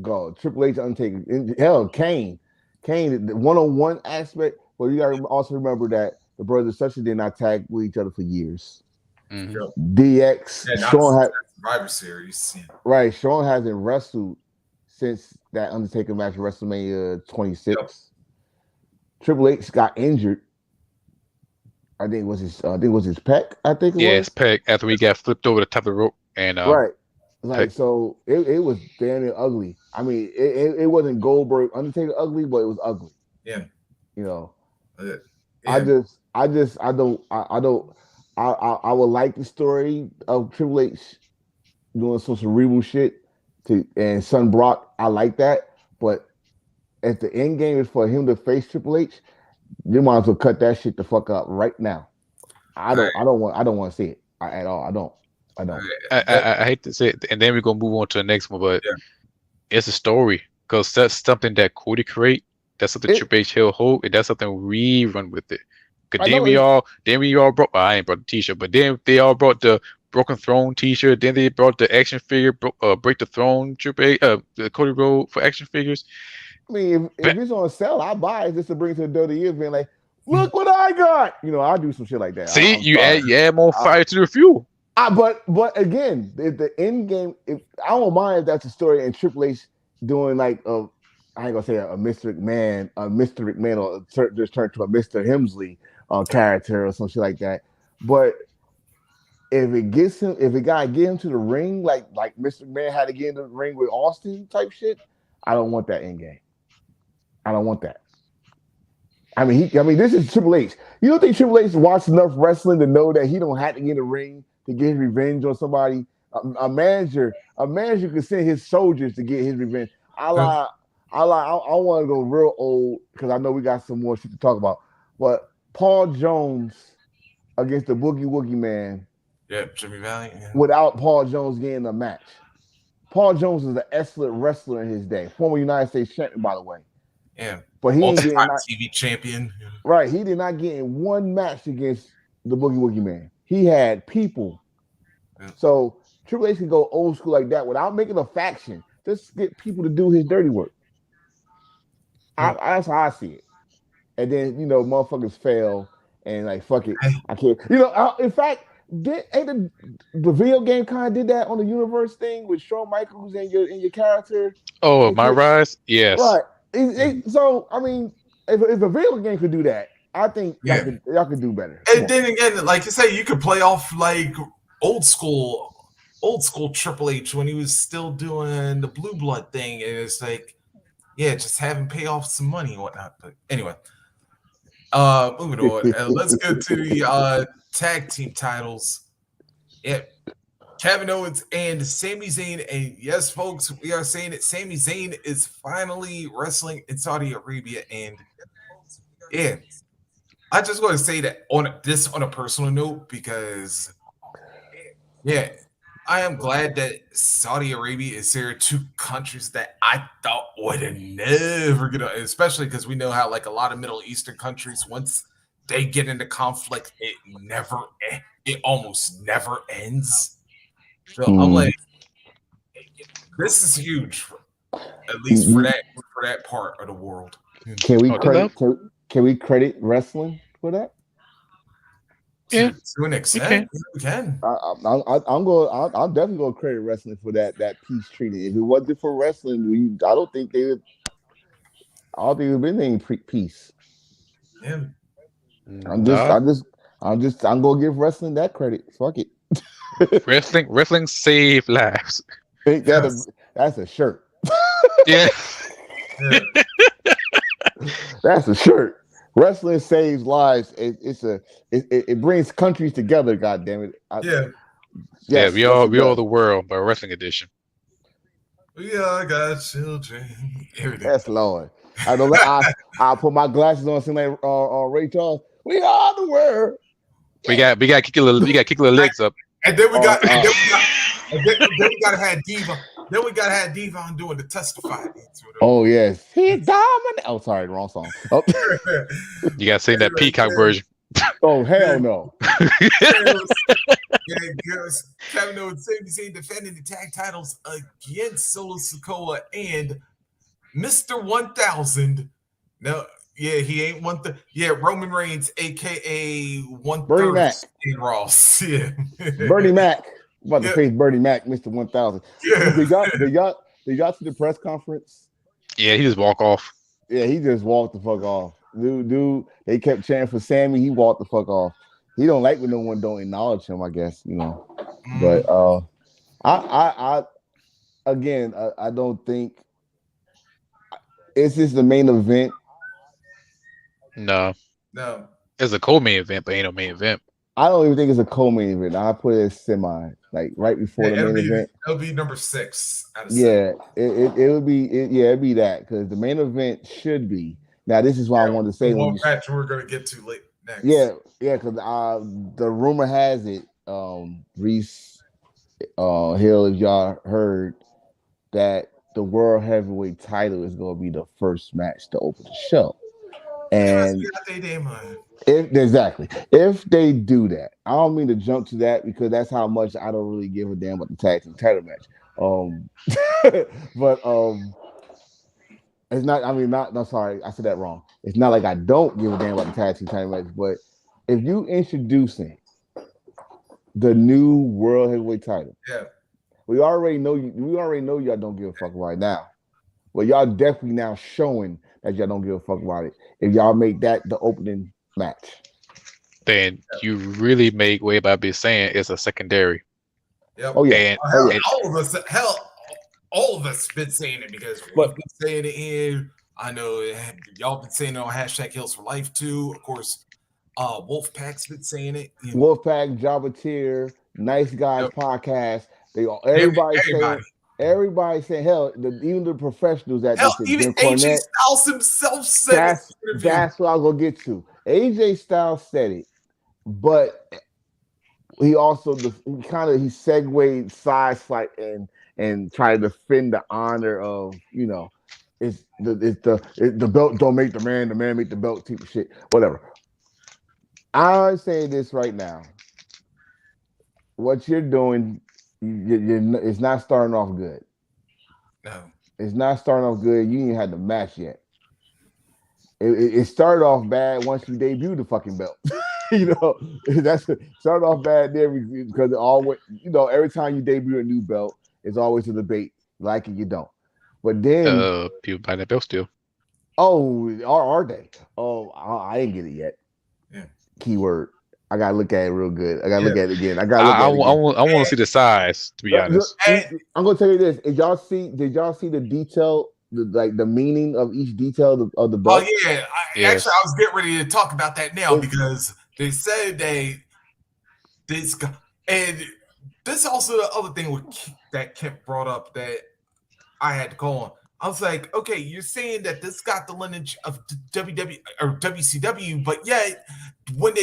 go. Triple H Undertaker and hell Kane the one on one aspect. But you gotta also remember that the brothers Destruction did not tag with each other for years. Hmm. Yep. DX Yeah, not Shawn since had that Survivor Series. Yeah. right. Shawn hasn't wrestled since that Undertaker match at WrestleMania Yep. 26. Triple H got injured. I think it was his pec. I think it Yeah, it's was Peck after we got flipped over the top of the rope and right. Peck. Like so, it was damn near ugly. I mean, it wasn't Goldberg Undertaker ugly, but it was ugly. Yeah. You know, Uh, I yeah. just, I just, I don't, I would like the story of Triple H doing some cerebral shit and Son Brock. I like that, but if the end game is for him to face Triple H, you might as well cut that shit the fuck up right now. All right. I don't want to see it at all. I All don't. right. I hate to say it, and then we're gonna move on to the next one, but Yeah. it's a story because that's something that Cody create. That's something It, Triple H will hold, and that's something we run with it. Cause I know it's. then we all brought. Well, I ain't brought the T-shirt, but then they all brought the Broken Throne T-shirt. Then they brought the action figure, Break the Throne Triple H, the Cody Rhodes for action figures. I mean, if But it's on sale, I'll buy it just to bring to the WWE event. Like, look what I got. I'll do some shit like that. see, I'm sorry. you add more I, fire to the fuel. but again, if the end game, if I don't mind if that's a story and Triple H doing like I ain't gonna say a Mr. McMahon, or just turn to a Mr. Hemsley character or some shit like that. But if it gotta get him to the ring, like Mr. McMahon had to get into the ring with Austin type shit, I don't want that end game. I don't want that. I mean, this is Triple H. You don't think Triple H watched enough wrestling to know that he don't have to get in the ring to get his revenge on somebody? A manager could send his soldiers to get his revenge. I lie. I want to go real old because I know we got some more shit to talk about. But Paul Jones against the Boogie Woogie Man Yeah. Jimmy Valley. Yeah. without Paul Jones getting a match. Paul Jones is an excellent wrestler in his day, former United States champion, by the way. Yeah. But he ain't Multi-time getting TV champion. Yeah. right. He did not get in one match against the Boogie Woogie Man. He had people. Yeah. So Triple H can go old school like that without making a faction. Just get people to do his dirty work. That's how I see it. And then motherfuckers fail and like fuck it. I can't. In fact, the video game kind of did that on the universe thing with Shawn Michaels and your character. Oh, And my rise, yes. right. So I mean, if a video game could do that, I think Yeah. y'all could do better. Come And on. then again, like you say, you could play off like old school Triple H when he was still doing the blue blood thing. And it's like, yeah, just have him pay off some money and whatnot. But anyway, moving on. Let's go to the tag team titles. Yeah. Kevin Owens and Sami Zayn. And yes, folks, we are saying that Sami Zayn is finally wrestling in Saudi Arabia. And yeah, I just want to say that on a personal note, because yeah, I am glad that Saudi Arabia is here. Two countries that I thought would have never gonna, especially because we know how like a lot of Middle Eastern countries, once they get into conflict, it almost never ends. So I'm like, this is huge, at least for that part of the world. Can we Oh, the love? can we credit wrestling for that? Yeah, To an we extent, can. we can. I'm definitely gonna credit wrestling for that peace treaty. If it wasn't for wrestling, I don't think they would. I don't think it would been any peace. Yeah. I'm just, Nah, I'm just, I'm gonna give wrestling that credit. Fuck it. wrestling save lives. Ain't Yes. that's a shirt. Yeah, Yeah. That's a shirt. Wrestling saves lives. It brings countries together. God damn it. Yeah. yeah. Yes, yes, it We all does. the world, but wrestling edition. We all got children. Everything. Yes, Lord. I don't. I'll put my glasses on, sing like Ray Charles. We are the world. Yeah. We got kick the legs up. And then we Uh, got, and uh, then we got, and then we gotta have Diva. Then we gotta have Diva on doing the testify. oh yes, he's dominant. Oh, sorry, wrong song. Oh, You got to sing that Peacock version. oh hell no. Yeah, girls, Kevin Owens saying defending the tag titles against Solo Sikoa and Mr. 1000. No, yeah, he ain't yeah, Roman Reigns, aka Bernie 1/3 Mac. Shane Ross. Yeah. Bernie Mac. I'm about to Yeah. face Bernie Mac, Mr. 1000. Yeah. Did y'all see the press conference? Yeah, he just walk off. Yeah, he just walked the fuck off. Dude, they kept chanting for Sammy. He walked the fuck off. He don't like when no one don't acknowledge him, I guess, you know. But I again, I don't think is this the main event. No, No. it's a co-main event, but ain't no main event. I don't even think it's a co-main event. I put it as semi, like right before the main event. It'll be number 6 out of 7. Yeah, it would be it'd be that because the main event should be. Now this is what I wanted to say. One match we're gonna get to late next. Yeah, because the rumor has it, Reese Hill, if y'all heard that the World Heavyweight title is going to be the first match to open the show. And if they do that, I don't mean to jump to that because that's how much I don't really give a damn about the tag team title match. But it's not. I mean, not. No, sorry, I said that wrong. It's not like I don't give a damn about the tag team title match, but if you introducing the new World Heavyweight title, yeah, we already know y'all don't give a fuck right now. Well, y'all definitely now showing that y'all don't give a fuck about it. If y'all make that the opening match, then you really make way by be saying it's a secondary. Yep. Oh yeah. All of us been saying it because we've been saying it in. I know y'all been saying it on hashtag Hills for Life too. Of course, Wolfpack's been saying it. You know. Wolfpack, Jobber Nice Guys podcast. Everybody saying hell. Even the professionals that even AJ Styles himself said that's what I was gonna get to. AJ Styles said it, but he also he segued sideswipe and tried to defend the honor of it's the belt don't make the man make the belt type of shit, whatever. I'm saying this right now. What you're doing, it's not starting off good. No, it's not starting off good. You ain't had the match yet. It started off bad once you debuted the fucking belt. Started off bad there because always, every time you debut a new belt, it's always a debate, like it, you don't. But then people buy that belt still. Oh, are they? Oh, I didn't get it yet. Yeah. Keyword. I gotta look at it real good. I gotta look at it again. I want to see the size, to be honest. I'm gonna tell you this. Did y'all see the detail, the meaning of each detail of the belt? Oh yeah. Actually, I was getting ready to talk about that now because they said this, and this is also the other thing that Kemp brought up that I had to call on. I was like, okay, you're saying that this got the lineage of WW or WCW, but yet when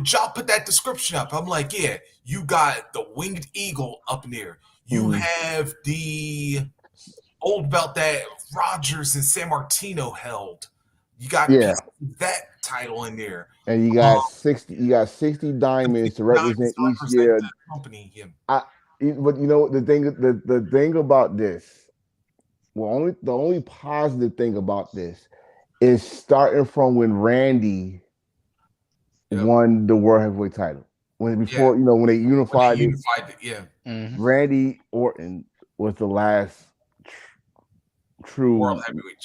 Job put that description up, I'm like, yeah, you got the winged eagle up in there. You have the old belt that Rogers and San Martino held. You got that title in there, and you got 60. You got 60 diamonds to represent each year. Company. But the thing about this. Well, the only positive thing about this is starting from when Randy won the World Heavyweight title. When they unified it. Mm-hmm. Randy Orton was the last true World Heavyweight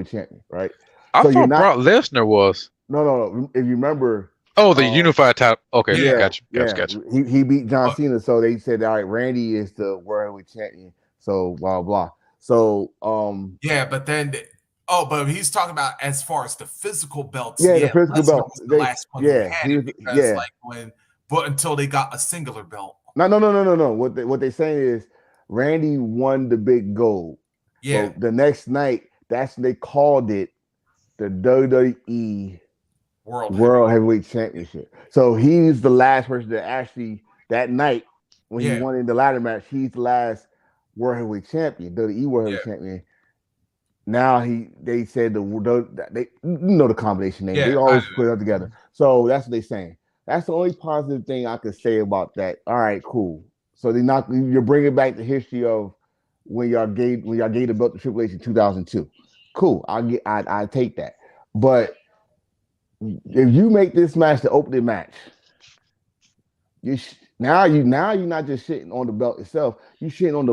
champion, right? I thought Brock Lesnar was. No. If you remember. Oh, the unified title. Okay, gotcha. He beat John Cena, so they said, all right, Randy is the World Heavyweight champion. So blah blah. So but then but he's talking about as far as the physical belts. Yeah, the physical belt. The last one but until they got a singular belt. No. What they're saying is Randy won the big gold. Yeah, But the next night, that's when they called it the WWE world World heavyweight. Heavyweight Championship. So he's the last person to actually that night when he Yeah, won in the ladder match. He's the last World Heavyweight Champion, WWE World yeah, Heavyweight Champion. Now they said they the combination name. They yeah. I always put it up together. So that's what they're saying. That's the only positive thing I could say about that. All right, cool. So you're bringing back the history of when y'all gave the belt to Triple H in 2002. Cool. I take that. But if you make this match the opening match, now you're not just shitting on the belt itself. You shitting on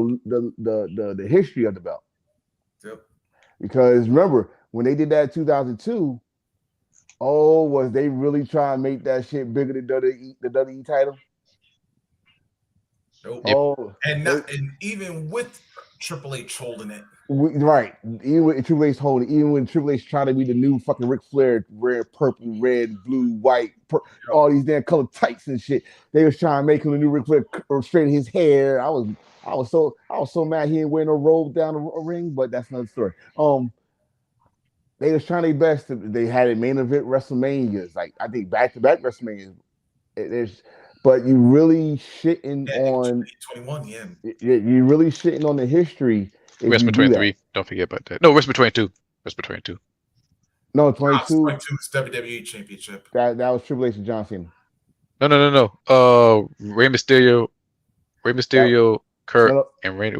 the history of the belt. Yep. Because remember when they did that in 2002, oh, was they really trying to make that shit bigger than the WWE title? Nope. Yep. Oh, And even with Triple H holding it. right. Even with Triple H holding, even when Triple H trying to be the new fucking Ric Flair, red, purple, red, blue, white, Yep. all these damn colored tights and shit. They was trying to make him the new Ric Flair, or straighten his hair. I was so mad he didn't wear no robe down the ring, but that's another story. They was trying their best. They had a main event WrestleManias, like I think back to back WrestleManias. There's, but you really shitting Yeah, in on 2021, yeah. you really shitting on the history if you WrestleMania do that. 23. Don't forget about that. No, WrestleMania 22. WrestleMania 22. No, House 22. 22 is WWE Championship. That was Triple H and John Cena. No, no, no, no. Rey That Mysterio, no, Kurt, no, and Randy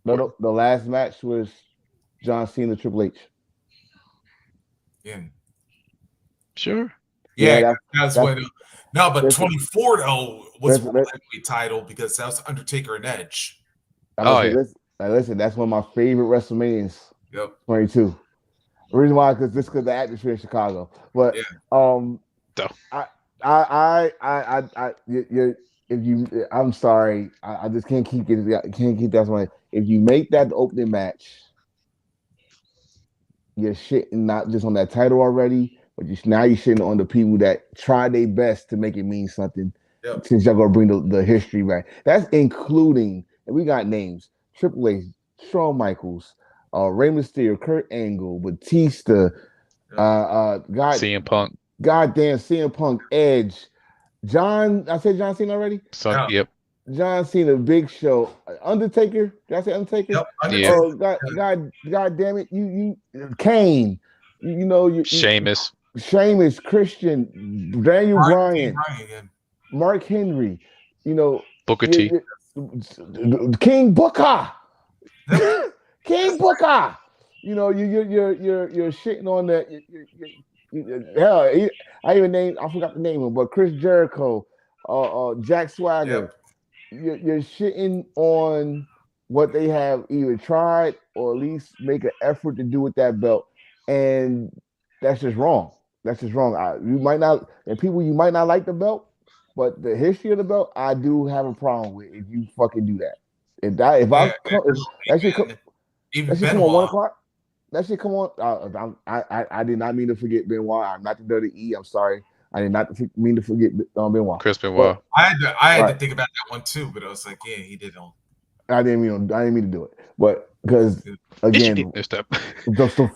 no, Orton. no. The last match was John Cena Triple H. Yeah. Sure. Yeah, Yeah, that's that's when. No, but listen, 24 though was listen, World Heavyweight title because that was Undertaker and Edge. I'm gonna Oh say yeah. listen. That's one of my favorite WrestleManias. Yep. 22. The reason why, because the atmosphere in Chicago. But Yeah. um, So I you if you I'm sorry, I just can't keep that one. If you make that the opening match, you're shitting not just on that title already, but now you're shitting on the people that try their best to make it mean something. Yep. Since y'all gonna bring the history back, that's including, and we got names: Triple H, Shawn Michaels, Rey Mysterio, Kurt Angle, Batista, Yep. CM Punk, goddamn CM Punk, Edge, John. I said John Cena already. Son. Yeah. Yep. John Cena, Big Show, Undertaker. Did I say Undertaker? Yep. Yeah. Undertaker. Oh God damn it! Kane. You know you Sheamus, Sheamus, Christian, Daniel Brian King Bryan, Bryan again. Mark Henry. You know, Booker T. King Booker, Yep. King Booker. You know, you're shitting on that. Hell, I even named, I forgot the name of him, but Chris Jericho, Jack Swagger. Yep. You're shitting on what they have either tried or at least make an effort to do with that belt, and that's just wrong. That's just wrong. You might not, and people, you might not like the belt, but the history of the belt, I do have a problem with if you fucking do that. Yeah. If that should come, Even that should come on Benoit. 1 o'clock. That should come on. I did not mean to forget Benoit. I'm not the WWE. I'm sorry. I did not mean to forget Benoit. Chris Benoit. But I had to right, think about that one too, but I was like, yeah, he did all. I didn't mean to do it. But because It should need again, no step. the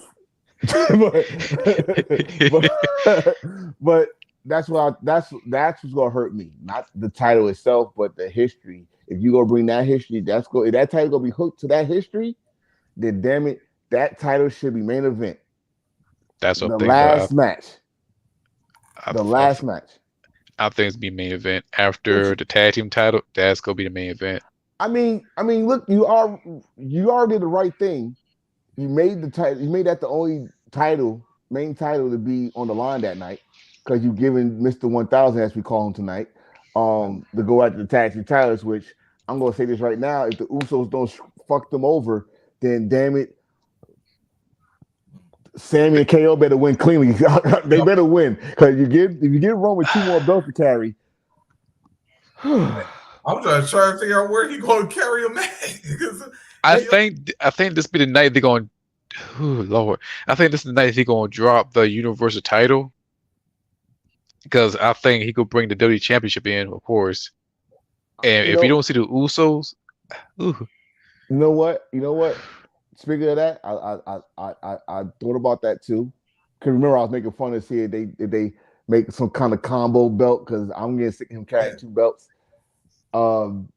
but that's what's gonna hurt me. Not the title itself, but the history. If you gonna bring that history, if that title gonna be hooked to that history, then damn it, that title should be main event. That's what The I'm thinking about. last match. I, The I, last match. I think it's be main event Which after the tag team title. That's gonna be the main event. look, you already did the right thing. You made the title. You made that the only title, main title, to be on the line that night because you given Mister 1000, as we call him tonight, to go after the tag team titles. Which I'm gonna say this right now: if the Usos don't fuck them over, then damn it, Sammy and KO better win cleanly. They Yep. better win because if you get Roman 2 more belts to carry. I'm just trying to figure out where he going to carry him at. I think this be the night they're going. Oh Lord, I think this is the night he's gonna drop the Universal title because I think he could bring the WWE Championship in, of course. And You if you know, don't see the Usos, ooh, You know what? You know what? Speaking of that, I thought about that too. Cause remember I was making fun of see if they make some kind of combo belt because I'm getting sick of him Yeah, carrying two belts. Um,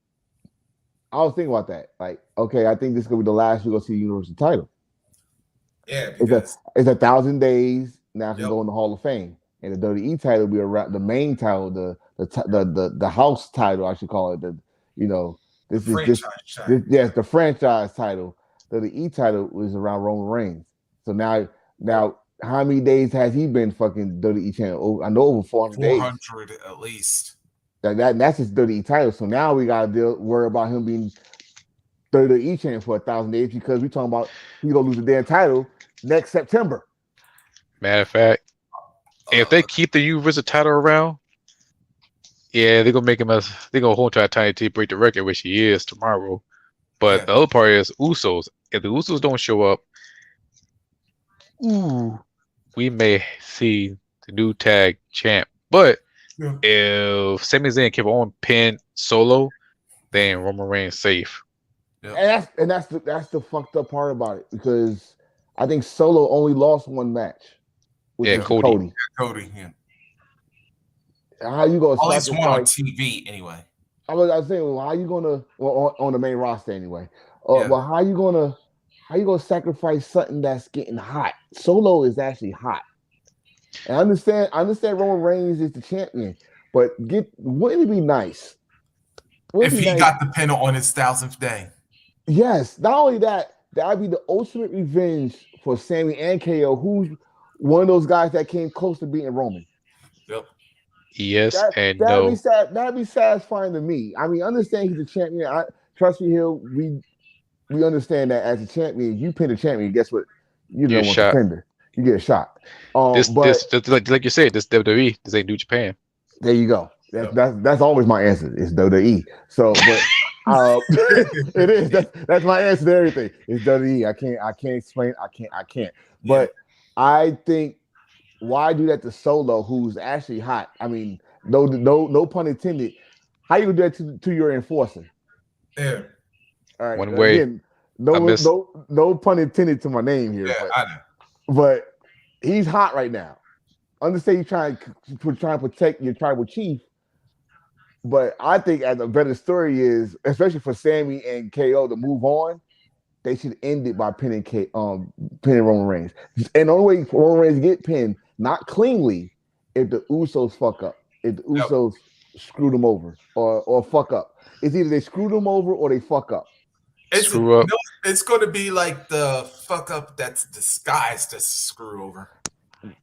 I was thinking about that. Like, okay, I think this is gonna be the last we're gonna see the Universal title. yeah, It's a because it's 1,000 days now it can yep, go in the Hall of Fame, and the WWE title will be around the main title, the house title, I should call it. You know the this is franchise this title. yes the franchise title. The WWE title was around Roman Reigns. So now how many days has he been fucking WWE champion? Oh, I know over 400 days. 400 at least. That's his WWE title. So now we gotta worry about him being WWE champion for 1,000 days because we talking about he's gonna lose the damn title next September. Matter of fact, if they Uh, keep the Universal title around, yeah, they're gonna make him as they're gonna hold to a tiny T break the record, which he is tomorrow. But yeah, the other part is Usos. If the Usos don't show up, ooh, we may see the new tag champ. But yeah, if Sami Zayn keep on pin Solo, then Roman Reigns safe. yeah. And that's the fucked up part about it because I think Solo only lost one match, which Yeah, was to Cody. Cody. Cody. Yeah. How you gonna At least one on sacrifice? TV anyway. I was saying, well, how you gonna on the main roster anyway? Yeah, Well, how you gonna sacrifice something that's getting hot? Solo is actually hot. And I understand Roman Reigns is the champion, but wouldn't it be nice? Wouldn't if it be he nice? got the pin on his 1,000th day. Yes. Not only that, that'd be the ultimate revenge for Sammy and KO, who's one of those guys that came close to beating Roman. Yep. Yes That and that'd be no. sad. That'd be satisfying to me. I mean, understand he's a champion. Trust me, Hill. We understand that as a champion, you pin a champion. Guess what? You're the You number one shot. contender. You get a shot. This But this just like you said, this WWE, this ain't New Japan. there you go. That's Yep. that's that's always my answer. It's WWE. So, but it is. That's my answer to everything. It's WWE. I can't explain. I can't. Yeah. But I think why do that to Solo, who's actually hot? I mean, no pun intended. How you gonna do that to your enforcer? Yeah. All right. One way Again, I no miss no no pun intended to my name here, Yeah. I know. but he's hot right now. Understand you trying to protect your tribal chief, but I think as a better story is, especially for Sammy and KO to move on, they should end it by pinning Roman Reigns. And the only way Roman Reigns get pinned, not cleanly, if the Usos fuck up. If the Yep. Usos screw them over or fuck up. It's either they screw them over or they fuck up. It's screw up no, it's going to be like the fuck up that's disguised as screw over.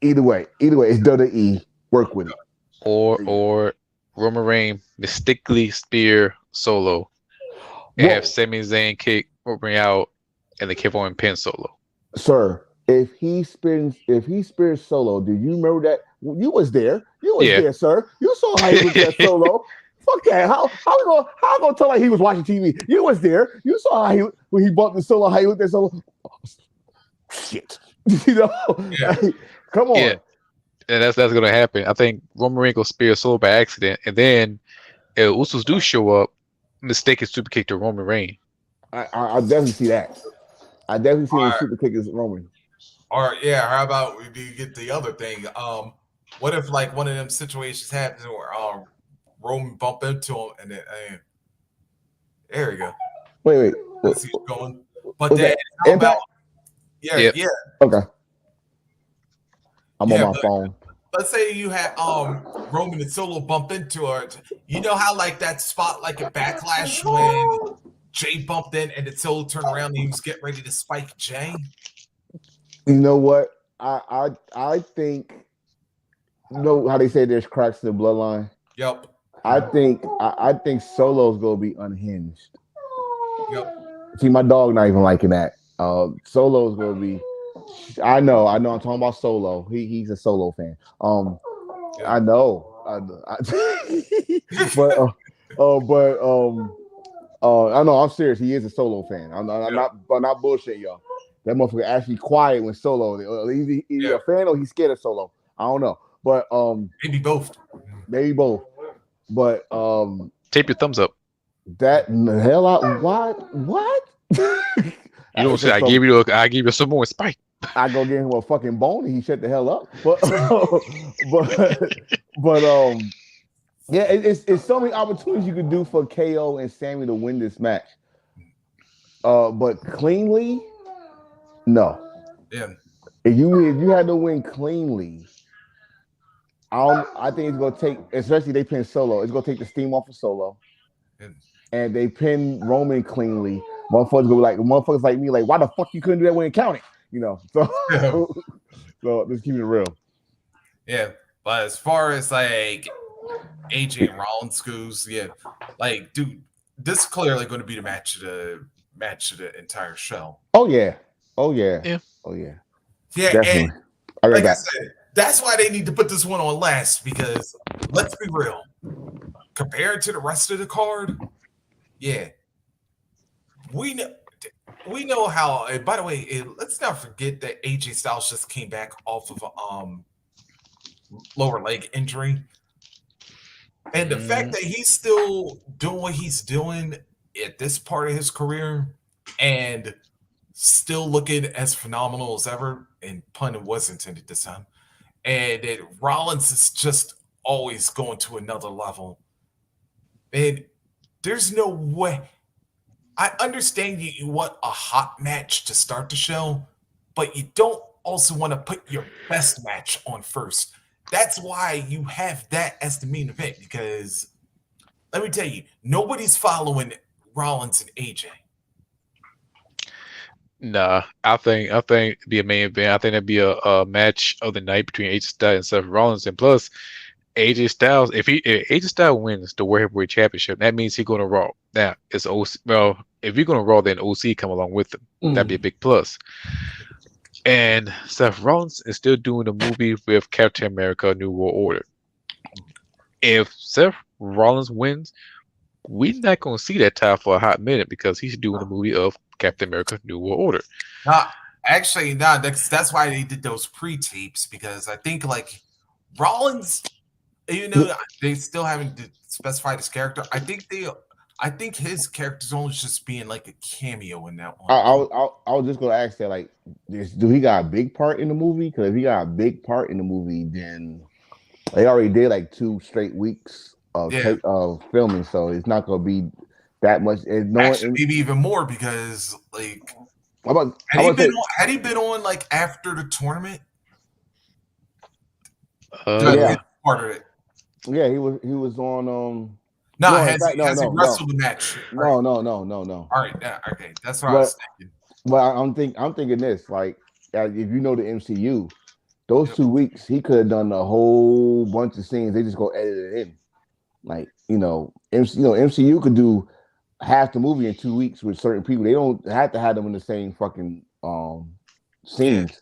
Either way, it's WWE. Work with it. or Roman Reigns mystically spear Solo and have Whoa, Sami Zayn kick Roman out and they keep on pin Solo. sir. If he spears Solo, do you remember that? You was there. You was Yeah. there, sir. You saw how he looked at Solo. Fuck that. How we gonna tell like he was watching TV? You was there. You saw how he when he bumped the Solo, how he looked at Solo. Shit. you know, Yeah. like, come Yeah. on. And that's gonna happen. I think Roman Reigns will spear Solo by accident, and then if Usos do show up, mistake is super kick to Roman Reigns. I definitely see that. I definitely see him Or, super kick his Roman. or yeah, how about we do get the other thing? What if like one of them situations happens where Roman bump into him and then there we go. Wait. Let's keep going. But Was then that how about Impact? yeah, Yep. yeah, Okay. I'm on yeah, my but phone. let's say you had Roman and Solo bump into her. You know how like that spot like a backlash when Jay bumped in and then Solo turned around and he was getting ready to spike Jay? You know what? I think you know how they say there's cracks in the bloodline. Yep. I think Solo's gonna be unhinged. Yep. See, my dog not even liking that. Solo's gonna be. I know. I'm talking about Solo. He's a Solo fan. Yep. I know. but I know. I'm serious. He is a Solo fan. I'm Yep. not bullshit, y'all. That motherfucker actually quiet when Solo. He's either Yeah. a fan or he's scared of Solo. I don't know, but Maybe both. maybe both. But Tape your thumbs up. that the hell out. What? You don't say Because some I give you some more spike. I go get him a fucking bone and he shut the hell up. But but yeah, it's so many opportunities you could do for KO and Sammy to win this match. But cleanly, no. Yeah. If you had to win cleanly, I think it's gonna take, especially they pin Solo. It's gonna take the steam off of Solo, Yeah. and they pin Roman cleanly. Motherfuckers like me, like why the fuck you couldn't do that when it counted? You know. So so just keep it real. Yeah. But as far as like AJ and Rollins goes, yeah, like dude, this is clearly going to be the match of the entire show. Oh yeah. Oh yeah. Yeah. Oh yeah. Yeah, and Definitely. I read like I that. said, that's why they need to put this one on last because let's be real, compared to the rest of the card, yeah, we know we know how. And by the way, let's not forget that AJ Styles just came back off of a lower leg injury, and the fact Mm, that he's still doing what he's doing at this part of his career and still looking as phenomenal as ever, and pun was intended this time, and that Rollins is just always going to another level. And there's no way. I understand you want a hot match to start the show, but you don't also want to put your best match on first. That's why you have that as the main event because let me tell you, nobody's following Rollins and AJ. nah, I think it'd be a main event. I think it'd be a match of the night between AJ Styles and Seth Rollins, and plus AJ Styles. If AJ Styles wins the World Heavyweight Championship, that means he's going to Raw. Now it's OC. Well, if you're going to Raw, then OC come along with him. That'd be a big plus. And Seth Rollins is still doing a movie with Captain America: New World Order. If Seth Rollins wins, we're not going to see that tie for a hot minute because he's doing a movie of Captain America: New World Order. Nah, actually, nah, that's why they did those pre-tapes because I think like Rollins, you know, they still haven't specified his character. I think his character's only just being like a cameo in that I, one. I, I was just gonna ask that, like, do he got a big part in the movie? Because if he got a big part in the movie, then they already did like 2 straight weeks of Yeah, filming, so it's not gonna be that much. And no actually, one, maybe even more because like how about to say, had he been on like after the tournament, his Uh, yeah, part of it. yeah, he was on Nah, no, in fact, no, has he no, no, wrestled the match? no, no, no, no, no. All right, yeah, okay, that's what I But was thinking. I'm thinking this, like, if you know the MCU, those Yep. 2 weeks he could have done a whole bunch of scenes. They just go edit it in. Like, MCU could do half the movie in 2 weeks with certain people. They don't have to have them in the same fucking Yeah, scenes,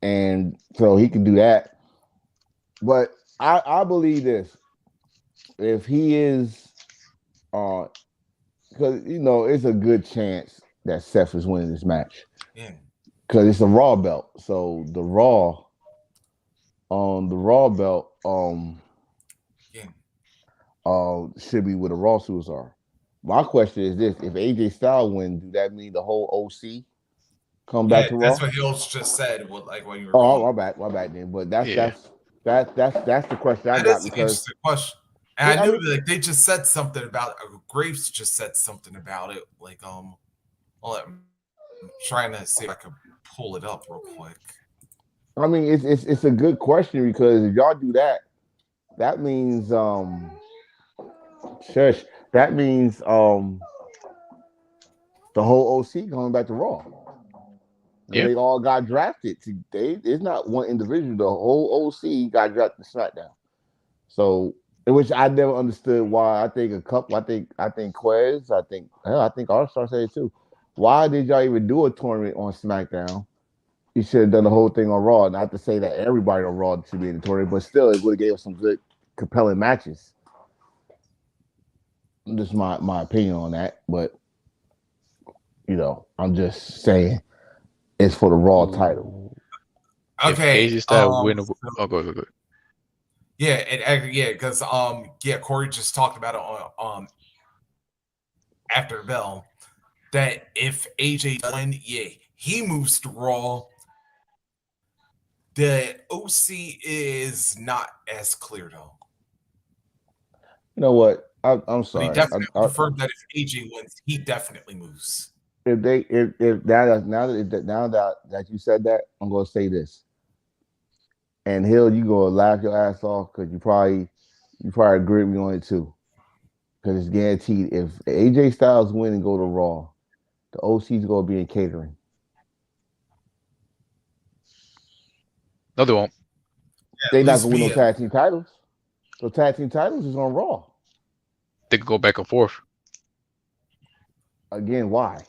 and so he can do that. But I believe this: if he is, because it's a good chance that Seth is winning this match yeah, because it's a Raw belt. So the Raw belt, yeah. should be where the Raw suits are. My question is this: if AJ Styles wins, do that mean the whole OC come Yeah, back to that's Raw? what Hills just said. Like when you were Oh, going, my bad then. But that's yeah. that's that's the question I that got is an because interesting question. And yeah, I I knew mean, like they just said something about Graves just said something about it. Like I'm trying to see if I can pull it up real quick. it's a good question because if y'all do that, that means shush, that means the whole OC coming back to Raw. Because Yeah. they all got drafted. It's not one individual. The whole OC got drafted to SmackDown. So, which I never understood why. I think a couple. I think Quez. I think All Star said it too. Why did y'all even do a tournament on SmackDown? You should have done the whole thing on Raw. Not to say that everybody on Raw should be in the tournament, but still, it would have gave us some good, compelling matches. Just my opinion on that. But I'm just saying it's for the Raw title. Ooh. If Okay. AJ Styles win, oh, go. Yeah, yeah, because yeah, Corey just talked about it on after the bell. that if AJ done, he moves to Raw. The OC is not as clear though. You know what? I'm But he sorry. definitely confirmed that if AJ wins, he definitely moves. If now that you said that, I'm gonna say this. And Hill, you gonna laugh your ass off because you probably agree with me on it too. Because it's guaranteed if AJ Styles win and go to Raw, the OC's gonna be in catering. No, they won't. They At not least gonna win no be tag team titles. The tag team titles is on Raw. They could go back and forth. Again, why?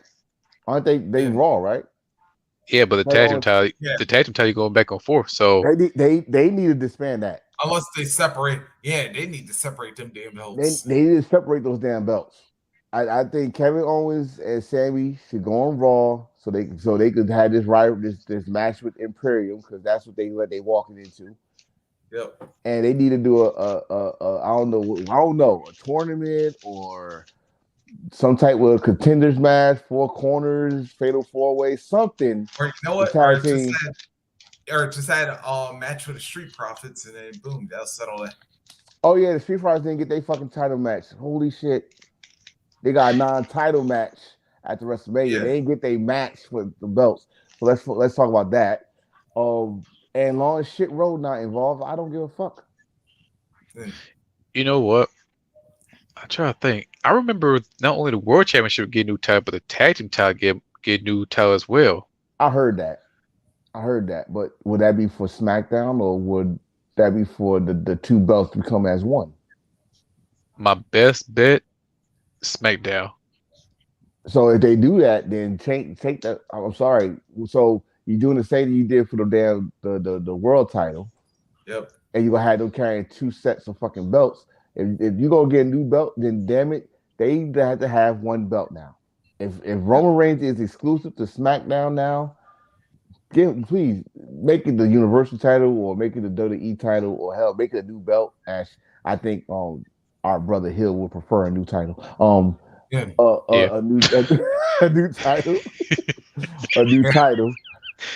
Aren't they in. Raw, right? Yeah, but They on, the tag team title going back and forth. So they need to disband that. Unless they separate, they need to separate them damn belts. They need to separate those damn belts. I think Kevin Owens and Sammy should go on Raw so they could have this match with Imperium because that's what they walking into. Yep. And they need to do a I don't know a tournament or some type of contenders match, four corners, fatal four way, something. Or you know The what? tag team. Just had a match with the Street Profits, and then boom, that'll settle it. Oh yeah, the Street Fighters didn't get their fucking title match. Holy shit. They got a non-title match at the WrestleMania. Yeah. They didn't get their match with the belts. So let's talk about that. And long as shit road not involved, I don't give a fuck. you know what? I'm trying to think. I remember not only the World Championship get new title, but the tag team title get new title as well. I heard that. But would that be for SmackDown or would that be for the two belts to become as one? My best bet, SmackDown. So if they do that, then take that. I'm sorry. So you're doing the same thing you did for the world title. Yep. And you're gonna have them carrying two sets of fucking belts. If you're gonna get a new belt, then damn it, they have to have one belt now. If Roman Reigns is exclusive to SmackDown now, please make it the Universal title or make it the WWE title or hell, make it a new belt. As I think our brother Hill would prefer a new title. Yeah. A new a new title, a new title,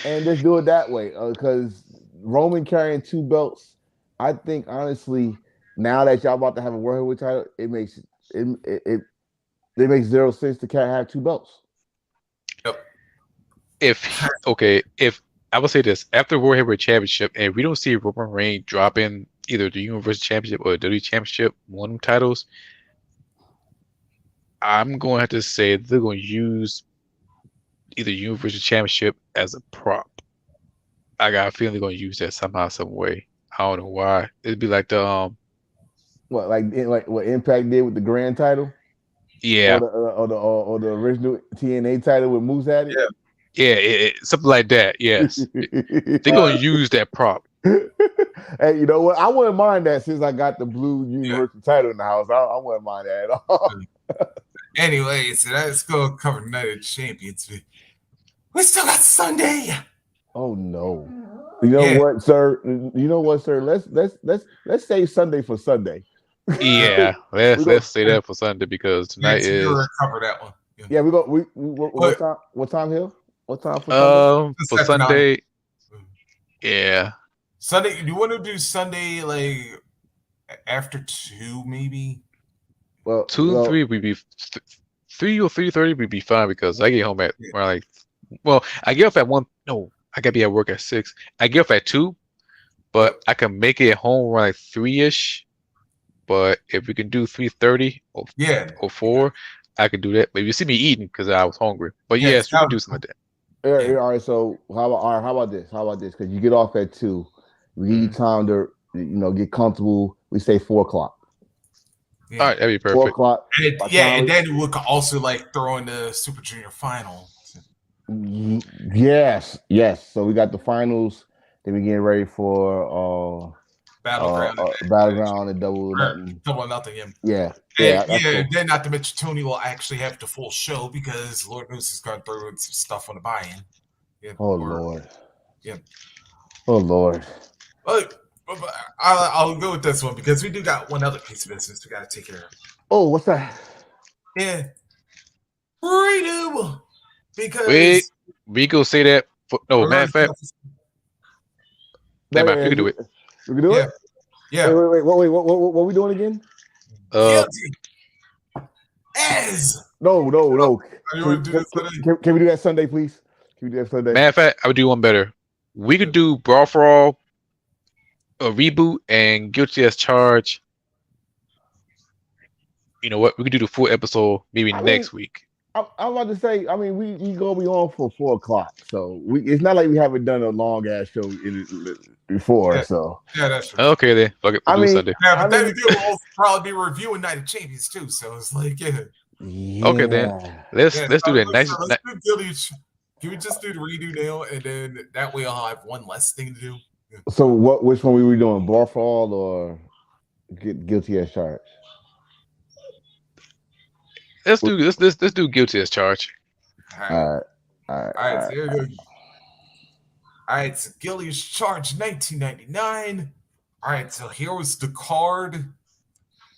and let's do it that way. Because Roman carrying two belts, I think honestly, now that y'all about to have a world heavyweight title, it makes zero sense to have two belts. Yep. If I would say this after World Heavyweight Championship, and we don't see Roman Reigns dropping either the Universal Championship or the WWE Championship, one of them titles, I'm going to have to say they're going to use either Universal Championship as a prop. I got a feeling they're going to use that somehow, some way. I don't know why. It'd be like the like what Impact did with the Grand title, yeah, or the original TNA title with Moose had it. Yeah, something like that. Yes, they're going to use that prop. Hey, you know what? I wouldn't mind that since I got the blue Universal title in the house. I wouldn't mind that at all. Anyway, so let's go cover Night of Champions. We still got Sunday. Oh no! You know what, sir? Let's save Sunday for Sunday. Yeah, let's say that for Sunday because tonight is. Cover that one. Yeah, we go. What time, Hill? What time for Sunday? For Sunday. Yeah. Sunday. Do you want to do Sunday like after 2, maybe? Well, 2 and 3 would be 3 or 3:30 would be fine because I get home at around I get off at 1. No, I gotta be at work at 6. I get off at 2, but I can make it home around like 3ish. But if we can do 3:30 or 4, I could do that. But you see me eating because I was hungry. But yes, we can do something like that. Yeah. All right. So how about this? Because you get off at 2, we give you time to get comfortable. We say 4 o'clock. Yeah. All right, that'd be perfect. 4 o'clock. And then we could also throw in the Super Junior final. Yes. So we got the finals. Then we getting ready for Battleground and double nothing. Double nothing. Yeah. Then not to mention Tony will actually have the full show because Lord knows he's going to throw in some stuff on the buy-in. Lord. Yeah. Oh Lord. I'll go with this one because we do got one other piece of business we got to take care of. Oh, what's that? Yeah. Freedom Wait, because we go say that. No, matter remember, of fact, No, never mind. yeah, You can do it. we can do yeah, it. yeah, What are we doing again? Uh, guilty as. No. You want to do this today? Can we do that Sunday, please? Can we do that Sunday? matter of fact, I would do one better. We could do Brawl for All, a reboot, and Guilty as Charged. You know what? We could do the full episode maybe I mean, next week. I'm about to say. I mean, we gonna be on for 4 o'clock, so it's not like we haven't done a long ass show before. Yeah, So yeah, that's true. Okay, then. Fuck it. We'll I do mean, Sunday. Yeah, I but then mean, again, we'll also probably be reviewing Night of Champions too. So it's like, yeah, Okay, then. yeah. Let's do that. let's do Guilty. Can we just do the redo now, and then that way I'll have one less thing to do. Yeah. So what? Which one we were doing? Bar for all or guilty as charged? let's do Guilty as Charged. All right, All right, all right, all all right. So right. here we go. All right, so Guilty's Charge 1999. All right, so here was the card.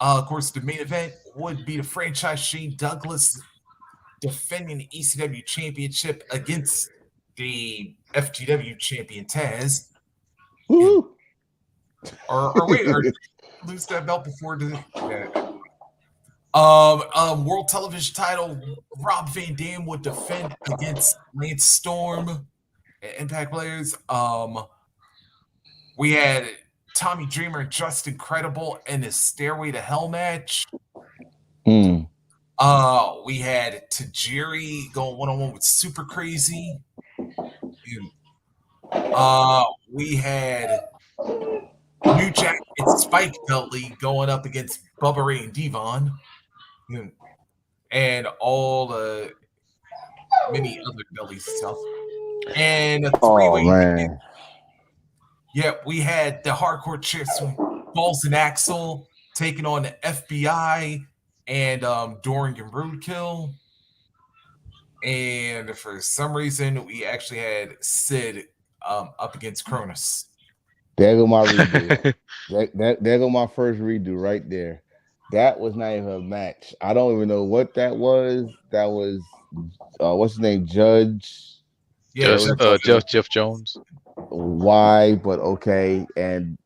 Of course, the main event would be the franchise Shane Douglas defending the ECW championship against the FTW champion Taz. Woo! Or wait, or lose that belt before the world television title. Rob Van Dam would defend against Lance Storm. Impact players. We had Tommy Dreamer and Justin Credible in the Stairway to Hell match. Hmm. We had Tajiri going one-on-one with Super Crazy. We had New Jack and Spike Dudley going up against Bubba Ray and Devon. And all the many other Dudley stuff. And a three-way. Oh man. Yeah, we had the hardcore chicks, Balls and Axel, taking on the FBI and Doring and Roadkill. And for some reason, we actually had Sid up against Cronus. There go my redo. There go my first redo right there. That was not even a match. I don't even know what that was. That was what's his name? Judge. Yeah, Jeff Jones. Why? But okay. And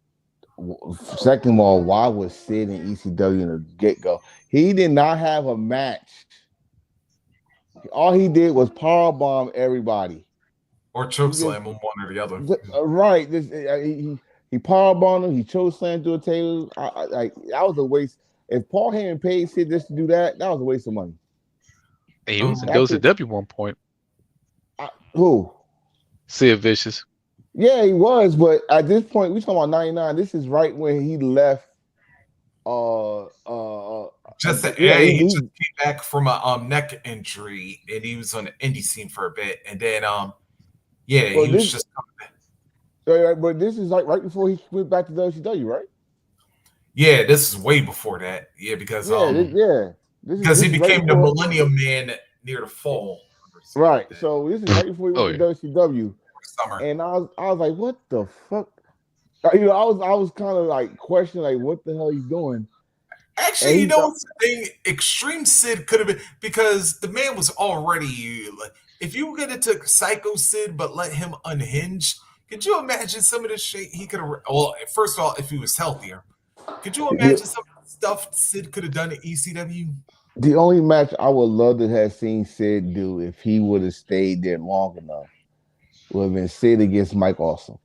second of all, why was Sid in ECW in the get go? He did not have a match. All he did was powerbomb everybody. Or chokeslam on one or the other. Right. He powerbombed him. He chokeslammed through a table. Like that was a waste. If Paul Heyman paid Sid just to do that, that was a waste of money. And he was in WCW one point. Who? Sid Vicious. Yeah, he was, but at this point, we talking about '99. This is right when he left. Just he just came back from a neck injury, and he was on the indie scene for a bit, and then he was just coming back. But this is like right before he went back to WCW, right? Yeah, this is way before that. Yeah, because because he became the Millennium Man near the fall. Right. So this is right before he went to WCW. Summer. And I was like, what the fuck? I was kind of like questioning like what the hell he's doing. Actually, you know what's the thing? Extreme Sid could have been because the man was already like if you could have took Psycho Sid but let him unhinge, could you imagine some of the shit he could have well, first of all, if he was healthier. Could you imagine some of the stuff Sid could have done at ECW? The only match I would love to have seen Sid do if he would have stayed there long enough would have been Sid against Mike Awesome.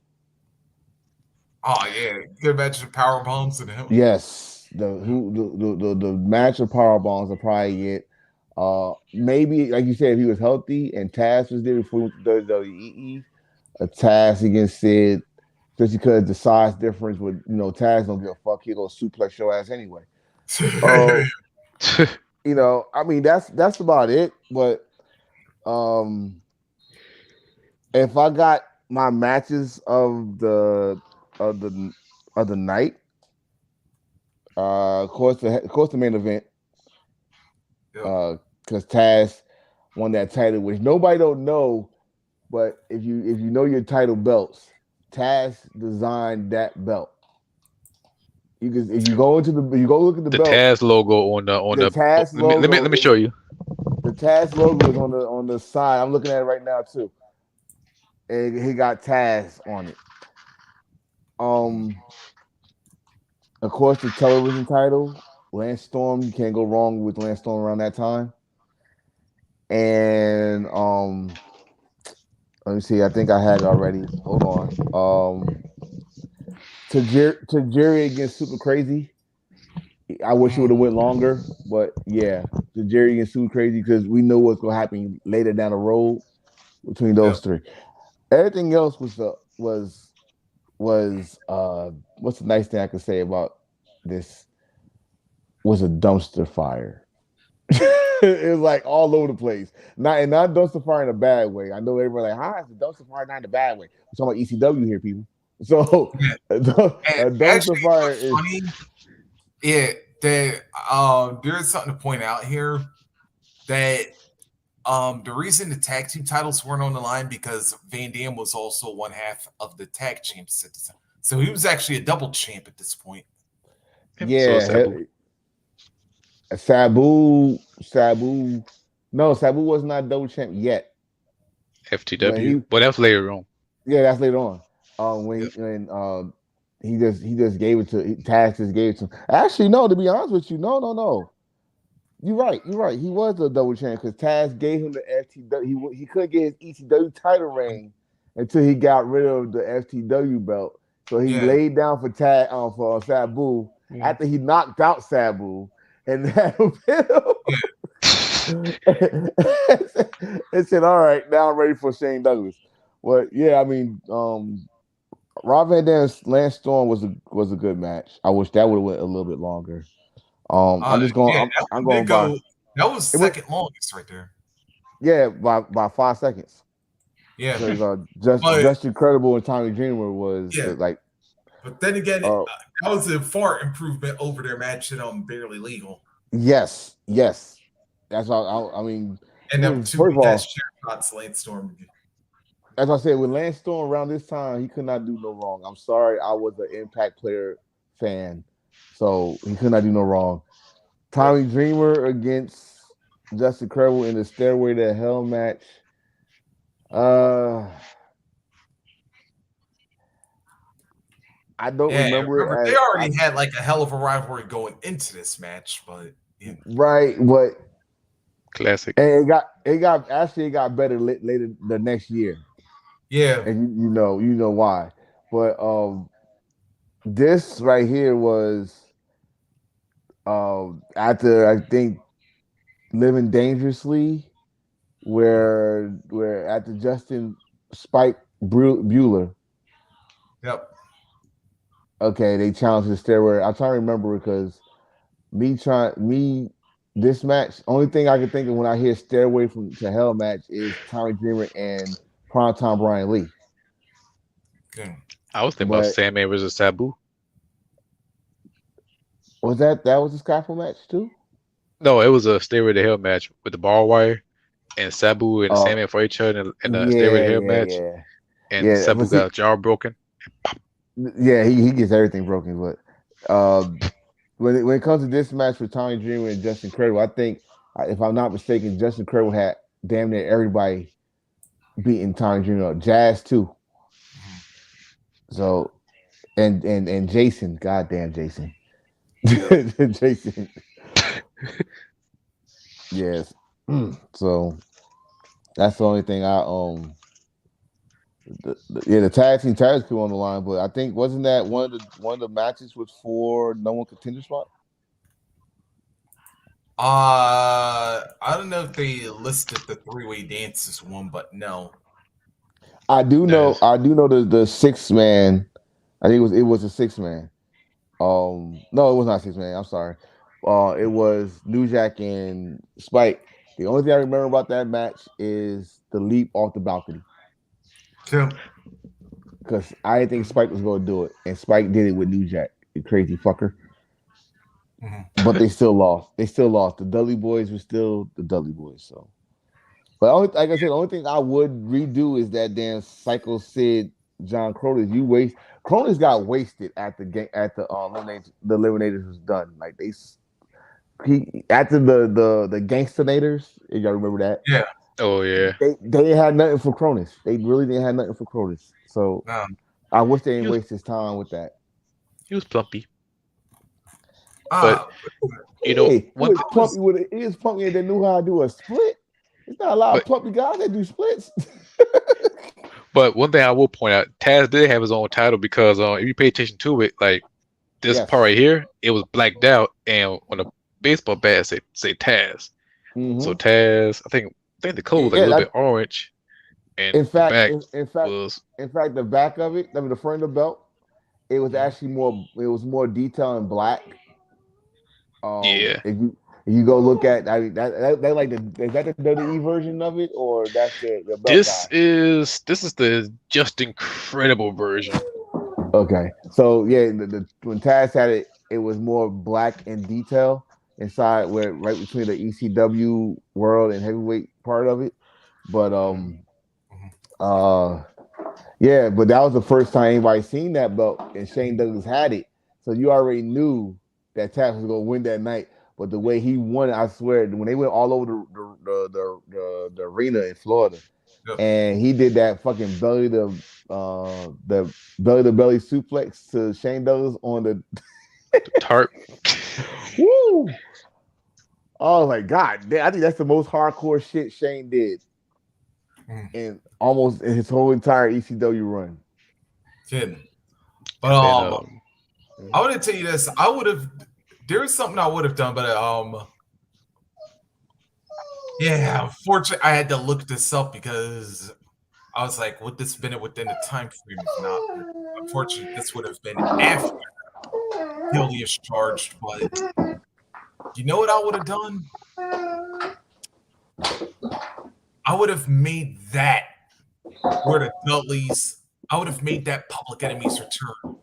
Oh yeah, you can imagine the power bombs and him. Yes, the match of power bombs are probably it. Maybe like you said, if he was healthy and Taz was there before he went to WWE, a Taz against Sid, just because the size difference with Taz don't give a fuck. He'll go suplex your ass anyway. I mean that's about it. But if I got my matches of the night, of course the main event, because Taz won that title, which nobody don't know, but if you know your title belts, Taz designed that belt. If you go look at the belt, Taz logo on the Taz logo. Let me show you. The Taz logo is on the side. I'm looking at it right now too. And he got Taz on it. Um, of course, the television title, Lance Storm. You can't go wrong with Lance Storm around that time. And let me see. I think I had it already. Hold on. Tajiri against Super Crazy. I wish it would have went longer, but yeah, Tajiri against Super Crazy because we know what's gonna happen later down the road between Yep. those three. Everything else was what's the nice thing I could say about this was a dumpster fire. It was like all over the place. Not dumpster fire in a bad way. I know everybody like, how is the dumpster fire not in a bad way? We're talking about ECW here, people. So Yeah. a And dumpster actually, fire what's is funny, yeah, that there is something to point out here that the reason the tag team titles weren't on the line because Van Dam was also one half of the tag champs at the time. So he was actually a double champ at this point. So it's yeah. Sabu. Sabu. No, Sabu was not double champ yet. When FTW. he But that was later on. Yeah, that's later on. Yep. When he just gave it to Taz just gave it to him. Actually, no. To be honest with you, no. You're right. You're right. He was a double champ because Taz gave him the FTW. He couldn't get his ECW title reign until he got rid of the FTW belt. So he Yeah. laid down for Taz for Sabu Mhm. after he knocked out Sabu and had him hit him. It said, "All right, now I'm ready for Shane Douglas." Well, yeah, I mean, Rob Van Dam's Lance Storm was a good match. I wish that would have went a little bit longer. I'm just going. Yeah, that I'm one did going by. go. That was It went second longest right there. yeah by 5 seconds Yeah, because but Just Incredible and Tommy Dreamer was yeah, like but then again, uh that was a far improvement over their match at Barely Legal. yes that's all. I mean, And number two, first of he has all, chair shots, Lance Storm. as I said, with Lance Storm around this time, he could not do no wrong. I'm sorry, I was an Impact player fan, so he could not do no wrong. Yep. Tommy Dreamer against Justin Incredible in the Stairway to Hell match. Uh, I don't Yeah, remember it remember they as already had like a hell of a rivalry going into this match, but yeah, right, but Classic. and it got better later the next year, yeah, and you know why. But this right here was after I think Living Dangerously, where after Justin Spike Bueller, yep. okay, they challenged the Stairway. I'm trying to remember because me this match. Only thing I can think of when I hear Stairway from to Hell match is Tommy Dreamer and Primetime Brian Lee. Okay. I was thinking about But Sandman versus Sabu. was that was the Skyfall match too? No, it was a Stairway to Hell match with the barbed wire and Sabu and Uh Sandman for each other in the Stairway to yeah, Hell yeah, match. yeah. And Yeah, but Sabu see, got a jaw broken. yeah, he gets everything broken. But when it comes to this match with Tommy Dreamer and Justin Credible, I think if I'm not mistaken, Justin Credible had damn near everybody beating Tommy Dreamer up. Jazz too. So and Jason, goddamn Jason, Yep. Jason, yes. So that's the only thing I yeah, the tag team titles come on the line, but I think wasn't that one of the matches was for no one contender spot? I don't know if they listed the three-way dance as one, but no. Yes. I do know the six man. I think it was a six man. No, it was not six man. I'm sorry. It was New Jack and Spike. The only thing I remember about that match is the leap off the balcony Okay. because I didn't think Spike was going to do it, and Spike did it with New Jack. You crazy fucker. Mhm. But they still lost. They still lost. The Dudley Boys were still the Dudley Boys. So, but like I said, the only thing I would redo is that damn Psycho Sid John Cronus. Cronus got wasted at the game at the eliminators was done. Like he after the Gangstanators, if y'all remember that, Yeah. Oh yeah, they didn't have nothing for Cronus. They really didn't have nothing for Cronus. So Um, I wish they he didn't was waste his time with that. he was plumpy, but uh, Hey, he what was I pumpy was with it. He was pumpy that knew how to do a split. There's not a lot of but pumpy guys that do splits. but one thing I will point out, Taz did have his own title because if you pay attention to it, like this part Yes. right here, it was blacked out, and on the baseball bat say Taz. So Hmm. Taz, I think the color was like a Yeah. little bit orange, and In the fact, back in fact, was the back of it, I mean, the front of the belt, it was Mhm. actually more. It was more detail in black. yeah. If you go look at, I mean, that like the is that the WWE version of it, or that's the belt This guy? is this is the just incredible version. Okay, so yeah, the when Taz had it, it was more black in detail inside, where right between the ECW world and heavyweight part of it. But Mhm. Mhm. uh yeah, but that was the first time anybody seen that belt, and Shane Douglas had it, so you already knew that Taz was gonna win that night. But the way he won it, I swear, when they went all over the arena in Florida, Yep. and he did that fucking the belly to belly suplex to Shane Douglas on the The tarp. woo. Oh my god, I think that's the most hardcore shit Shane did Mhm. in almost in his whole entire ECW run. Kidding. But And then I want to tell you this. I would have. There's something I would have done, but yeah. Unfortunately, I had to look this up because I was like, would this have been within the time frame? If not, unfortunately, this would have been after Gilly is charged. But you know what I would have done? I would have made that where the Dudleys. I would have made that Public Enemy's return.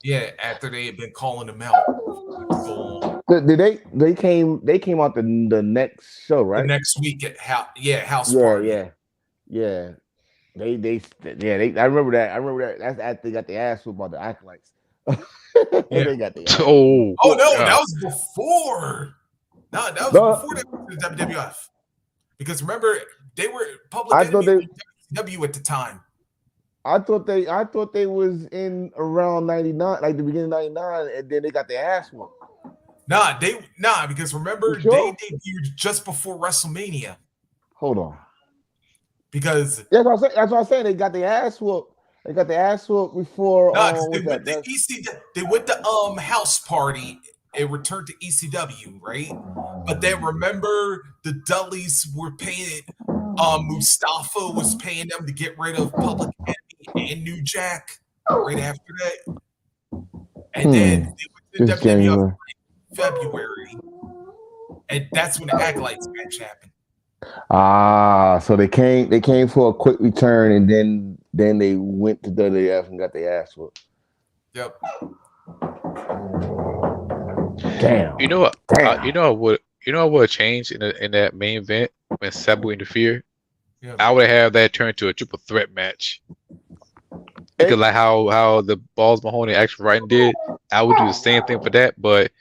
Yeah, after they had been calling him out for like so long. Did they came out the next show, The right? next week at House Yeah, Party. yeah, yeah. They I remember that. I remember that. That's after they got the ass whooped by the acolytes. Yeah. They got the ass whooped. oh Oh no, that god, was before. No, that was No, before they went to the WWF. Because remember, they were Public I thought Enemy they with WCW at the time. I thought they was in around 99, like the beginning of 99, and then they got the ass whooped. Because You remember, they sure? debuted just before WrestleMania. Hold on. Because That's what I'm saying. They got the ass whooped. They got the ass whooped before because they what's went that? to That's they went to House Party and returned to ECW, right? But then remember the Dudleys were paying Mustafa was paying them to get rid of Public Enemy and New Jack right after that. And then hmm. they went to This WWF January. in February. And that's when the Acolytes match happened. Ah, so they came for a quick return, and then they went to WWF and got their ass whooped. Yep. Damn, you know what? damn. You know what would change in that main event when Sabu interfered? Yep. I would have that turn to a triple threat match because It, like how the Balls Mahoney Action Writing did, I would do the same thing for that. But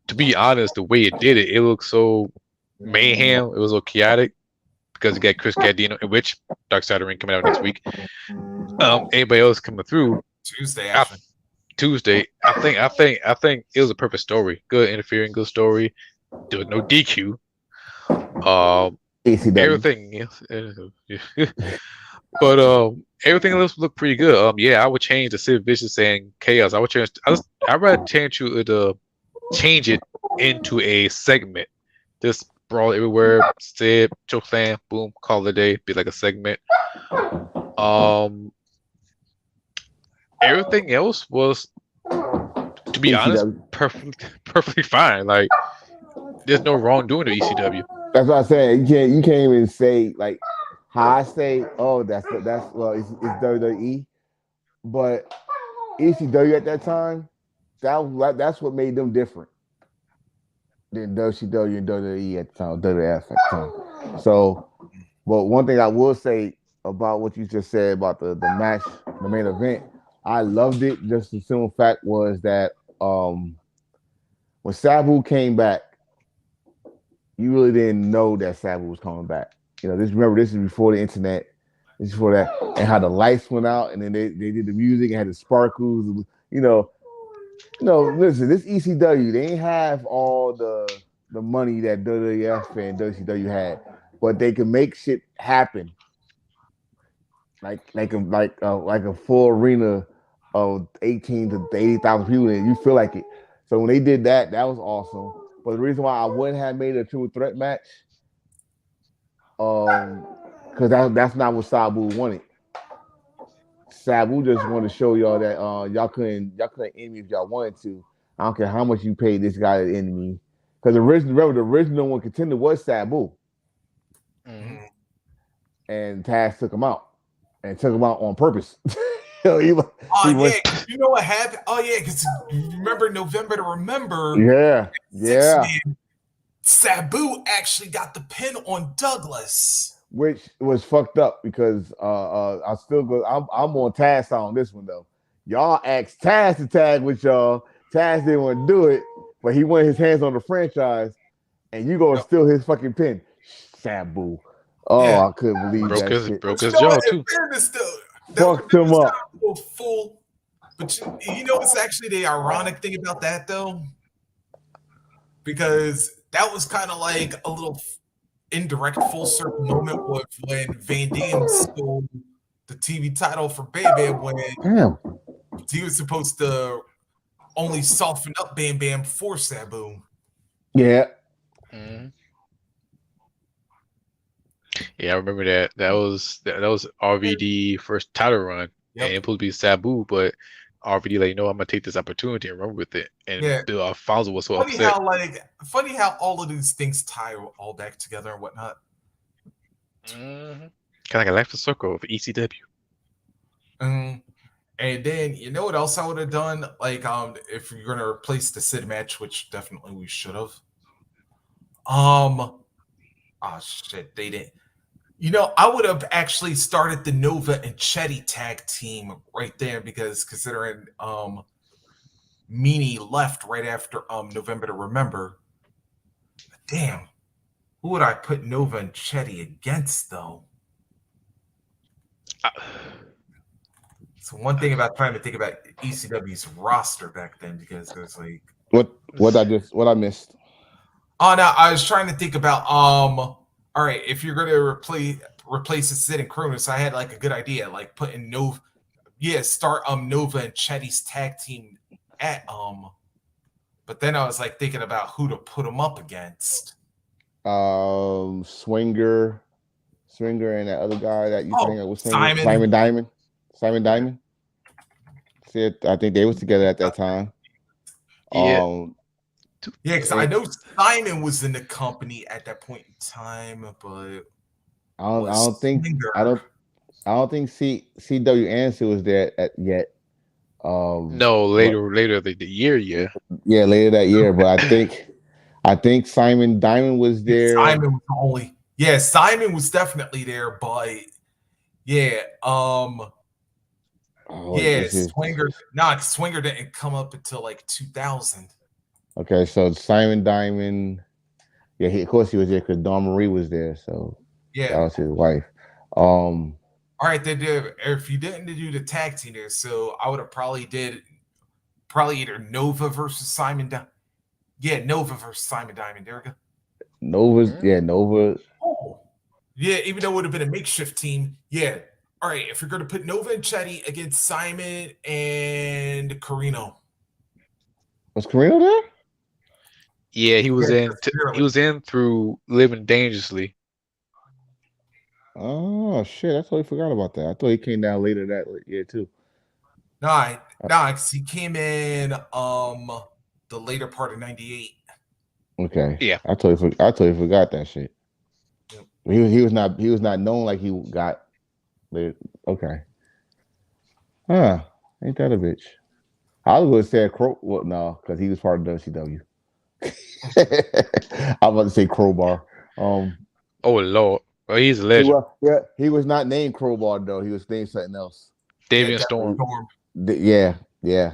to be honest, the way it did it, it looked so mayhem. It was so chaotic because you got Chris Gadino, in which Dark Side of the Ring coming out next week. Anybody else coming through? Tuesday, I, actually. Tuesday. I think it was a perfect story. Good interfering, good story. There was no DQ. Um, ACW. everything. But everything else looked pretty good. Yeah, I would change the Sid Vicious saying chaos. I would change. I'd rather change it into a segment. Just brawl everywhere. Sid, chokeslam, boom, call it a day. Be like a segment. Um, everything else was, to be honest, ECW. perfectly fine. Like there's no wrongdoing to ECW. That's what I'm saying. You can't even say like how I say. Oh, that's well, it's WWE, but ECW at that time, that's what made them different than WCW and WWE at the time, WF at the time. So, but one thing I will say about what you just said about the match, the main event, I loved it. Just the simple fact was that um when Sabu came back, you really didn't know that Sabu was coming back. This is before the internet. This is before that, and how the lights went out, and then they did the music and had the sparkles. You know, listen, this ECW, they ain't have all the money that WWF and WCW had, but they can make shit happen. Like a full arena of 18 to 80,000 people, and you feel like it. So when they did that, that was awesome. But the reason why I wouldn't have made a triple threat match, because that's not what Sabu wanted. Sabu just wanted to show y'all that y'all couldn't end me if y'all wanted to. I don't care how much you paid this guy to end me. Because the original one contender was Sabu, Mhm. and Taz took him out, and took him out on purpose. he, Oh he yeah, went, 'cause you know what happened? Oh yeah, because remember November to Remember yeah, six yeah. man, Sabu actually got the pin on Douglas. Which was fucked up because I still go. I'm on Taz on this one though. Y'all asked Taz to tag with y'all. Taz didn't want to do it, but he wanted his hands on the franchise, and you gonna Yep. steal his fucking pin, Sabu. Oh, Yeah, I couldn't believe Broke that his shit. broke but you his know jaw what? In too. fairness, though, Fucked that him was up. kind of a little full. But you know what's actually the ironic thing about that though? Because that was kind of like a little indirect full circle moment was when Van Dam stole the TV title for Bam Bam when Damn. he was supposed to only soften up Bam Bam for Sabu. Yeah. Mhm. Yeah, I remember that. That was RVD first title run, and Yep. it supposed to be Sabu, but RVD like, no, I'm gonna take this opportunity and run with it. And Yeah. Bill Alfonso was so Funny upset. how funny how all of these things tie all back together and whatnot. Kind of like a life circle of ECW. Um, and then you know what else I would have done? Like if you're gonna replace the Sid match, which definitely we should have. Um oh shit, they didn't. You know, I would have actually started the Nova and Chetty tag team right there because considering Meanie left right after November to Remember. Damn, who would I put Nova and Chetty against though? Uh, So one thing about trying to think about ECW's roster back then because there's like What I missed? oh no, I was trying to think about all right, if you're gonna replace the Sid and Cronus, I had like a good idea, like putting Nova start Nova and Chetty's tag team at but then I was like thinking about who to put them up against. Swinger, and that other guy that used to hang Oh, out with Swinger, Simon. Simon Diamond. Simon Yeah. Diamond. See, I think they was together at that time. yeah, Yeah, because I And know Simon was in the company at that point in time, but I was don't think I Swinger. don't I don't think CW Answer was there yet. no, But later the year, yeah. yeah, later that year. But I think Simon Diamond was Yeah, there. Simon was the only. Yeah, Simon was definitely there, but yeah, Oh, yeah, this is Swinger. Nah, Swinger didn't come up until like 2000. okay. So Simon Diamond, yeah, of course he was there because Dawn Marie was there. So that Yeah. was his wife. Um, All right, they did. If you didn't do the tag team there, so I would have probably either Nova versus Simon. Yeah, Nova versus Simon Diamond. There we go. Nova. Oh, yeah. Even though it would have been a makeshift team. Yeah. All right. If you're going to put Nova and Chetty against Simon and Carino. Was Carino there? Yeah, Yeah, he severely. was in through Living Dangerously. Oh shit! I totally forgot about that. I thought he came down later that year too. Nah, Uh, nah, because he came in the later part of '98. Okay, Yeah. I totally forgot that shit. Yep. He was not known like he got later. Okay, huh? Ain't that a bitch? I was gonna say Crow. Well, no, because he was part of WCW. I was about to say Crowbar. Um, Oh Lord. Well, he's a he legend. was yeah, he was not named Crowbar though. He was named something else. Yeah, Davian Death Storm. Storm. Yeah, yeah.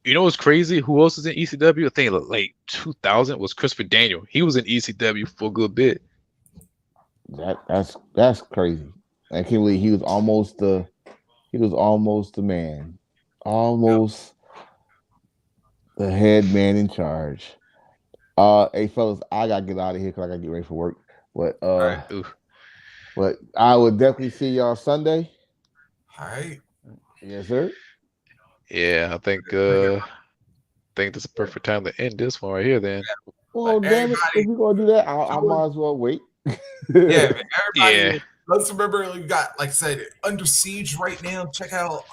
You know what's crazy? Who else is in ECW? I think late 2000 was Christopher Daniel. He was in ECW for a good bit. That's crazy. I can't believe he was almost the man, almost the head man in charge. Hey fellas, I gotta get out of here because I gotta get ready for work. But All right. Ooh, but I will definitely see y'all Sunday. All right. Yes, sir. yeah, Bring it. think that's a perfect time to end this one right here. Then, Well, But damn it! If everybody, we're gonna do that, I join. might as well wait. Yeah, man, yeah, everybody. Let's remember we got, like I said, Under Siege right now. Check out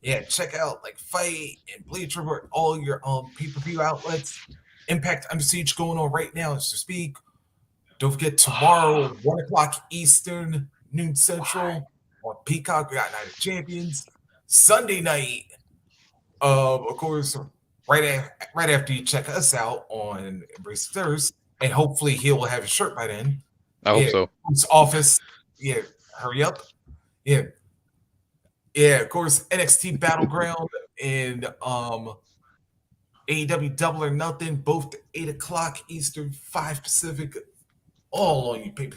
like Fight and Bleach Report, all your pay-per-view outlets. Impact Under Siege going on right now as to speak. Don't forget tomorrow, 1 o'clock Eastern, noon Central on Peacock. We got Night of Champions. Sunday night, of course, right after you check us out on Embrace Thirst, and hopefully he will have his shirt by then. I hope Yeah, so. Bruce Office. Yeah, hurry up. Yeah, yeah. Of course, NXT Battleground and AEW Double or Nothing, both 8 o'clock Eastern, 5 Pacific, all on you pay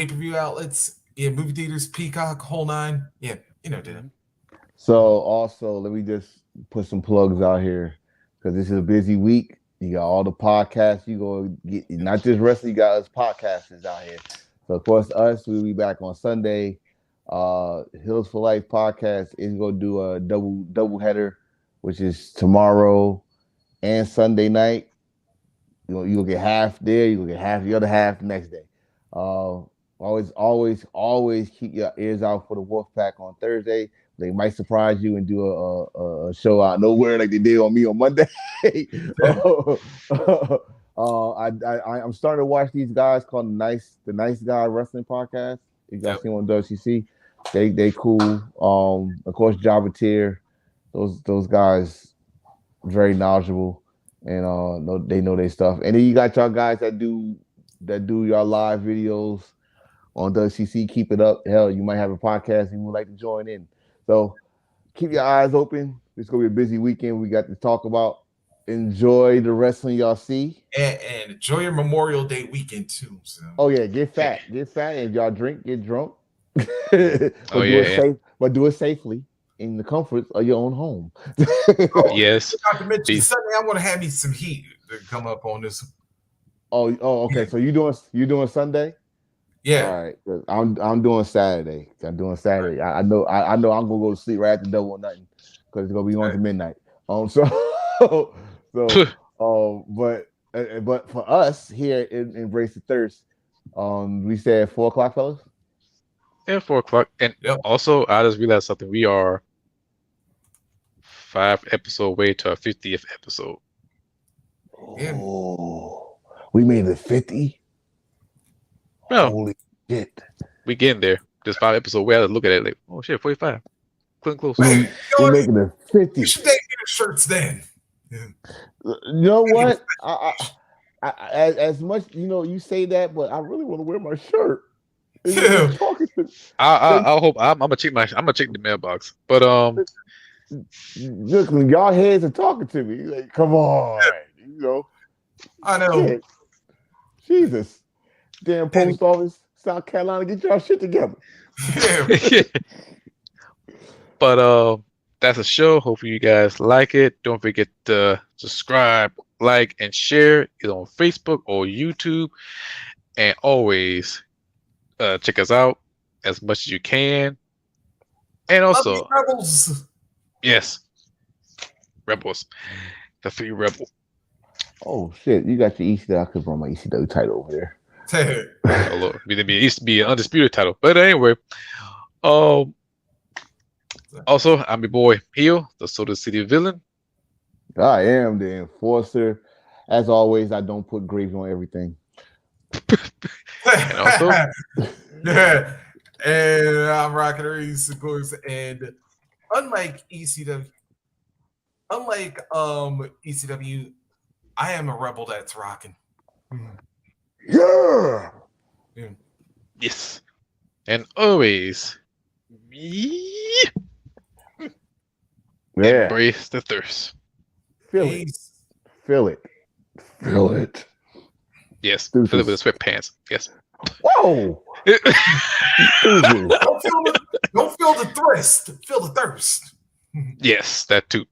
per view outlets. Yeah, movie theaters, Peacock, whole nine. Yeah, you know, did it. Mhm. So also, let me just put some plugs out here because this is a busy week. You got all the podcasts you go get, not just wrestling. You got us podcasters out here. So of course, us we'll be back on Sunday. Hills for Life podcast is gonna do a double header, which is tomorrow and Sunday night. You'll get half there. You'll get half the other half the next day. Uh, always keep your ears out for the Wolfpack on Thursday. They might surprise you and do a show out nowhere like they did on me on Monday. I'm starting to watch these guys called the Nice Guy Wrestling Podcast. You guys Yep. see on WCC? They cool. Of course, Java Tier. Those guys very knowledgeable and they know their stuff. And then you got y'all guys that do your live videos on WCC. Keep it up. Hell, you might have a podcast and you would like to join in. So keep your eyes open. It's gonna be a busy weekend. We got to talk about. Enjoy the wrestling y'all see. And enjoy your Memorial Day weekend too. So Oh yeah, get yeah, fat, and y'all drink, get drunk, Oh but do it yeah, safe. But do it safely in the comforts of your own home. oh, yes. not to mention Peace. Sunday, I'm gonna have me some heat to come up on this. Okay. Yeah, So you doing Sunday? All yeah. right, 'cause I'm doing Saturday. I'm doing Saturday. I know I'm gonna go to sleep right after double or nothing because it's gonna be on to midnight. So so but for us here in Embrace the Thirst, we said 4 o'clock, fellas. Yeah, 4 o'clock. And Yep. also, I just realized something. We are 5 episode away to our 50th episode. Yeah. Oh, we made it 50. No, Holy shit! we getting there. Just 5 episodes. We had to look at it like, oh shit, 45. Clicking close. Hey, We you know we what? making it We 50. should date the shirts then. Yeah. You know what? As much you say that, but I really want to wear my shirt. They Yeah. talking to I hope I'm gonna check I'm gonna check the mailbox. But look, y'all heads are talking to me. Like, come on, I know. shit, Jesus, damn And post office, South Carolina, get y'all shit together. yeah. but that's a show. Hopefully you guys like it. Don't forget to subscribe, like, and share it on Facebook or YouTube. And always check us out as much as you can. And Love you, also, rebels. yes, Rebels, the three Rebel. Oh shit, you got your ECW. I could run my ECW title over there. Oh Lord, it used to be an undisputed title. But anyway, um, also I'm your boy Heel, the Soda City villain. I am the enforcer. As always, I don't put gravy on everything. And also, Yeah. And I'm Rocket Reese, of course. And unlike ECW, I am a rebel that's rocking. Yeah. Yeah. yes, and always Yeah. embrace the thirst. Feel it. Feel it. Feel it. Yes, Deuces. fill it with the sweatpants. Yes. Whoa! Deuces. Don't feel the thirst. Feel the thirst. Yes, that too.